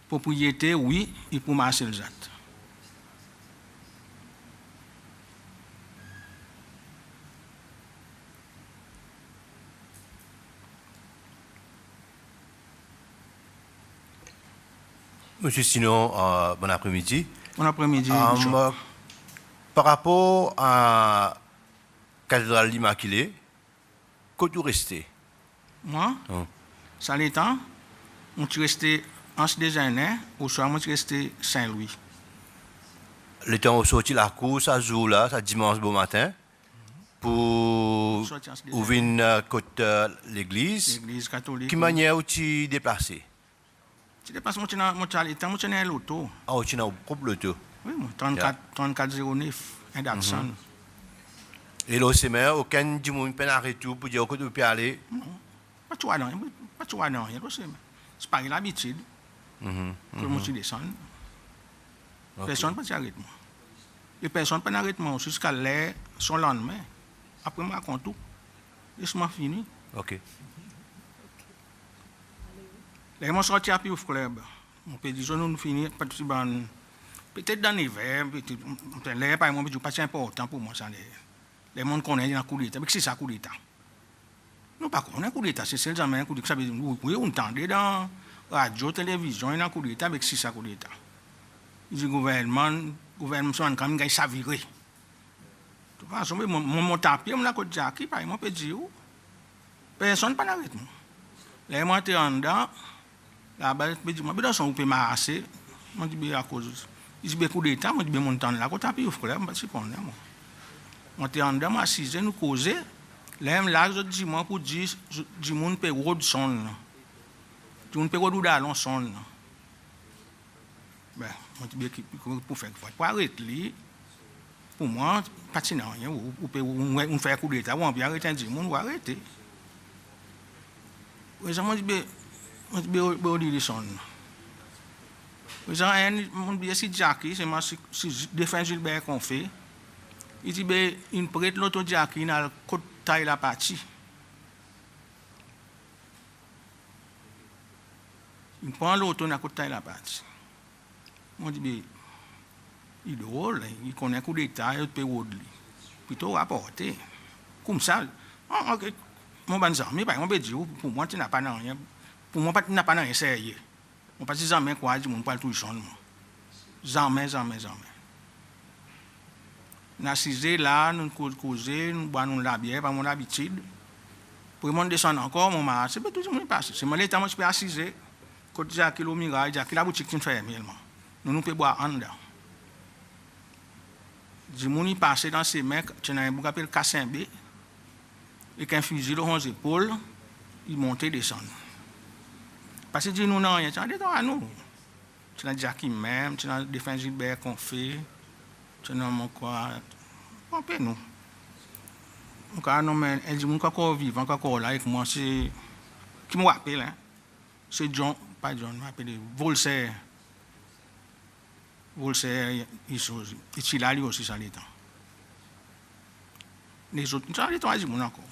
Propriété, oui, il pour masser les autres. Monsieur Sinon, bon après-midi. Bon après-midi. Par rapport à la cathédrale Immaculée, qu'est-ce resté? Moi, ça l'étant, je suis resté en ce déjeuner, au soir, je suis resté Saint-Louis. Le temps où sorti la cour, ça joue là, ça dimanche bon matin, pour ouvrir l'église. L'église catholique. Quelle manière où tu déplacé? Tu dépasses mon l'auto. Ah, tu as un propre l'auto? Oui, 3409, un Dawson. Et là, c'est même aucun du monde peut arrêter pour dire que tu peux aller? Non, pas tu vois, non, c'est pas l'habitude. Que moi, je descends. Personne ne peut arrêter moi. Et personne ne peut arrêter moi jusqu'à l'air, son lendemain. Après, je raconte tout. Laisse-moi finir. Ok. Les gens sont sortis à Pio Club. On peut dire, nous finissons peut-être dans l'hiver, peut-être l'air, par exemple, pas si important pour moi. Les gens connaissent un coup d'État. Mais c'est ça, coup d'État. Nous pas connaissons un coup d'État. C'est seulement un coup d'État. Oui, on entend dans la radio, télévision, il y a un coup d'État, mais c'est ça, coup d'État. Il dit, le gouvernement, sont quand même saviré. De toute façon, mon tapis, je l'ai dit, qui, par exemple, peut dire, personne ne peut l'arrêter. Les gens sont en dedans. Là-bas, je dis, mais Dawson, vous pouvez m'arracher. Je dis, à cause. Il dit, coup d'État, je dis, mon temps là, quand tu as pu faire, je suis pas là. On était en dedans, je suis assisé, nous causer. Là, je dis, moi, pour dire, je dis, mon peut road son. Tu ne peux pas roder son. Ben, je dis, pour faire quoi? Pour arrêter, pour moi, pas de rien. Vous pouvez faire coup d'État, vous pouvez arrêter, je dis, vous arrêter. Je dis, je dis, si Jackie, c'est ma défense Gilbert qu'on fait. Il dit, il prête l'auto Jackie dans le côté taille la partie. Il prend l'auto dans le côté taille la partie. On dit, il est drôle, il connaît un coup d'État, il peut rouler. Plutôt rapporter. Comme ça. Ok. Mon ban zami, par exemple, pour moi, tu n'as pas rien. Pour moi, tu n'as pas rien sérieux. On passe jamais quoi, je ne parle tout le temps. Jamais. Nous assisons là, nous causons, nous boisons la bière, par mon habitude. Pour moi, descendre encore, mon mari, c'est pas tout le monde passe. C'est moi, l'état, moi, je peux assiser. Quand j'ai un kilo miraille, j'ai la boutique qui me fait réellement. Nous pouvons boire en dedans. Je m'y passe dans ces mecs, tu as un bouc appelé Kassimbe. Et qu'un fusil dans les épaules, il monte et descend. Parce que nous n'avons rien, tu as des temps à nous. Tu as Jackie même, tu as des fins Gilbert qu'on fait, tu as mon quoi. On peut nous. Donc, elle dit, mon encore vivant, encore là avec moi, c'est. Qui me rappelle, hein? C'est John, pas John, je m'appelle Volser. Volser, il est là, lui aussi, ça l'est. Les autres, ça l'est, on dit, mon encore.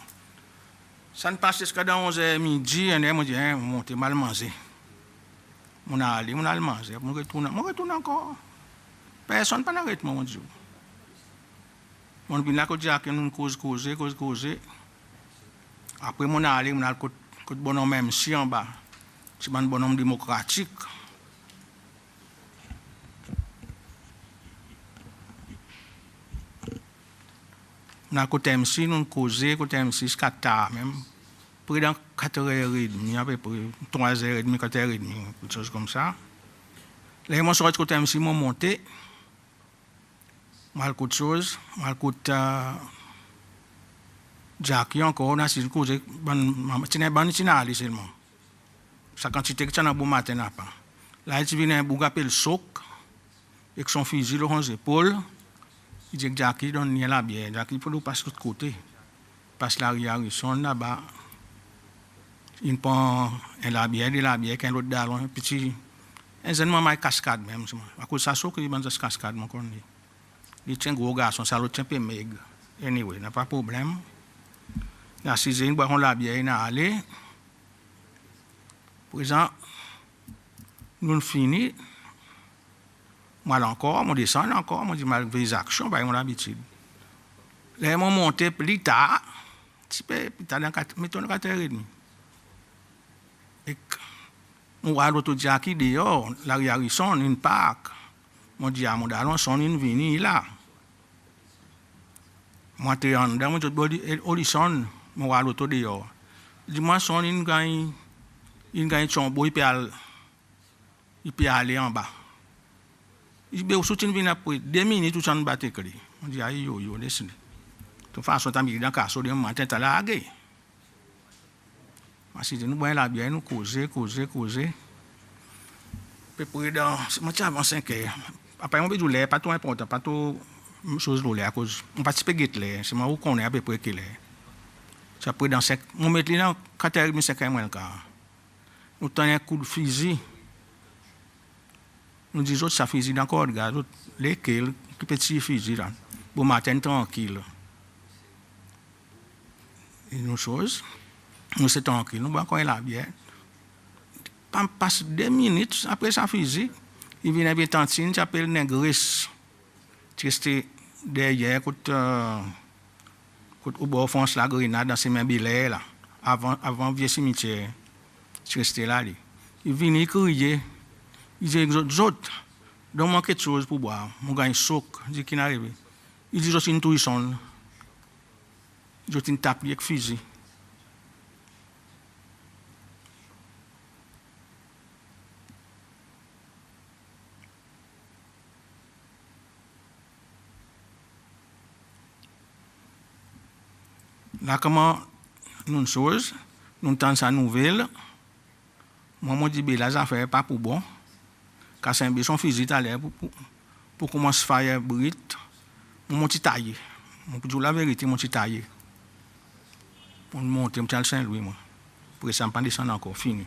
Ça ne passe jusqu'à dans 11h midi, et on dit, mon t'es mal mangé. On a allé, on a mangé, on retourne encore. Personne ne peut arrêter, mon Dieu. On vient là, que nous causer. Après, on a allé, on a le bonhomme même si en bas. C'est un bonhomme démocratique. On a côté MC, nous causer, côté MC, c'est 4 même. près dans 4h30, à peu près 3h30, 4h30, quelque chose comme ça. Là, moi, je suis côté MC, moi, monté. Mal de choses, mal de Jackie encore, on a si cause, aller seulement. Sa quantité que tu as un bon matin, n'a pas. Là, il vient un bouga appelle soc, avec son fusil sur les épaules. Il dit que Jackie donne la bière. Jackie, il faut nous passer de l'autre côté. Passe l'arrière, il sonne là-bas. Il prend la bière, qu'un autre dalle, un petit. Un zénement, ma cascade même. À cause de ça, il y a une cascade, mon connaît. Il tient gros garçon, ça l'autre tient peu maigre. Anyway, n'a pas de problème. Il a 6 ans, on la bière, il a allé. Présent, nous fini. Moi encore, on descend encore, on dit mal des actions, on a l'habitude. Là, on monte plus tard, mettons 4h30. Et on voit l'autre Jackie dehors, l'arrière, ils sont une parc. On dit à mon dalon, son une vini là. Moi, je suis en dedans, je dis, Olison, je vois l'auto dehors. Je dis, moi, son une gagne son beau, il peut aller en bas. Il dit, soutien vient après 2 minutes, tout ça ne battait que lui. On dit, aïe, yo, laisse-le. De toute façon, tu as mis dans le cas, sur le matin, tu as la gueule. Si nous voyons la bière, nous causer. Puis, moi, je avance 5 heures. Après, on veut du lait, pas trop important, pas trop chose de lait, à cause, on participe à guetter lait, c'est moi où qu'on est à peu près qu'il est. Ça peut dans 5, on met les dans 4h30, 5h moins le quart. Nous tenons un coup de fusil. Nous disons que ça fusil encore, regarde, les kills, qui petit fusil là. Bon matin, tranquille. Et nous choses, nous c'est tranquille, nous boivons la bière. Passe 2 minutes après ça fusil. Il vient à Tantine, qui s'appelle Maryse. Tu restes derrière, au bord fonce la grenade dans ses mains bilets, là, avant le vieux cimetière. Tu restes là. Il vient crier. Il dit, autres, donne-moi quelque chose pour boire. Mon gars, il souk. Il dit, qui n'arrive. Il dit, je suis une tourisson. Je suis une tape avec fusil. Là, comment nous une chose, nous entendons sa nouvelle. Moi, je dis, les affaires pas pour bon. Car c'est un son fusil à l'air pour commencer à faire bruit. Mon petit taillé. Mon petit la vérité, mon petit taillé. Pour monter, mon petit Saint-Louis, moi. Pour que ça ne pas descendre encore, fini.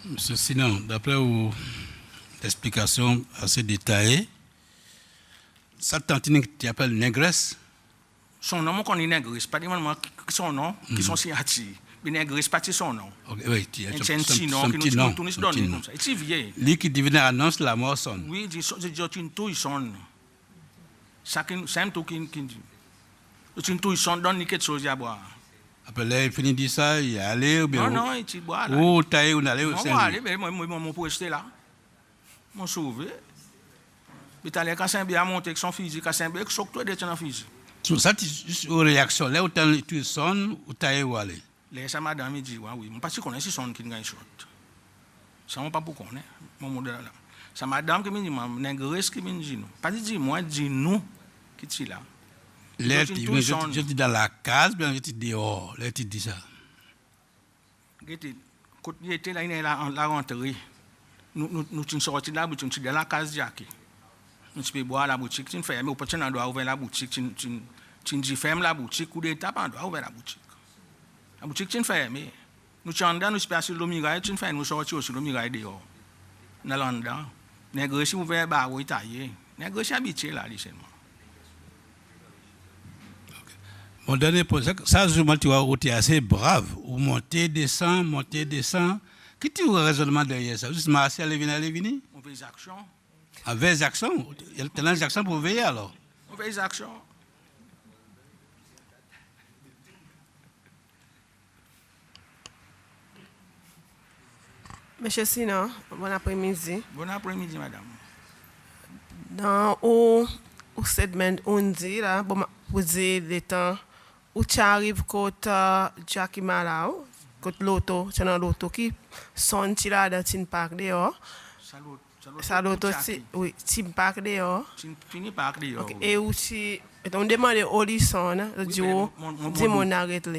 Monsieur Sinan, d'après vos explications assez détaillées, cette tantine que tu appelles négresse. Son nom, on connaît négresse, pas vraiment son nom, qui sont si hâtis. Mais négresse, pas son nom. Oui, c'est un petit nom qui nous donne comme ça. C'est vieux. Lui qui divine annonce la mort sonne. Oui, c'est une touille sonne. C'est un tout qui dit. C'est une touille sonne, donne quelque chose à boire. Après, là, il finit de dire ça, il est allé ou bien. Non, il boit là. Où taille, on allait au sein. Mais moi, pour rester là. Mon sauvé. Mais tu as l'air qu'à Saint-Béa monter avec son physique, à Saint-Béa, que toi d'être en physique. Ça, c'est une réaction. Là, où tu sonnes, où taille où aller. Là, ça madame dit, oui, je ne sais pas si on est si sonne qui gagne short. Ça, on ne pas pour connaître. Mon modèle là. Ça madame qui me dit, négresse qui me dit, non. Pas dit moi, dit nous, qui est là. Là, je dis dans la case, bien je dis dehors. Là, tu dis ça. Quand il était là, il est là, la rentrée. Nous sommes sortis de la boutique, nous sommes dans la case Jackie. Nous sommes boire la boutique, tu fermes, ou peut-être on doit ouvrir la boutique, tu dis ferme la boutique, coup d'étape, on doit ouvrir la boutique. La boutique, tu fermes. Nous sommes dans, nous sommes sur le mirail, tu fermes, nous sortis sur le mirail dehors. Nous sommes là. Négocier, ouvert, bah, oui, taillé. Négocier habitué là, seulement. Mon dernier point, ça, tu es assez brave. Vous montez, descend. Qui tu as raisonnement derrière ça? Juste Marseille, Lévini? Mauvaise action. Avec actions? Il y a tellement d'actions pour veiller alors? Mauvaise action. Monsieur Sinon, bon après-midi. Bon après-midi, madame. Dans au segment on dit là, bon pour dire les temps où tu arrives côté Jackie Malao, côté l'auto, c'est dans l'auto qui sonne là dans tin parc dehors. Ça l'auto oui, tin parc dehors. Fini parc dehors. OK, et aussi on demande au lycée, dis mon arrête là.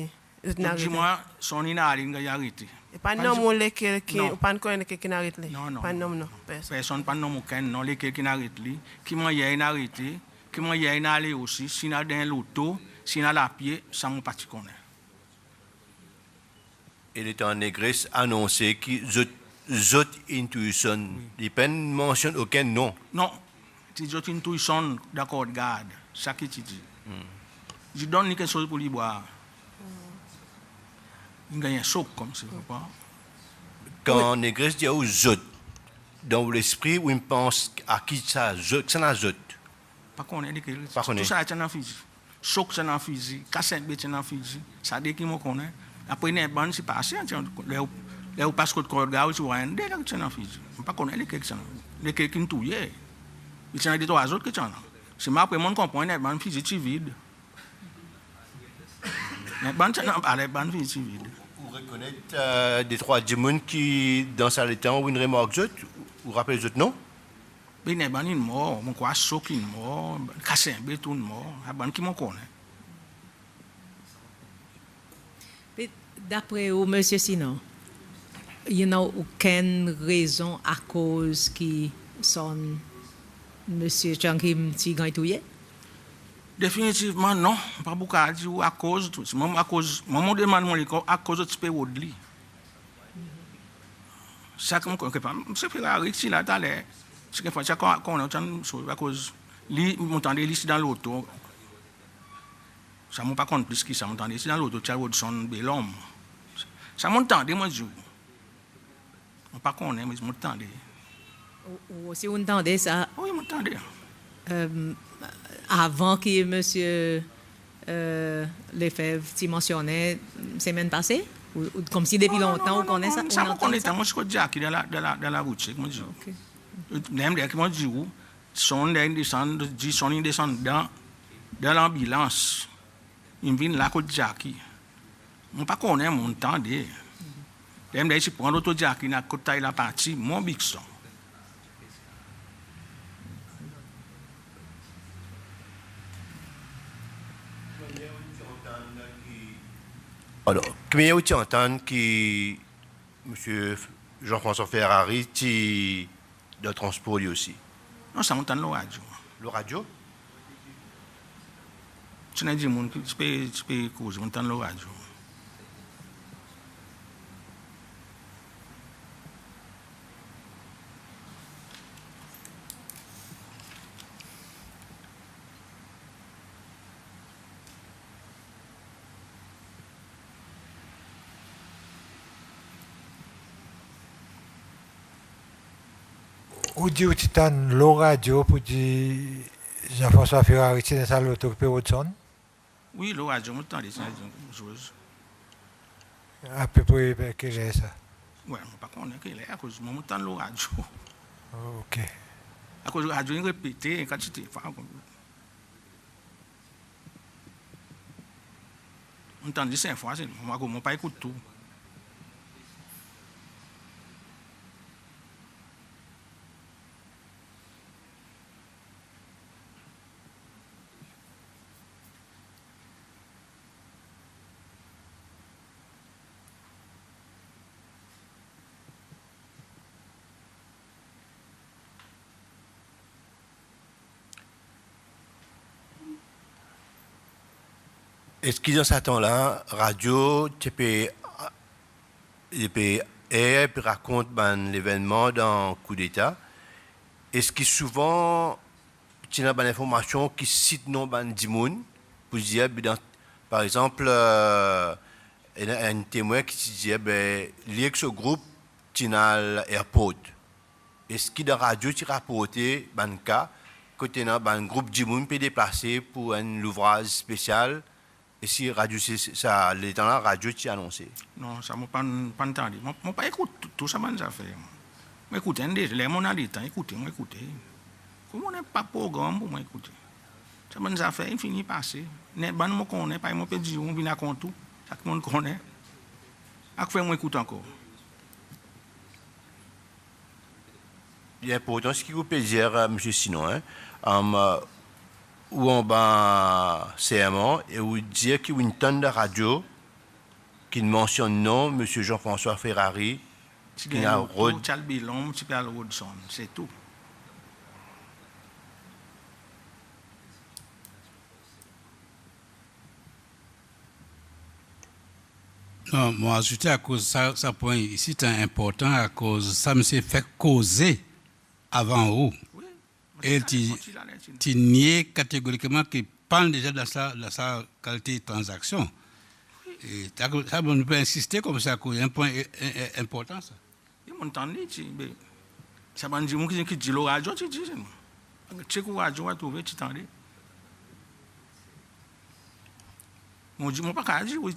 Dis-moi, son inarine qui a arrêté. Et pas non mon lequel qui pas connaître qui n'arrête là. Non. Pas non. Personne pas non aucun non lequel qui n'arrête là. Qui m'a y a arrêté, qui m'a y a aller aussi, si n'a dans l'auto, si n'a la pied, ça mon parti connaît. Il est en négresse annoncé que zot intuition, il ne mentionne aucun nom. Non, c'est zot intuition d'accord garde, ça qui tu dis. Je donne quelque chose pour lui boire. Il gagne un choc comme ça, pas. Quand en négresse dit aux zot, dans l'esprit où il pense à qui ça zot, ça n'a zot. Pas qu'on est tout ça est en physique. Choc c'est en physique, cassette c'est en physique. Ça dit qui me connaît. Après une bande c'est passé, là où passe côté corps tu vois un dès là c'est en physique. Pas qu'on est les quelques les quelques touillé. Il y a des trois autres que tu as. C'est moi après mon comprendre une bande physique vide. Les bandes c'est pas les bandes physique vide. Vous reconnaissez des trois démons qui dans sa lettre ou une remarque zot, ou rappelez les autres noms? Ben les bandes mort, mon quoi choc mort, cassé béton mort, la bande qui me connaît. D'après vous, Monsieur Sinon, il n'y a aucune raison à cause qui son Monsieur Chankim Tigantouye? Définitivement non, pas beaucoup à dire à cause tout. Même à cause, maman demande mon école à cause de ce pays. Ça comme quoi que pas, c'est Ferrari si là d'aller. C'est que fois ça qu'on a à cause lui m'entendait ici dans l'auto. Ça m'a pas compte plus que ça m'entendait ici dans l'auto, Dawson Belhomme. Ça m'entendait moi jour. On pas connaît mais m'entendait. Si vous entendez ça? Oui, m'entendait. Avant que Monsieur Lefebvre t'y mentionnait semaine passée? Ou comme si depuis longtemps on connaît ça? Ça me connaît, moi je suis Jackie dans la route, moi je dis. Même dès que moi je dis, son descend dans l'ambulance. Il vient là côté Jackie. On pas connaît mon entendait. Même dès que je prends l'auto Jackie na côté la partie, mon big son. Alors, combien tu entends que M. Jean-François Ferrari de transport lui aussi? Non, ça m'entend le radio. Le radio? Tu n'as dit que tu peux causer, m'entend le radio. Ou dit que tu as le radio pour dire Jean-François Ferrari, tu es dans l'auto que Hudson? Oui, le radio, m'entend des choses. À peu près, quel est ça? Oui, je ne sais pas qu'il est à cause de m'entend le radio. Ok. À cause du radio, il répétait quand tu t'es fait. On entend 5 fois, je ne pas écouter tout. Est-ce qu'ils dans ce temps-là, radio, tu peux raconter l'événement dans le coup d'État? Est-ce que souvent, tu as des informations qui citent non ban dimoun pour dire Par exemple, il y a un témoin qui disait, ben, lié que ce groupe, Tinal Airport. Est-ce qu'il y a une radio qui rapportait, ben, cas, que tu as un groupe de monde peut déplacer pour un ouvrage spécial, et si radio, ça, les temps là, radio qui annoncé? Non, ça m'a pas entendu. Moi, pas écoute tout ça, man, ça fait. Moi, écoutez, les mon a des temps, écoutez, moi, écoutez. Comment on n'est pas programme pour moi, écouter? Ça m'a déjà fait, il finit passer. Ne ban moi connaît, pas moi peut dire, on vient à compte tout. Chaque monde connaît. À quoi moi écoute encore? Il est important ce qui vous peut dire, M. Sinon, hein, où on va serment et où dire qu'il y a une tonne de radio qui mentionne non, M. Jean-François Ferrari, qui a Chalbilon, Dawson, c'est tout. Non, moi, ajouter à cause ça, ça point ici, c'est important à cause ça me s'est fait causer avant où. Oui, Et tu nies catégoriquement qu'il parle déjà de sa qualité de transaction. Et ça, on peut insister comme ça, qu'il y a un point important. Ça. Il m'a entendu, ça m'a dit, qui dit le radio, tu dis, tu sais que le radio a trouvé, tu t'en dis. Mon dit, mon pas dit, oui.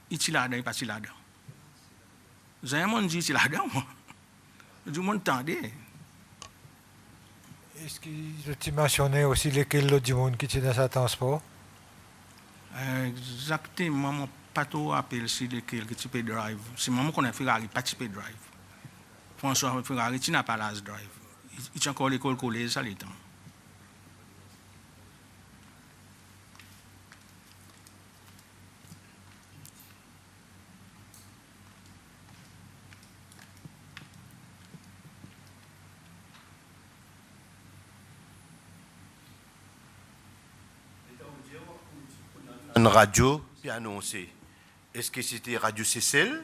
Il là il pas là dedans. J'ai un monde dit il là dedans moi. Du monde tendait. Est-ce que tu mentionnais aussi lesquels autres du monde qui étaient dans ce transport? Exactement, mon pas trop appel si lesquels que tu peux drive. Si maman connaît Ferrari, pas tu peux drive. François Ferrari, tu n'as pas l'âge drive. Il tient encore l'école collège ça les temps. Une radio qui a annoncé. Est-ce que c'était Radio Cécile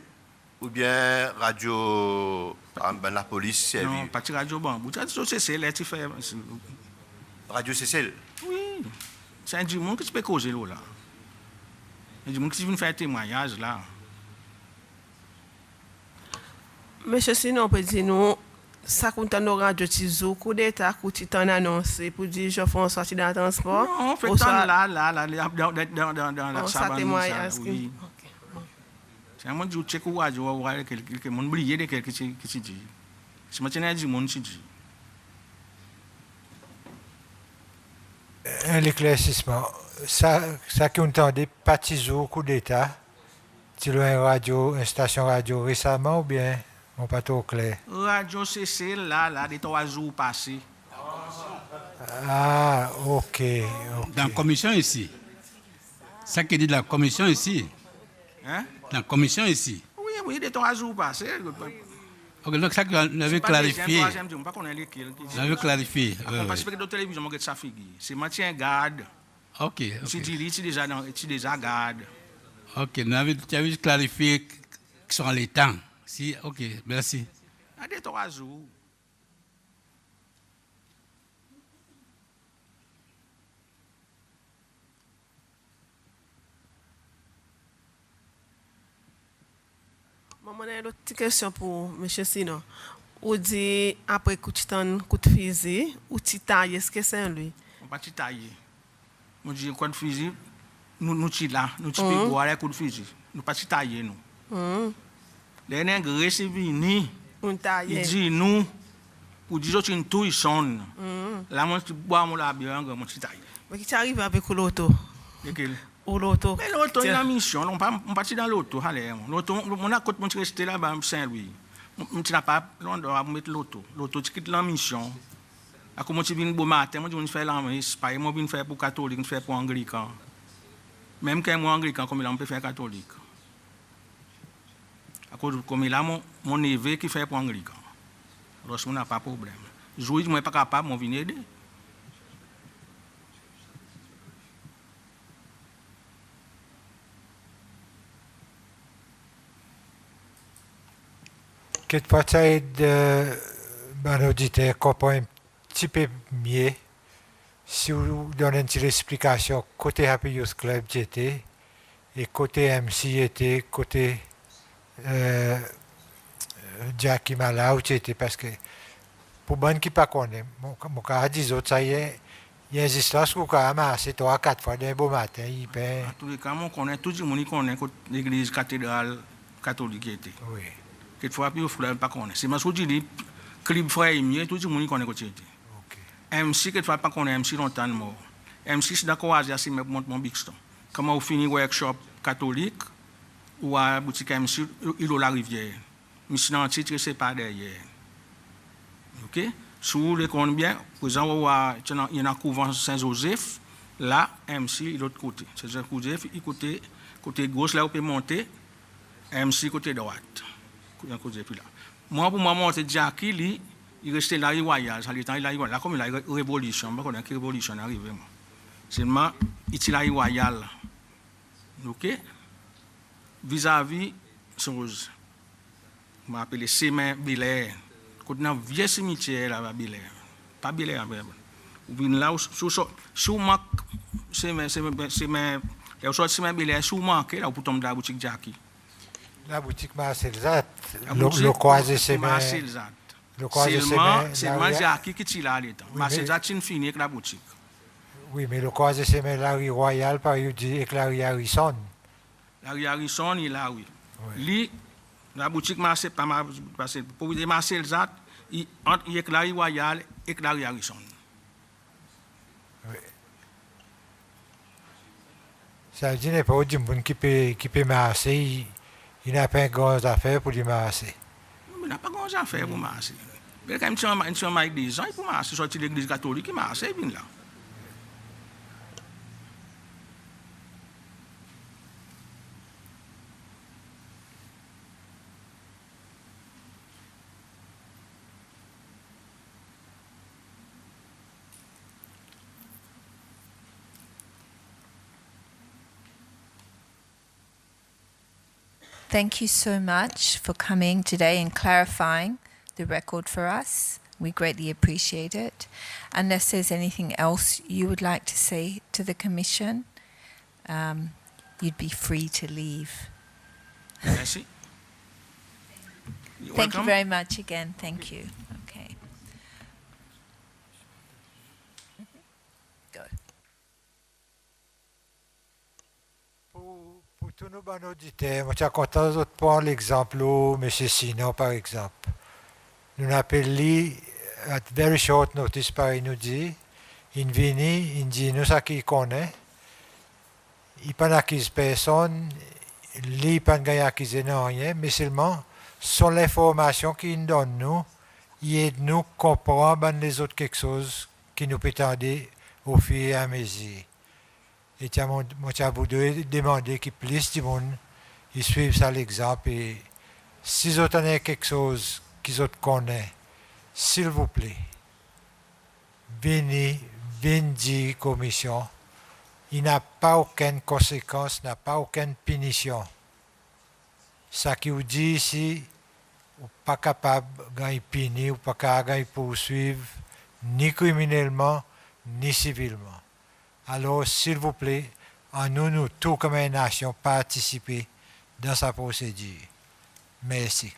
ou bien Radio la police servie? Non, pas Radio Bambou. Radio Cécile, tu fais. Radio Cécile? Oui. C'est un monde que tu peux causer là. Il y a des gens qui viennent faire un témoignage là. Monsieur Sinon, on peut dire nous, ça compte dans radio Tizou, coup d'état, coup de temps annoncé pour dire Jean-François dans le transport. Non, on fait temps là, dans la savane. Oui. C'est un monde qui check ou radio, quelqu'un monde brillé de quelqu'un qui dit. C'est maintenant du monde qui dit. Un éclaircissement. Ça qui entendait pas Tizou, coup d'état. Tu as une radio, une station radio récemment ou bien? On pas trop clair. Radio CC, là, des 3 jours passés. Ah, ok. Dans la commission ici. Ça qui dit de la commission ici. Hein? Dans la commission ici. Oui, des 3 jours passés. Ok, donc ça qu'on avait clarifié. On avait clarifié. Parce que dans la télévision, on ça figure. C'est maintien garde. Ok. Tu dis, tu déjà garde. Ok, tu avais clarifié qu'ils sont les temps. Si, ok, merci. À des 3 jours. Maman, j'ai une petite question pour M. Sinon. Ou dit, après coup de fusil, ou tu tailles, est-ce que c'est lui? On va tailler. On dit, coup de fusil, nous là, nous peux boire les coups de fusil. Nous pas tailler, nous. Les nègres, c'est venu. Il dit, nous, pour dire que tu touilles son. Là, moi, tu bois mon labien, moi, tu tailles. Mais qui arrive avec l'auto? Ou l'auto? Mais l'auto, il a une mission. On partit dans l'auto. L'auto, on a côté, on resté là-bas, Saint-Louis. On n'a pas, on doit mettre l'auto. L'auto, tu quittes la mission. À comment tu viens bon matin, moi, je fais la messe. Pas moi, je fais pour catholique, je fais pour anglican. Même quand moi, anglican, comme il a, on peut faire catholique. Comme il a mon neveu qui fait pour anglican. Alors, on n'a pas de problème. Je ne suis pas capable, je viens aider. Qu'est-ce que tu as de mon auditeur comprendre un petit peu mieux si vous donnez une petite explication côté Happy Youth Club GT et côté MC était côté Jackie Malau, c'était parce que pour bonne qui pas connaît, mon cas dit autres, ça y est, il y a des histoires qui ont amassé 3-4 fois d'un beau matin, il paie. En tous les cas, on connaît tout le monde connaît l'église cathédrale catholique était. Oui. Quelquefois, puis, il ne pas connaître. C'est parce que je dis, club frère mieux, tout le monde connaît côté était. MC, quelquefois, pas connaît MC longtemps mort. MC, c'est d'accord, c'est mon big stone. Comment on finit workshop catholique ou à boutique MC, il a la rivière. Mais sinon, titre, c'est pas derrière. OK? Sous les comptes bien, par exemple, il y a un couvent Saint-Joseph, là, MC, l'autre côté. C'est Saint-Joseph, il côté gauche, là, on peut monter, MC, côté droite. Côté là. Moi, pour moi, monter Jackie, il restait là, royal. Ça, il est là, là, comme il a une révolution, je ne sais pas quelle révolution est arrivée. Seulement, il est là, royal. OK? Vis-à-vis, chose. Je m'appelle Semen Belair. Quand on a un vieux cimetière là, Belair. Pas Belair, ou bien là, sous marque, Semen Belair, sous marque, là, pour tomber dans la boutique Jackie. La boutique Marcelzat, le croisé Semen. Marcelzat. Seulement Jackie qui est là, Marcelzat, c'est fini avec la boutique. Oui, mais le croisé Semen, la rue Royale, par exemple, avec la rue Harrison. La rue Harrison, il est là, oui. Lui, la boutique Marcel, pour dire Marcel Zat, il est la rue Royale et la rue Harrison. Oui. Ça veut dire pas du monde qui peut marcher, il n'a pas grand affaire pour lui marcher. Il n'a pas grand affaire pour marcher. Mais quand il y a des gens, il peut marcher, sortir de l'église catholique, il marche, il vient là. Thank you so much for coming today and clarifying the record for us. We greatly appreciate it. Unless there's anything else you would like to say to the Commission, you'd be free to leave. Merci. Thank you very much again. Thank you. Okay. Go. Pour tous nos bons auditeurs, je suis content de prendre l'exemple de M. Sinon, par exemple. Nous appelons à very short notice par il nous dit, il vient, il dit nous ça qu'il connaît, il pas acquis personne, il pas acquis rien, mais seulement sur l'information qu'il donne nous, il aide nous à comprendre les autres quelque chose qui nous peut aider au fur et à mesure. Et moi, je vous demander que plus de monde ils suivent ça l'exemple et si vous avez quelque chose qu'ils autres connaissent, s'il vous plaît, venez dire commission. Il n'a pas aucune conséquence, n'a pas aucune punition. Ça qui vous dit ici, vous n'êtes pas capable de punir, ou pas capable de poursuivre, ni criminellement, ni civilement. Alors, s'il vous plaît, en nous tous comme une nation, participer dans sa procédure. Merci.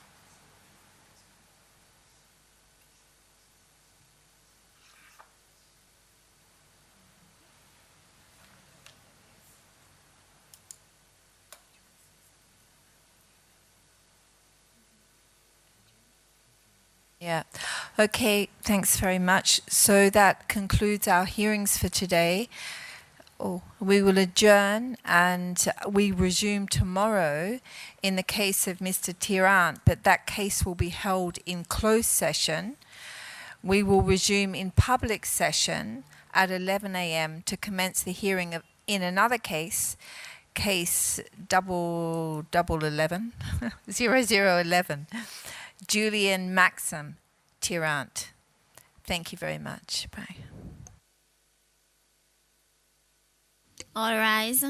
Yeah. Okay, thanks very much. So that concludes our hearings for today. We will adjourn and we resume tomorrow in the case of Mr. Tirant, but that case will be held in closed session. We will resume in public session at 11 a.m. to commence the hearing in another case 11 0011. Julian Maxim Tirant. Thank you very much. Bye. All rise.